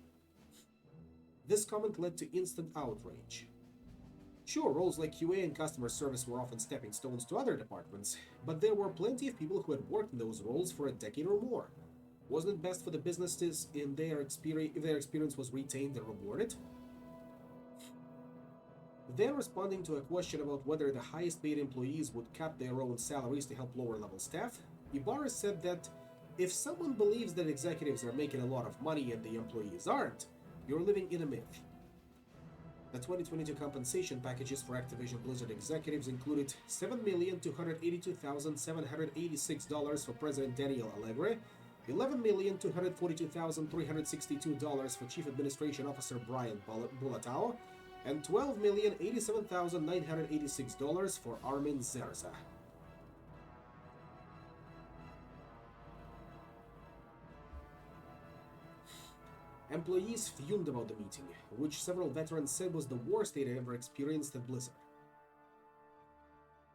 This comment led to instant outrage. Sure, roles like QA and customer service were often stepping stones to other departments, but there were plenty of people who had worked in those roles for a decade or more. Wasn't it best for the businesses if their experience was retained and rewarded? Then, responding to a question about whether the highest paid employees would cut their own salaries to help lower level staff, Ibarra said that if someone believes that executives are making a lot of money and the employees aren't, you're living in a myth. The 2022 compensation packages for Activision Blizzard executives included $7,282,786 for President Daniel Alegre, $11,242,362 for Chief Administration Officer Brian Bulatao, and $12,087,986 for Armin Zerza. Employees fumed about the meeting, which several veterans said was the worst they'd ever experienced at Blizzard.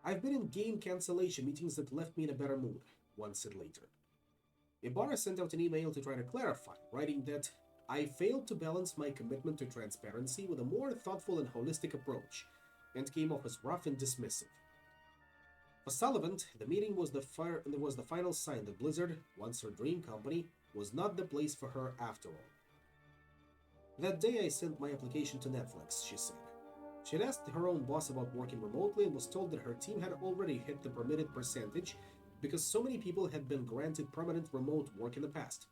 I've been in game cancellation meetings that left me in a better mood, one said later. Ibarra sent out an email to try to clarify, writing that I failed to balance my commitment to transparency with a more thoughtful and holistic approach, and came off as rough and dismissive. For Sullivan, the meeting was the final sign that Blizzard, once her dream company, was not the place for her after all. That day I sent my application to Netflix, she said. She had asked her own boss about working remotely and was told that her team had already hit the permitted percentage because so many people had been granted permanent remote work in the past.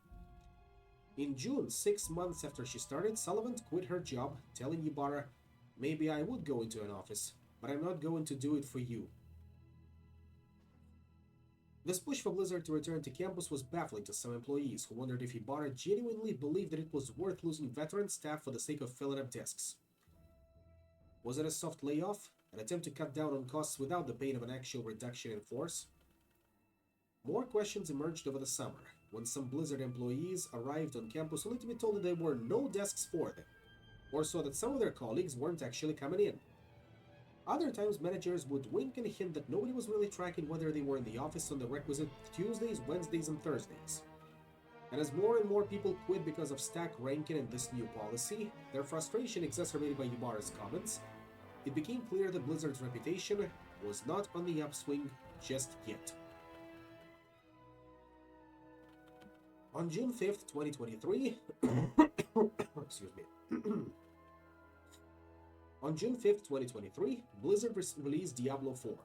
In June, 6 months after she started, Sullivan quit her job, telling Ibarra, maybe I would go into an office, but I'm not going to do it for you. This push for Blizzard to return to campus was baffling to some employees who wondered if Ibarra genuinely believed that it was worth losing veteran staff for the sake of filling up desks. Was it a soft layoff, an attempt to cut down on costs without the pain of an actual reduction in force? More questions emerged over the summer, when some Blizzard employees arrived on campus only to be told that there were no desks for them, or so that some of their colleagues weren't actually coming in. Other times, managers would wink and hint that nobody was really tracking whether they were in the office on the requisite Tuesdays, Wednesdays, and Thursdays. And as more and more people quit because of stack ranking and this new policy, their frustration exacerbated by Ibarra's comments, it became clear that Blizzard's reputation was not on the upswing just yet. On June 5th, 2023, excuse me. On June 5th, 2023, Blizzard released Diablo 4.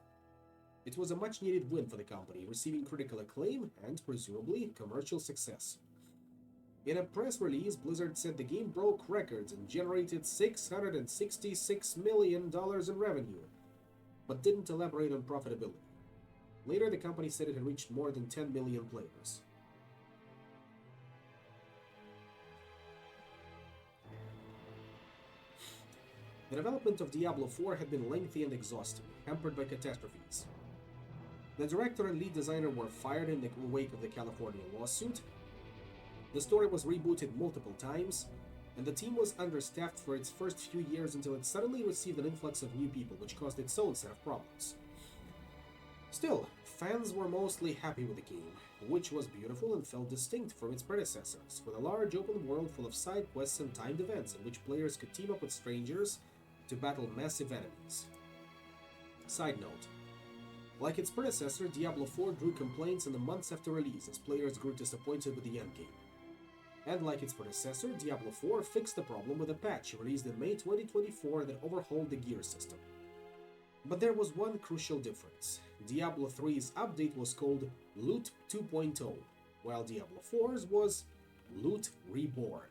It was a much-needed win for the company, receiving critical acclaim and, presumably, commercial success. In a press release, Blizzard said the game broke records and generated $666 million in revenue, but didn't elaborate on profitability. Later, the company said it had reached more than 10 million players. The development of Diablo 4 had been lengthy and exhausting, hampered by catastrophes. The director and lead designer were fired in the wake of the California lawsuit. The story was rebooted multiple times, and the team was understaffed for its first few years until it suddenly received an influx of new people, which caused its own set of problems. Still, fans were mostly happy with the game, which was beautiful and felt distinct from its predecessors, with a large open world full of side quests and timed events in which players could team up with strangers to battle massive enemies. Side note, like its predecessor, Diablo 4 drew complaints in the months after release as players grew disappointed with the endgame. And like its predecessor, Diablo 4 fixed the problem with a patch released in May 2024 that overhauled the gear system. But there was one crucial difference. Diablo 3's update was called Loot 2.0, while Diablo 4's was Loot Reborn.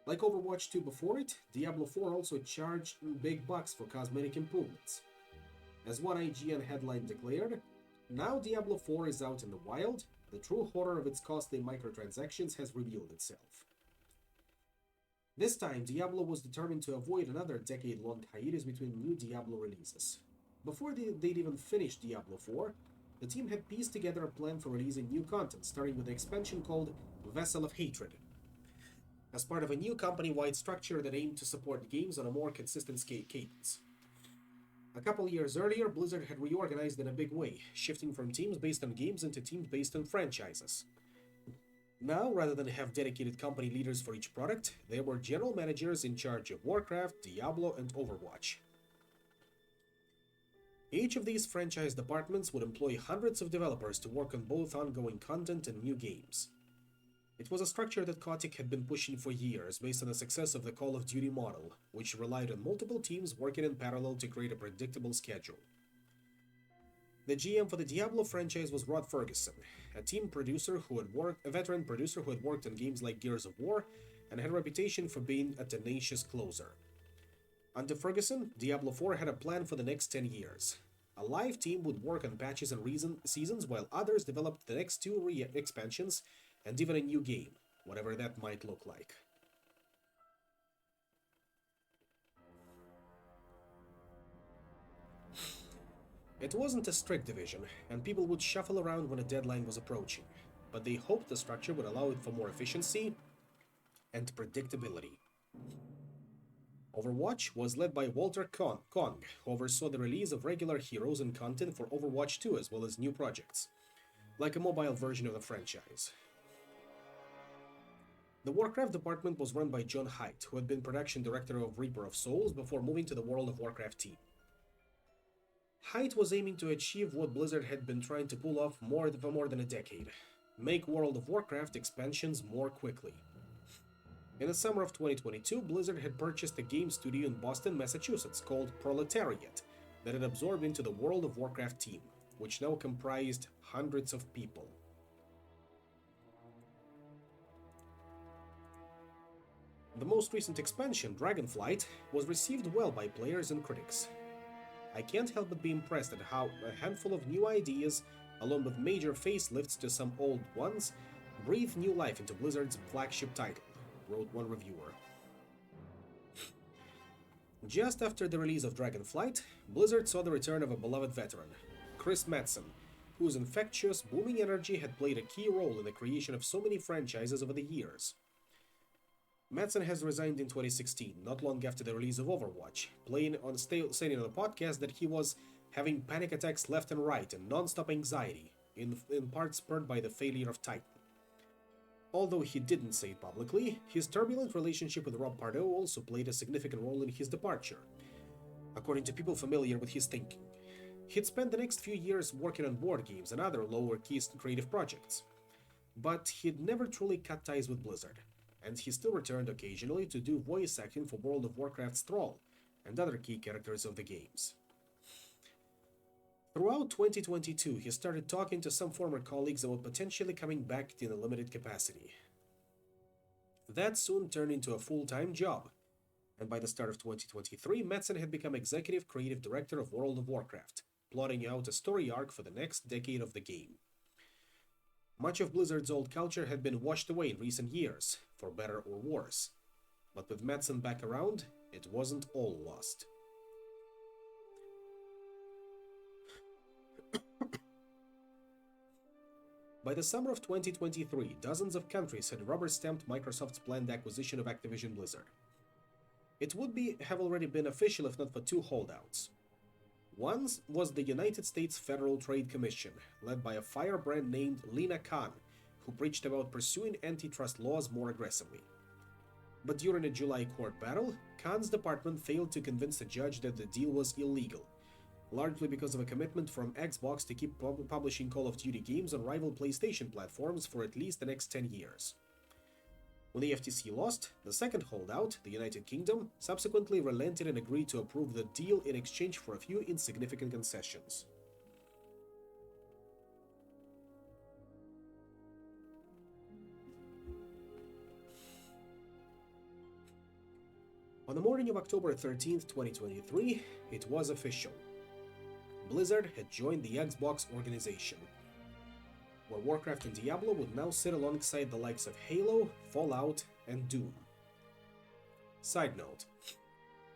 Like Overwatch 2 before it, Diablo 4 also charged big bucks for cosmetic improvements. As one IGN headline declared, now Diablo 4 is out in the wild, the true horror of its costly microtransactions has revealed itself. This time, Diablo was determined to avoid another decade-long hiatus between new Diablo releases. Before they'd even finished Diablo 4, the team had pieced together a plan for releasing new content, starting with an expansion called Vessel of Hatred, as part of a new company-wide structure that aimed to support games on a more consistent cadence. A couple years earlier, Blizzard had reorganized in a big way, shifting from teams based on games into teams based on franchises. Now, rather than have dedicated company leaders for each product, there were general managers in charge of Warcraft, Diablo, and Overwatch. Each of these franchise departments would employ hundreds of developers to work on both ongoing content and new games. It was a structure that Kotick had been pushing for years based on the success of the Call of Duty model, which relied on multiple teams working in parallel to create a predictable schedule. The GM for the Diablo franchise was Rod Ferguson, a veteran producer who had worked on games like Gears of War and had a reputation for being a tenacious closer. Under Ferguson, Diablo 4 had a plan for the next 10 years. A live team would work on patches and seasons while others developed the next two expansions and even a new game, whatever that might look like. It wasn't a strict division, and people would shuffle around when a deadline was approaching, but they hoped the structure would allow it for more efficiency and predictability. Overwatch was led by Walter Kong, who oversaw the release of regular heroes and content for Overwatch 2 as well as new projects, like a mobile version of the franchise. The Warcraft department was run by John Haidt, who had been production director of Reaper of Souls before moving to the World of Warcraft team. Haidt was aiming to achieve what Blizzard had been trying to pull off for more than a decade: make World of Warcraft expansions more quickly. In the summer of 2022, Blizzard had purchased a game studio in Boston, Massachusetts called Proletariat that had absorbed into the World of Warcraft team, which now comprised hundreds of people. The most recent expansion, Dragonflight, was received well by players and critics. I can't help but be impressed at how a handful of new ideas, along with major facelifts to some old ones, breathe new life into Blizzard's flagship title, wrote one reviewer. Just after the release of Dragonflight, Blizzard saw the return of a beloved veteran, Chris Metzen, whose infectious, booming energy had played a key role in the creation of so many franchises over the years. Metzen has resigned in 2016, not long after the release of Overwatch, saying on a podcast that he was having panic attacks left and right and non-stop anxiety, in part spurred by the failure of Titan. Although he didn't say it publicly, his turbulent relationship with Rob Pardo also played a significant role in his departure, according to people familiar with his thinking. He'd spent the next few years working on board games and other lower-key creative projects, but he'd never truly cut ties with Blizzard, and he still returned occasionally to do voice acting for World of Warcraft's Thrall and other key characters of the games. Throughout 2022, he started talking to some former colleagues about potentially coming back in a limited capacity. That soon turned into a full-time job, and by the start of 2023, Metzen had become executive creative director of World of Warcraft, plotting out a story arc for the next decade of the game. Much of Blizzard's old culture had been washed away in recent years, for better or worse. But with Metzen back around, it wasn't all lost. By the summer of 2023, dozens of countries had rubber-stamped Microsoft's planned acquisition of Activision Blizzard. It would have already been official if not for two holdouts. One was the United States Federal Trade Commission, led by a firebrand named Lina Khan, who preached about pursuing antitrust laws more aggressively. But during a July court battle, Khan's department failed to convince a judge that the deal was illegal, largely because of a commitment from Xbox to keep publishing Call of Duty games on rival PlayStation platforms for at least the next 10 years. When the FTC lost, the second holdout, the United Kingdom, subsequently relented and agreed to approve the deal in exchange for a few insignificant concessions. On the morning of October 13th, 2023, it was official. Blizzard had joined the Xbox organization, where Warcraft and Diablo would now sit alongside the likes of Halo, Fallout, and Doom. Side note,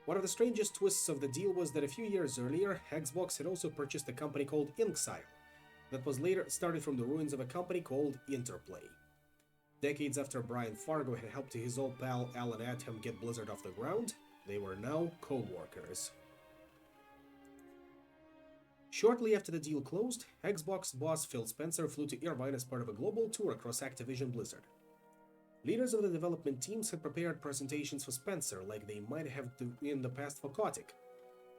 one of the strangest twists of the deal was that a few years earlier, Xbox had also purchased a company called Inxile, that was later started from the ruins of a company called Interplay. Decades after Brian Fargo had helped his old pal Alan Adham get Blizzard off the ground, they were now co-workers. Shortly after the deal closed, Xbox boss Phil Spencer flew to Irvine as part of a global tour across Activision Blizzard. Leaders of the development teams had prepared presentations for Spencer like they might have in the past for Kotick,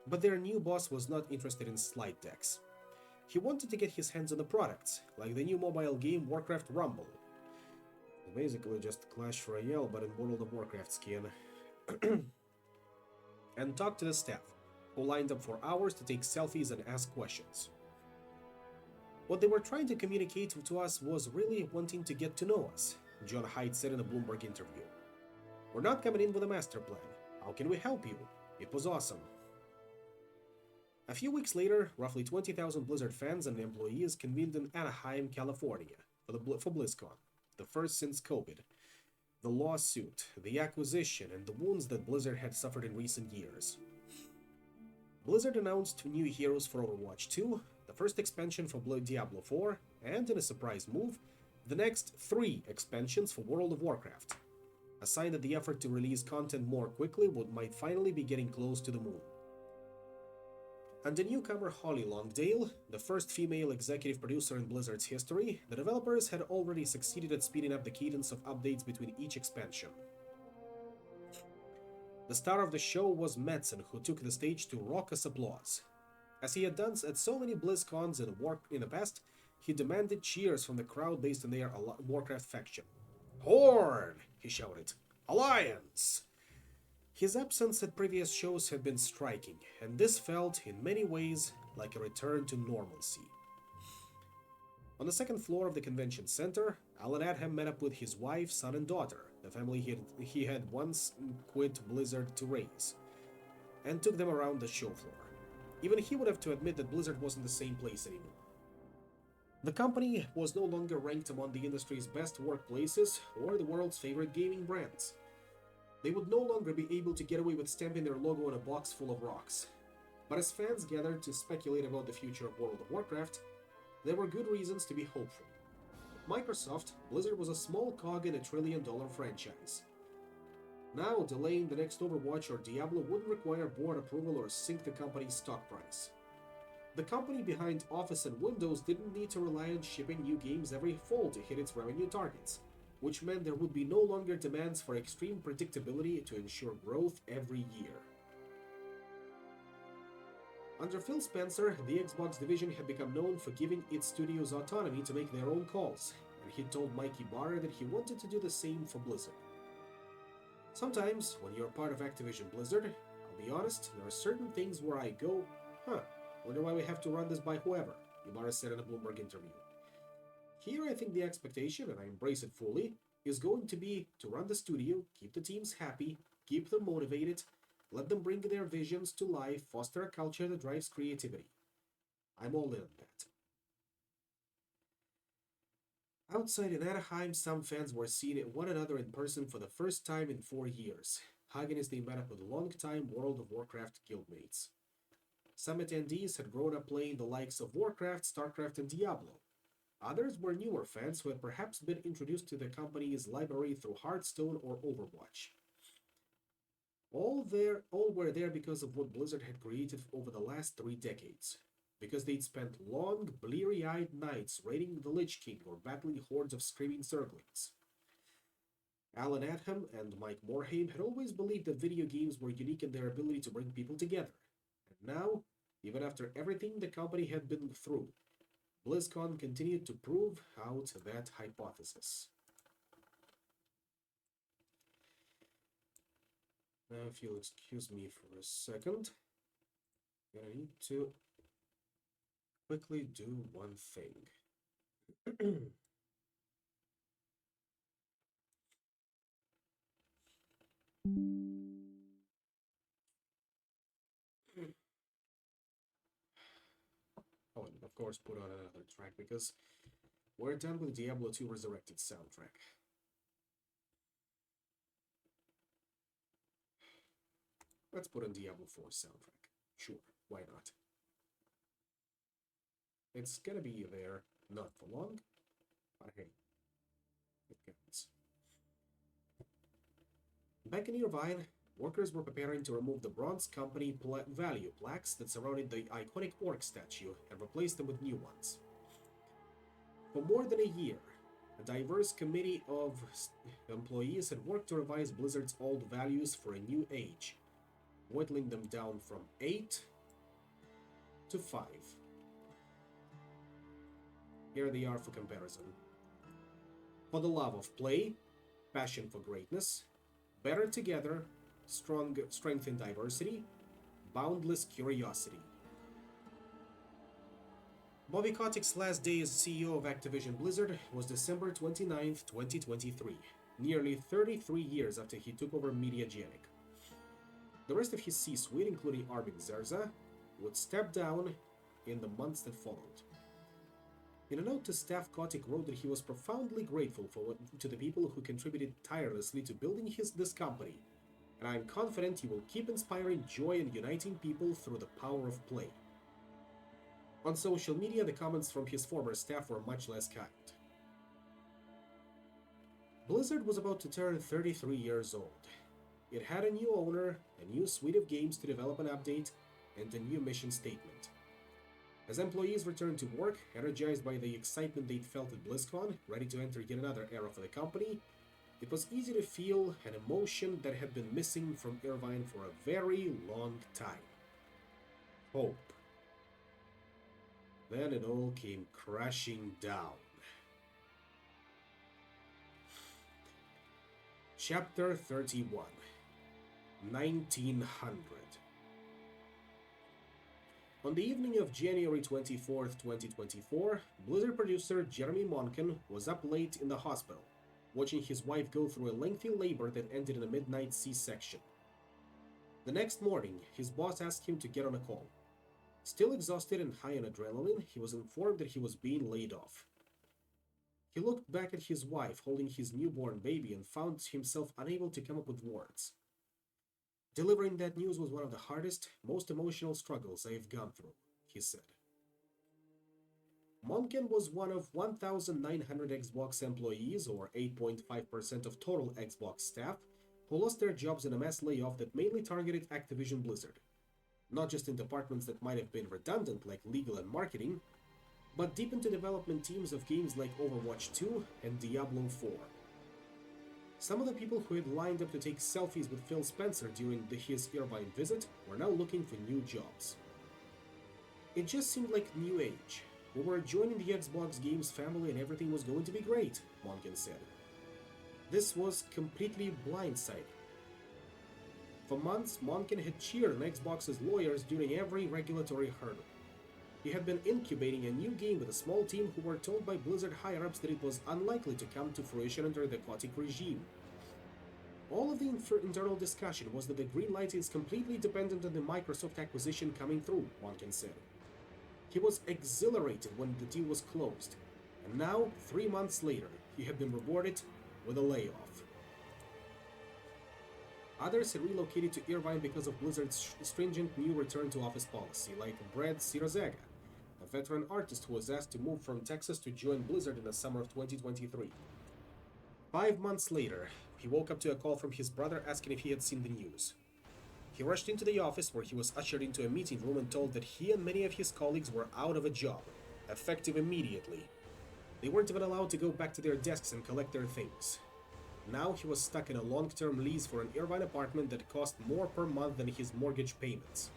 but their new boss was not interested in slide decks. He wanted to get his hands on the products, like the new mobile game Warcraft Rumble. Basically just Clash Royale, but in World of Warcraft skin. And talk to the staff, who lined up for hours to take selfies and ask questions. What they were trying to communicate to us was really wanting to get to know us, John Haidt said in a Bloomberg interview. We're not coming in with a master plan. How can we help you? It was awesome. A few weeks later, roughly 20,000 Blizzard fans and employees convened in Anaheim, California for BlizzCon, the first since COVID. The lawsuit, the acquisition, and the wounds that Blizzard had suffered in recent years. Blizzard announced new heroes for Overwatch 2, the first expansion for Diablo 4, and in a surprise move, the next 3 expansions for World of Warcraft, a sign that the effort to release content more quickly might finally be getting close to the moon. Under newcomer Holly Longdale, the first female executive producer in Blizzard's history, the developers had already succeeded at speeding up the cadence of updates between each expansion. The star of the show was Metzen, who took the stage to raucous applause. As he had done at so many BlizzCons in the past, he demanded cheers from the crowd based on their Warcraft faction. "Horde!" he shouted. "Alliance!" His absence at previous shows had been striking, and this felt, in many ways, like a return to normalcy. On the second floor of the convention center, Alan Adham met up with his wife, son, and daughter, the family he had once quit Blizzard to raise, and took them around the show floor. Even he would have to admit that Blizzard wasn't the same place anymore. The company was no longer ranked among the industry's best workplaces or the world's favorite gaming brands. They would no longer be able to get away with stamping their logo on a box full of rocks. But as fans gathered to speculate about the future of World of Warcraft, there were good reasons to be hopeful. At Microsoft, Blizzard was a small cog in a trillion-dollar franchise. Now, delaying the next Overwatch or Diablo wouldn't require board approval or sink the company's stock price. The company behind Office and Windows didn't need to rely on shipping new games every fall to hit its revenue targets, which meant there would be no longer demands for extreme predictability to ensure growth every year. Under Phil Spencer, the Xbox division had become known for giving its studios autonomy to make their own calls, and he told Mike Ibarra that he wanted to do the same for Blizzard. Sometimes, when you're part of Activision Blizzard, I'll be honest, there are certain things where I go, wonder why we have to run this by whoever, Ibarra said in a Bloomberg interview. Here, I think the expectation, and I embrace it fully, is going to be to run the studio, keep the teams happy, keep them motivated, let them bring their visions to life, foster a culture that drives creativity. I'm all in on that. Outside in Anaheim, some fans were seeing one another in person for the first time in 4 years, hugging as they met up with long-time World of Warcraft guildmates. Some attendees had grown up playing the likes of Warcraft, StarCraft, and Diablo. Others were newer fans who had perhaps been introduced to the company's library through Hearthstone or Overwatch. All were there because of what Blizzard had created over the last 3 decades. Because they'd spent long, bleary-eyed nights raiding the Lich King or battling hordes of screaming Zerglings. Alan Adham and Mike Morhaime had always believed that video games were unique in their ability to bring people together. And now, even after everything the company had been through, BlizzCon continued to prove out that hypothesis. Now, if you'll excuse me for a second, I need to quickly do one thing. Oh, and of course put on another track because we're done with Diablo 2 Resurrected soundtrack. Let's put on Diablo 4 soundtrack. Sure, why not? It's gonna be there not for long, but hey, it counts. Back in Irvine, workers were preparing to remove the Bronze Company value plaques that surrounded the iconic orc statue and replace them with new ones. For more than a year, a diverse committee of employees had worked to revise Blizzard's old values for a new age, whittling them down from 8 to 5. Here they are for comparison. For the love of play, passion for greatness, better together, strength in diversity, boundless curiosity. Bobby Kotick's last day as CEO of Activision Blizzard was December 29th, 2023, nearly 33 years after he took over Mediagenic. The rest of his C-suite, including Armin Zerza, would step down in the months that followed. In a note to staff, Kotick wrote that he was profoundly grateful to the people who contributed tirelessly to building this company, and I am confident he will keep inspiring joy and uniting people through the power of play. On social media, the comments from his former staff were much less kind. Blizzard was about to turn 33 years old. It had a new owner, a new suite of games to develop and update, and a new mission statement. As employees returned to work, energized by the excitement they'd felt at BlizzCon, ready to enter yet another era for the company, it was easy to feel an emotion that had been missing from Irvine for a very long time. Hope. Then it all came crashing down. Chapter 31, 1900. On the evening of January 24th, 2024, Blizzard producer Jeremy Monken was up late in the hospital, watching his wife go through a lengthy labor that ended in a midnight C-section. The next morning, his boss asked him to get on a call. Still exhausted and high on adrenaline, he was informed that he was being laid off. He looked back at his wife holding his newborn baby and found himself unable to come up with words. Delivering that news was one of the hardest, most emotional struggles I have gone through, he said. Monken was one of 1,900 Xbox employees, or 8.5% of total Xbox staff, who lost their jobs in a mass layoff that mainly targeted Activision Blizzard. Not just in departments that might have been redundant like legal and marketing, but deep into development teams of games like Overwatch 2 and Diablo 4. Some of the people who had lined up to take selfies with Phil Spencer during his Irvine visit were now looking for new jobs. It just seemed like new age. We were joining the Xbox Games family and everything was going to be great, Monken said. This was completely blindsiding. For months, Monken had cheered on Xbox's lawyers during every regulatory hurdle. He had been incubating a new game with a small team who were told by Blizzard higher-ups that it was unlikely to come to fruition under the Kotick regime. All of the internal discussion was that the green light is completely dependent on the Microsoft acquisition coming through, Monken said. He was exhilarated when the deal was closed, and now, 3 months later, he had been rewarded with a layoff. Others had relocated to Irvine because of Blizzard's stringent new return-to-office policy, like Brad Sirazaga, a veteran artist who was asked to move from Texas to join Blizzard in the summer of 2023. 5 months later, he woke up to a call from his brother asking if he had seen the news. He rushed into the office where he was ushered into a meeting room and told that he and many of his colleagues were out of a job, effective immediately. They weren't even allowed to go back to their desks and collect their things. Now he was stuck in a long-term lease for an Irvine apartment that cost more per month than his mortgage payments.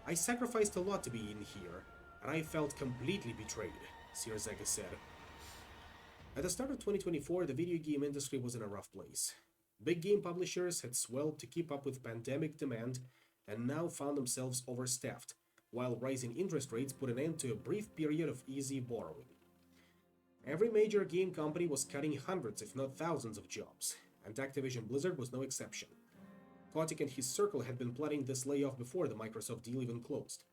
I sacrificed a lot to be in here, and I felt completely betrayed, Sierzega said. At the start of 2024, the video game industry was in a rough place. Big game publishers had swelled to keep up with pandemic demand and now found themselves overstaffed, while rising interest rates put an end to a brief period of easy borrowing. Every major game company was cutting hundreds, if not thousands, of jobs, and Activision Blizzard was no exception. Kotick and his circle had been planning this layoff before the Microsoft deal even closed.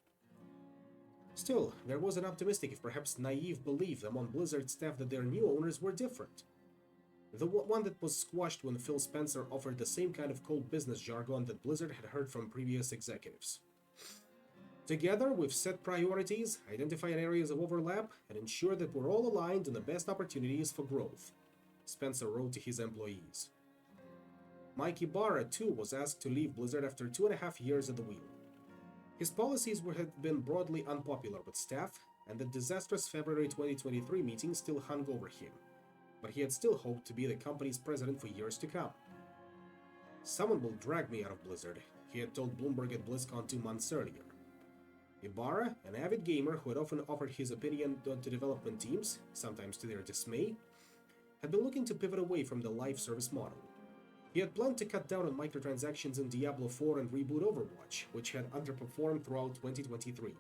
Still, there was an optimistic, if perhaps naive, belief among Blizzard staff that their new owners were different. The one that was squashed when Phil Spencer offered the same kind of cold business jargon that Blizzard had heard from previous executives. Together, we've set priorities, identified areas of overlap, and ensured that we're all aligned on the best opportunities for growth, Spencer wrote to his employees. Mike Ibarra, too, was asked to leave Blizzard after 2.5 years at the wheel. His policies had been broadly unpopular with staff, and the disastrous February 2023 meeting still hung over him, but he had still hoped to be the company's president for years to come. Someone will drag me out of Blizzard, he had told Bloomberg at BlizzCon 2 months earlier. Ibarra, an avid gamer who had often offered his opinion to development teams, sometimes to their dismay, had been looking to pivot away from the live service model. He had planned to cut down on microtransactions in Diablo 4 and reboot Overwatch, which had underperformed throughout 2023.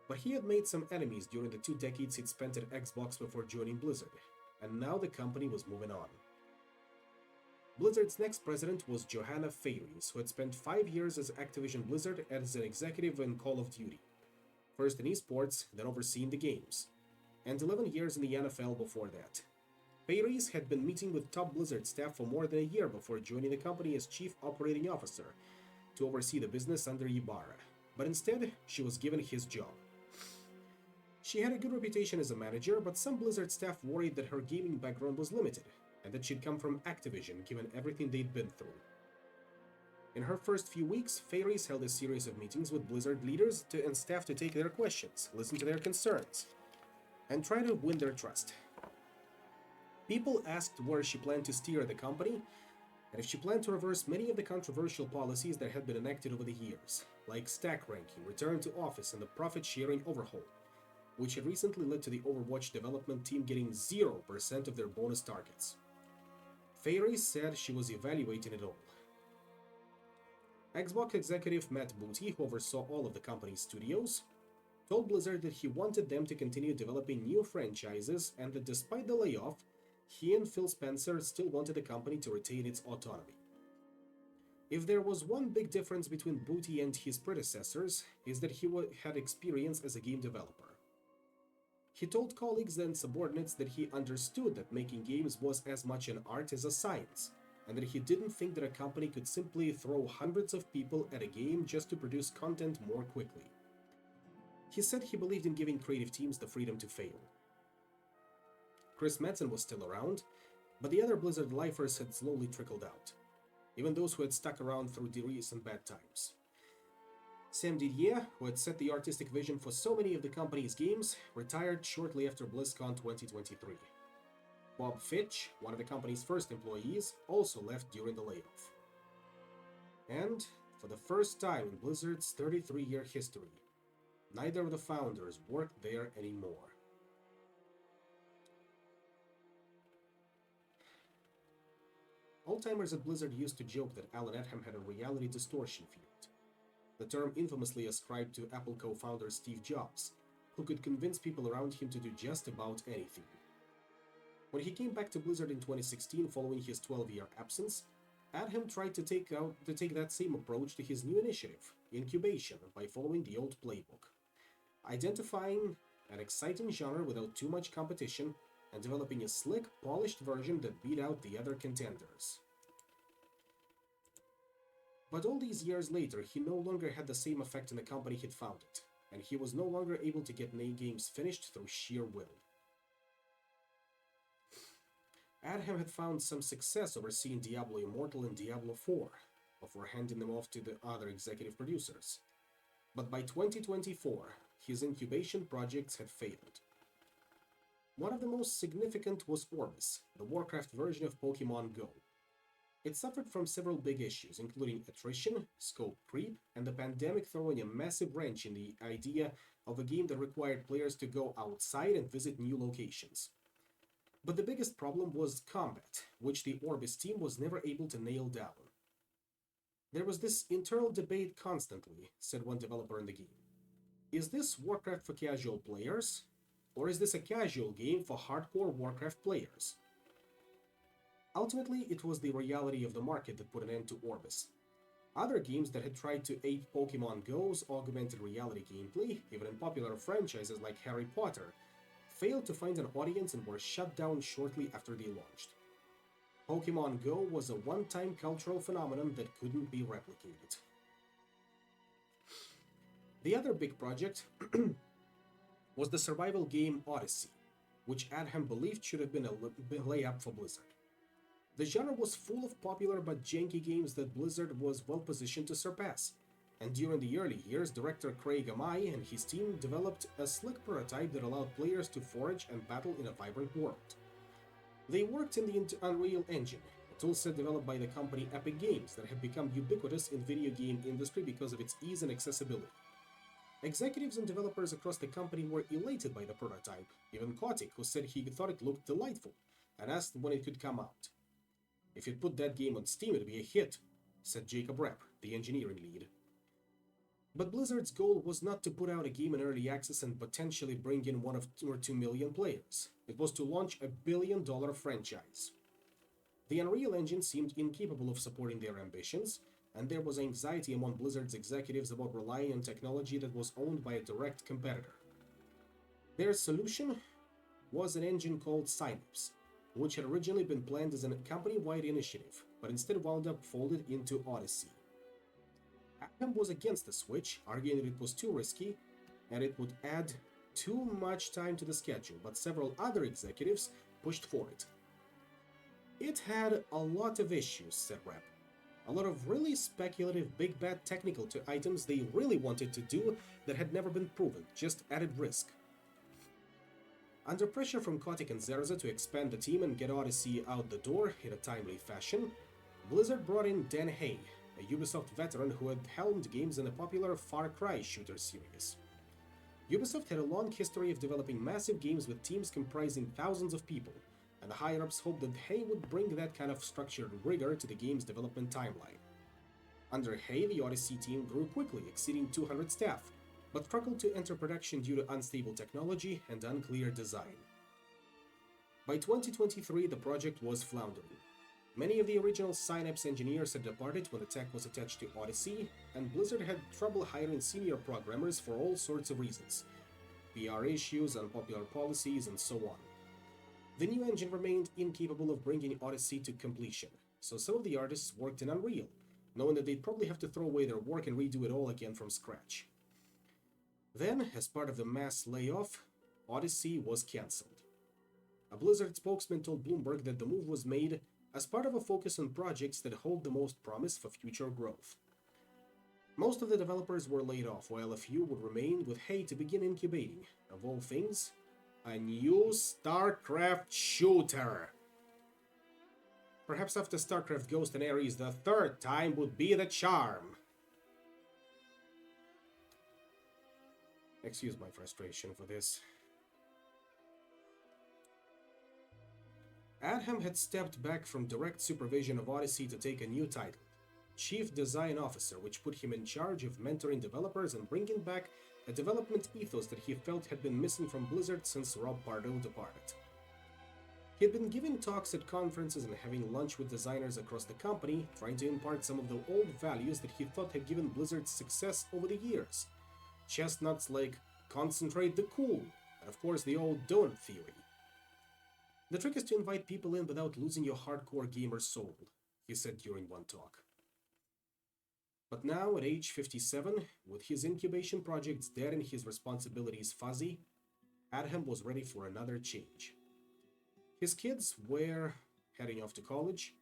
But he had made some enemies during the 2 decades he'd spent at Xbox before joining Blizzard, and now the company was moving on. Blizzard's next president was Johanna Faries, who had spent 5 years as Activision Blizzard as an executive in Call of Duty, first in esports, then overseeing the games, and 11 years in the NFL before that. Faries had been meeting with top Blizzard staff for more than a year before joining the company as Chief Operating Officer to oversee the business under Ibarra, but instead, she was given his job. She had a good reputation as a manager, but some Blizzard staff worried that her gaming background was limited, and that she'd come from Activision given everything they'd been through. In her first few weeks, Faries held a series of meetings with Blizzard leaders and staff to take their questions, listen to their concerns, and try to win their trust. People asked where she planned to steer the company, and if she planned to reverse many of the controversial policies that had been enacted over the years, like stack ranking, return to office, and the profit-sharing overhaul, which had recently led to the Overwatch development team getting 0% of their bonus targets. Faries said she was evaluating it all. Xbox executive Matt Booty, who oversaw all of the company's studios, told Blizzard that he wanted them to continue developing new franchises and that despite the layoff, he and Phil Spencer still wanted the company to retain its autonomy. If there was one big difference between Booty and his predecessors, is that he had experience as a game developer. He told colleagues and subordinates that he understood that making games was as much an art as a science, and that he didn't think that a company could simply throw hundreds of people at a game just to produce content more quickly. He said he believed in giving creative teams the freedom to fail. Chris Metzen was still around, but the other Blizzard lifers had slowly trickled out, even those who had stuck around through the recent bad times. Sam Didier, who had set the artistic vision for so many of the company's games, retired shortly after BlizzCon 2023. Bob Fitch, one of the company's first employees, also left during the layoff. And, for the first time in Blizzard's 33-year history, neither of the founders worked there anymore. Old-timers at Blizzard used to joke that Alan Edham had a reality distortion field, the term infamously ascribed to Apple co-founder Steve Jobs, who could convince people around him to do just about anything. When he came back to Blizzard in 2016 following his 12-year absence, Edham tried to take that same approach to his new initiative, incubation, by following the old playbook, identifying an exciting genre without too much competition and developing a slick, polished version that beat out the other contenders. But all these years later, he no longer had the same effect in the company he'd founded, and he was no longer able to get games finished through sheer will. Adham had found some success overseeing Diablo Immortal and Diablo 4, before handing them off to the other executive producers. But by 2024, his incubation projects had failed. One of the most significant was Orbis, the Warcraft version of Pokemon Go. It suffered from several big issues, including attrition, scope creep, and the pandemic throwing a massive wrench in the idea of a game that required players to go outside and visit new locations. But the biggest problem was combat, which the Orbis team was never able to nail down. There was this internal debate constantly, said one developer in the game. Is this Warcraft for casual players? Or is this a casual game for hardcore Warcraft players? Ultimately, it was the reality of the market that put an end to Orbis. Other games that had tried to ape Pokemon Go's augmented reality gameplay, even in popular franchises like Harry Potter, failed to find an audience and were shut down shortly after they launched. Pokemon Go was a one-time cultural phenomenon that couldn't be replicated. The other big project was the survival game Odyssey, which Adham believed should have been a layup for Blizzard. The genre was full of popular but janky games that Blizzard was well positioned to surpass, and during the early years, director Craig Amai and his team developed a slick prototype that allowed players to forage and battle in a vibrant world. They worked in the Unreal Engine, a toolset developed by the company Epic Games that had become ubiquitous in video game industry because of its ease and accessibility. Executives and developers across the company were elated by the prototype, even Kotick, who said he thought it looked delightful, and asked when it could come out. If you'd put that game on Steam, it'd be a hit, said Jacob Repp, the engineering lead. But Blizzard's goal was not to put out a game in early access and potentially bring in 1 or 2 million players. It was to launch a billion-dollar franchise. The Unreal Engine seemed incapable of supporting their ambitions, and there was anxiety among Blizzard's executives about relying on technology that was owned by a direct competitor. Their solution was an engine called Synapse, which had originally been planned as a company-wide initiative, but instead wound up folded into Odyssey. Adham was against the switch, arguing that it was too risky, and it would add too much time to the schedule, but several other executives pushed for it. It had a lot of issues, said Repp. A lot of really speculative, big bad technical items they really wanted to do that had never been proven, just added risk. Under pressure from Kotick and Zerza to expand the team and get Odyssey out the door in a timely fashion, Blizzard brought in Dan Hay, a Ubisoft veteran who had helmed games in the popular Far Cry shooter series. Ubisoft had a long history of developing massive games with teams comprising thousands of people, and the higher-ups hoped that Hay would bring that kind of structured rigor to the game's development timeline. Under Hay, the Odyssey team grew quickly, exceeding 200 staff, but struggled to enter production due to unstable technology and unclear design. By 2023, the project was floundering. Many of the original Synapse engineers had departed when the tech was attached to Odyssey, and Blizzard had trouble hiring senior programmers for all sorts of reasons. PR issues, unpopular policies, and so on. The new engine remained incapable of bringing Odyssey to completion, so some of the artists worked in Unreal, knowing that they'd probably have to throw away their work and redo it all again from scratch. Then, as part of the mass layoff, Odyssey was cancelled. A Blizzard spokesman told Bloomberg that the move was made as part of a focus on projects that hold the most promise for future growth. Most of the developers were laid off, while a few would remain with Hay to begin incubating, of all things, a new StarCraft shooter. Perhaps after StarCraft Ghost and Ares, the third time would be the charm. Excuse my frustration for this. Adham had stepped back from direct supervision of Odyssey to take a new title, Chief Design Officer, which put him in charge of mentoring developers and bringing back a development ethos that he felt had been missing from Blizzard since Rob Pardo departed. He had been giving talks at conferences and having lunch with designers across the company, trying to impart some of the old values that he thought had given Blizzard success over the years. Chestnuts like concentrate the cool, and of course the old don't theory. The trick is to invite people in without losing your hardcore gamer soul, he said during one talk. But now, at age 57, with his incubation projects dead and his responsibilities fuzzy, Adham was ready for another change. His kids were heading off to college,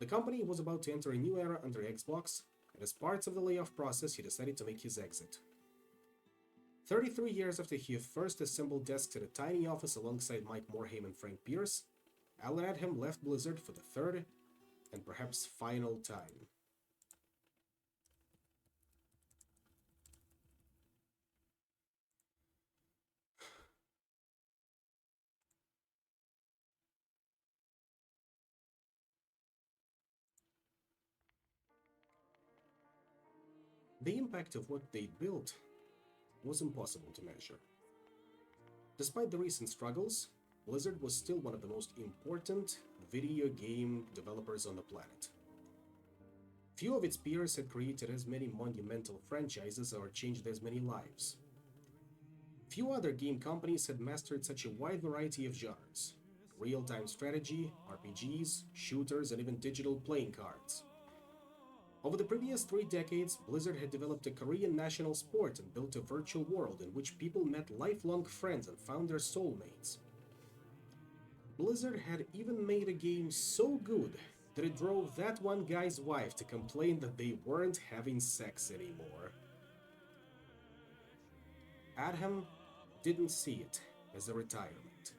the company was about to enter a new era under Xbox, and as part of the layoff process, he decided to make his exit. 33 years after he first assembled desks at a tiny office alongside Mike Morhaime and Frank Pierce, Alan Adham left Blizzard for the third and perhaps final time. The impact of what they built was impossible to measure. Despite the recent struggles, Blizzard was still one of the most important video game developers on the planet. Few of its peers had created as many monumental franchises or changed as many lives. Few other game companies had mastered such a wide variety of genres: real-time strategy, RPGs, shooters, and even digital playing cards. Over the previous 3 decades, Blizzard had developed a Korean national sport and built a virtual world in which people met lifelong friends and found their soulmates. Blizzard had even made a game so good that it drove that one guy's wife to complain that they weren't having sex anymore. Adham didn't see it as a retirement.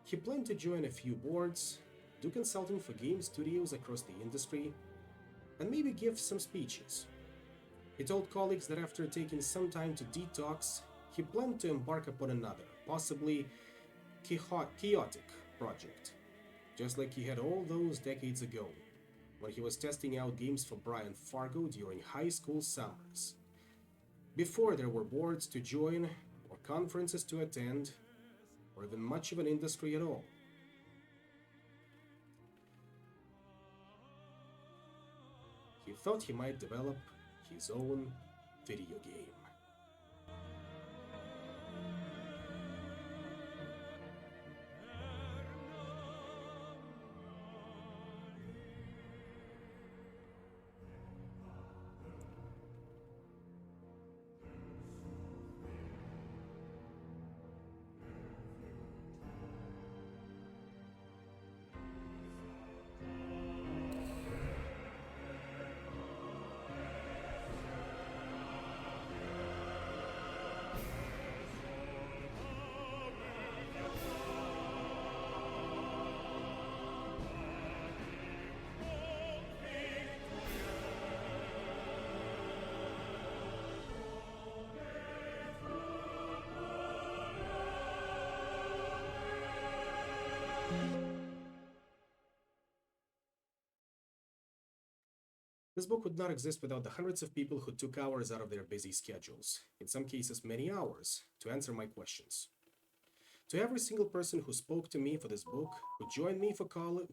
He planned to join a few boards, do consulting for game studios across the industry, and maybe give some speeches. He told colleagues that after taking some time to detox, he planned to embark upon another, possibly chaotic project, just like he had all those decades ago, when he was testing out games for Brian Fargo during high school summers. Before there were boards to join, or conferences to attend, or even much of an industry at all. He thought he might develop his own video game. This book would not exist without the hundreds of people who took hours out of their busy schedules, in some cases many hours, to answer my questions. To every single person who spoke to me for this book, who joined me for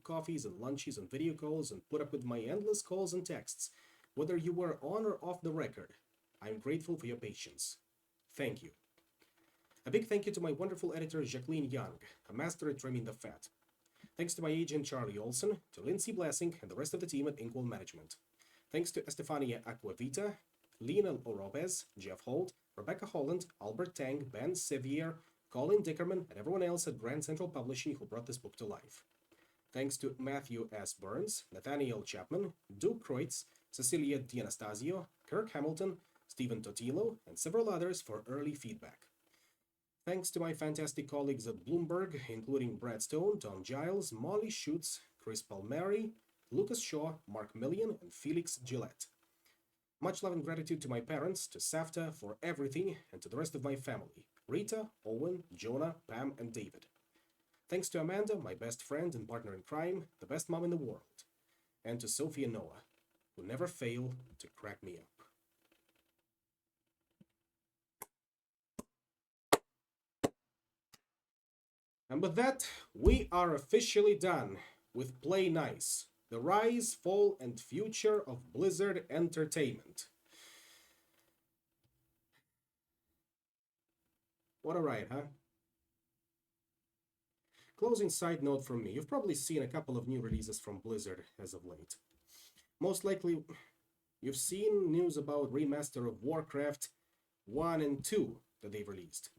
coffees and lunches and video calls and put up with my endless calls and texts, whether you were on or off the record, I am grateful for your patience. Thank you. A big thank you to my wonderful editor Jacqueline Young, a master at trimming the fat. Thanks to my agent Charlie Olson, to Lindsay Blessing, and the rest of the team at Inkwell Management. Thanks to Estefania Aquavita, Lionel Orobez, Jeff Holt, Rebecca Holland, Albert Tang, Ben Sevier, Colin Dickerman, and everyone else at Grand Central Publishing who brought this book to life. Thanks to Matthew S. Burns, Nathaniel Chapman, Duke Kreutz, Cecilia D'Anastasio, Kirk Hamilton, Stephen Totilo, and several others for early feedback. Thanks to my fantastic colleagues at Bloomberg, including Brad Stone, Tom Giles, Molly Schutz, Chris Palmieri, Lucas Shaw, Mark Millian, and Felix Gillette. Much love and gratitude to my parents, to SAFTA for everything, and to the rest of my family, Rita, Owen, Jonah, Pam, and David. Thanks to Amanda, my best friend and partner in crime, the best mom in the world. And to Sophie and Noah, who never fail to crack me up. And with that, we are officially done with Play Nice, the rise, fall, and future of Blizzard Entertainment. What a ride, huh? Closing side note from me, you've probably seen a couple of new releases from Blizzard as of late. Most likely, you've seen news about remaster of Warcraft 1 and 2 that they released.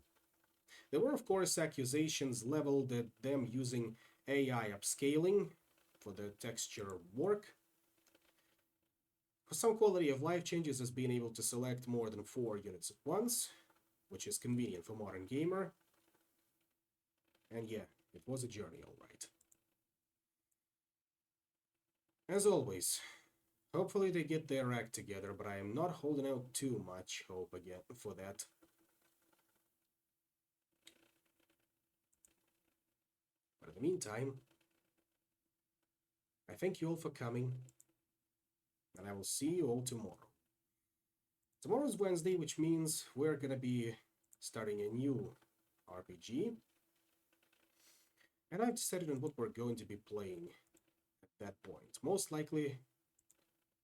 There were, of course, accusations leveled at them using AI upscaling for the texture work. For some quality of life changes as being able to select more than 4 units at once, which is convenient for modern gamer. And yeah, it was a journey, alright. As always, hopefully they get their act together, but I am not holding out too much hope again for that. But in the meantime, I thank you all for coming, and I will see you all tomorrow. Tomorrow's Wednesday, which means we're gonna be starting a new RPG. And I've decided on what we're going to be playing at that point. Most likely,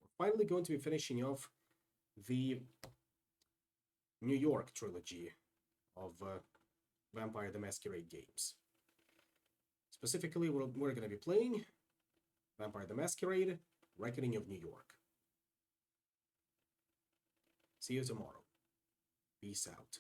we're finally going to be finishing off the New York trilogy of Vampire the Masquerade games. Specifically, we're going to be playing Vampire the Masquerade, Reckoning of New York. See you tomorrow. Peace out.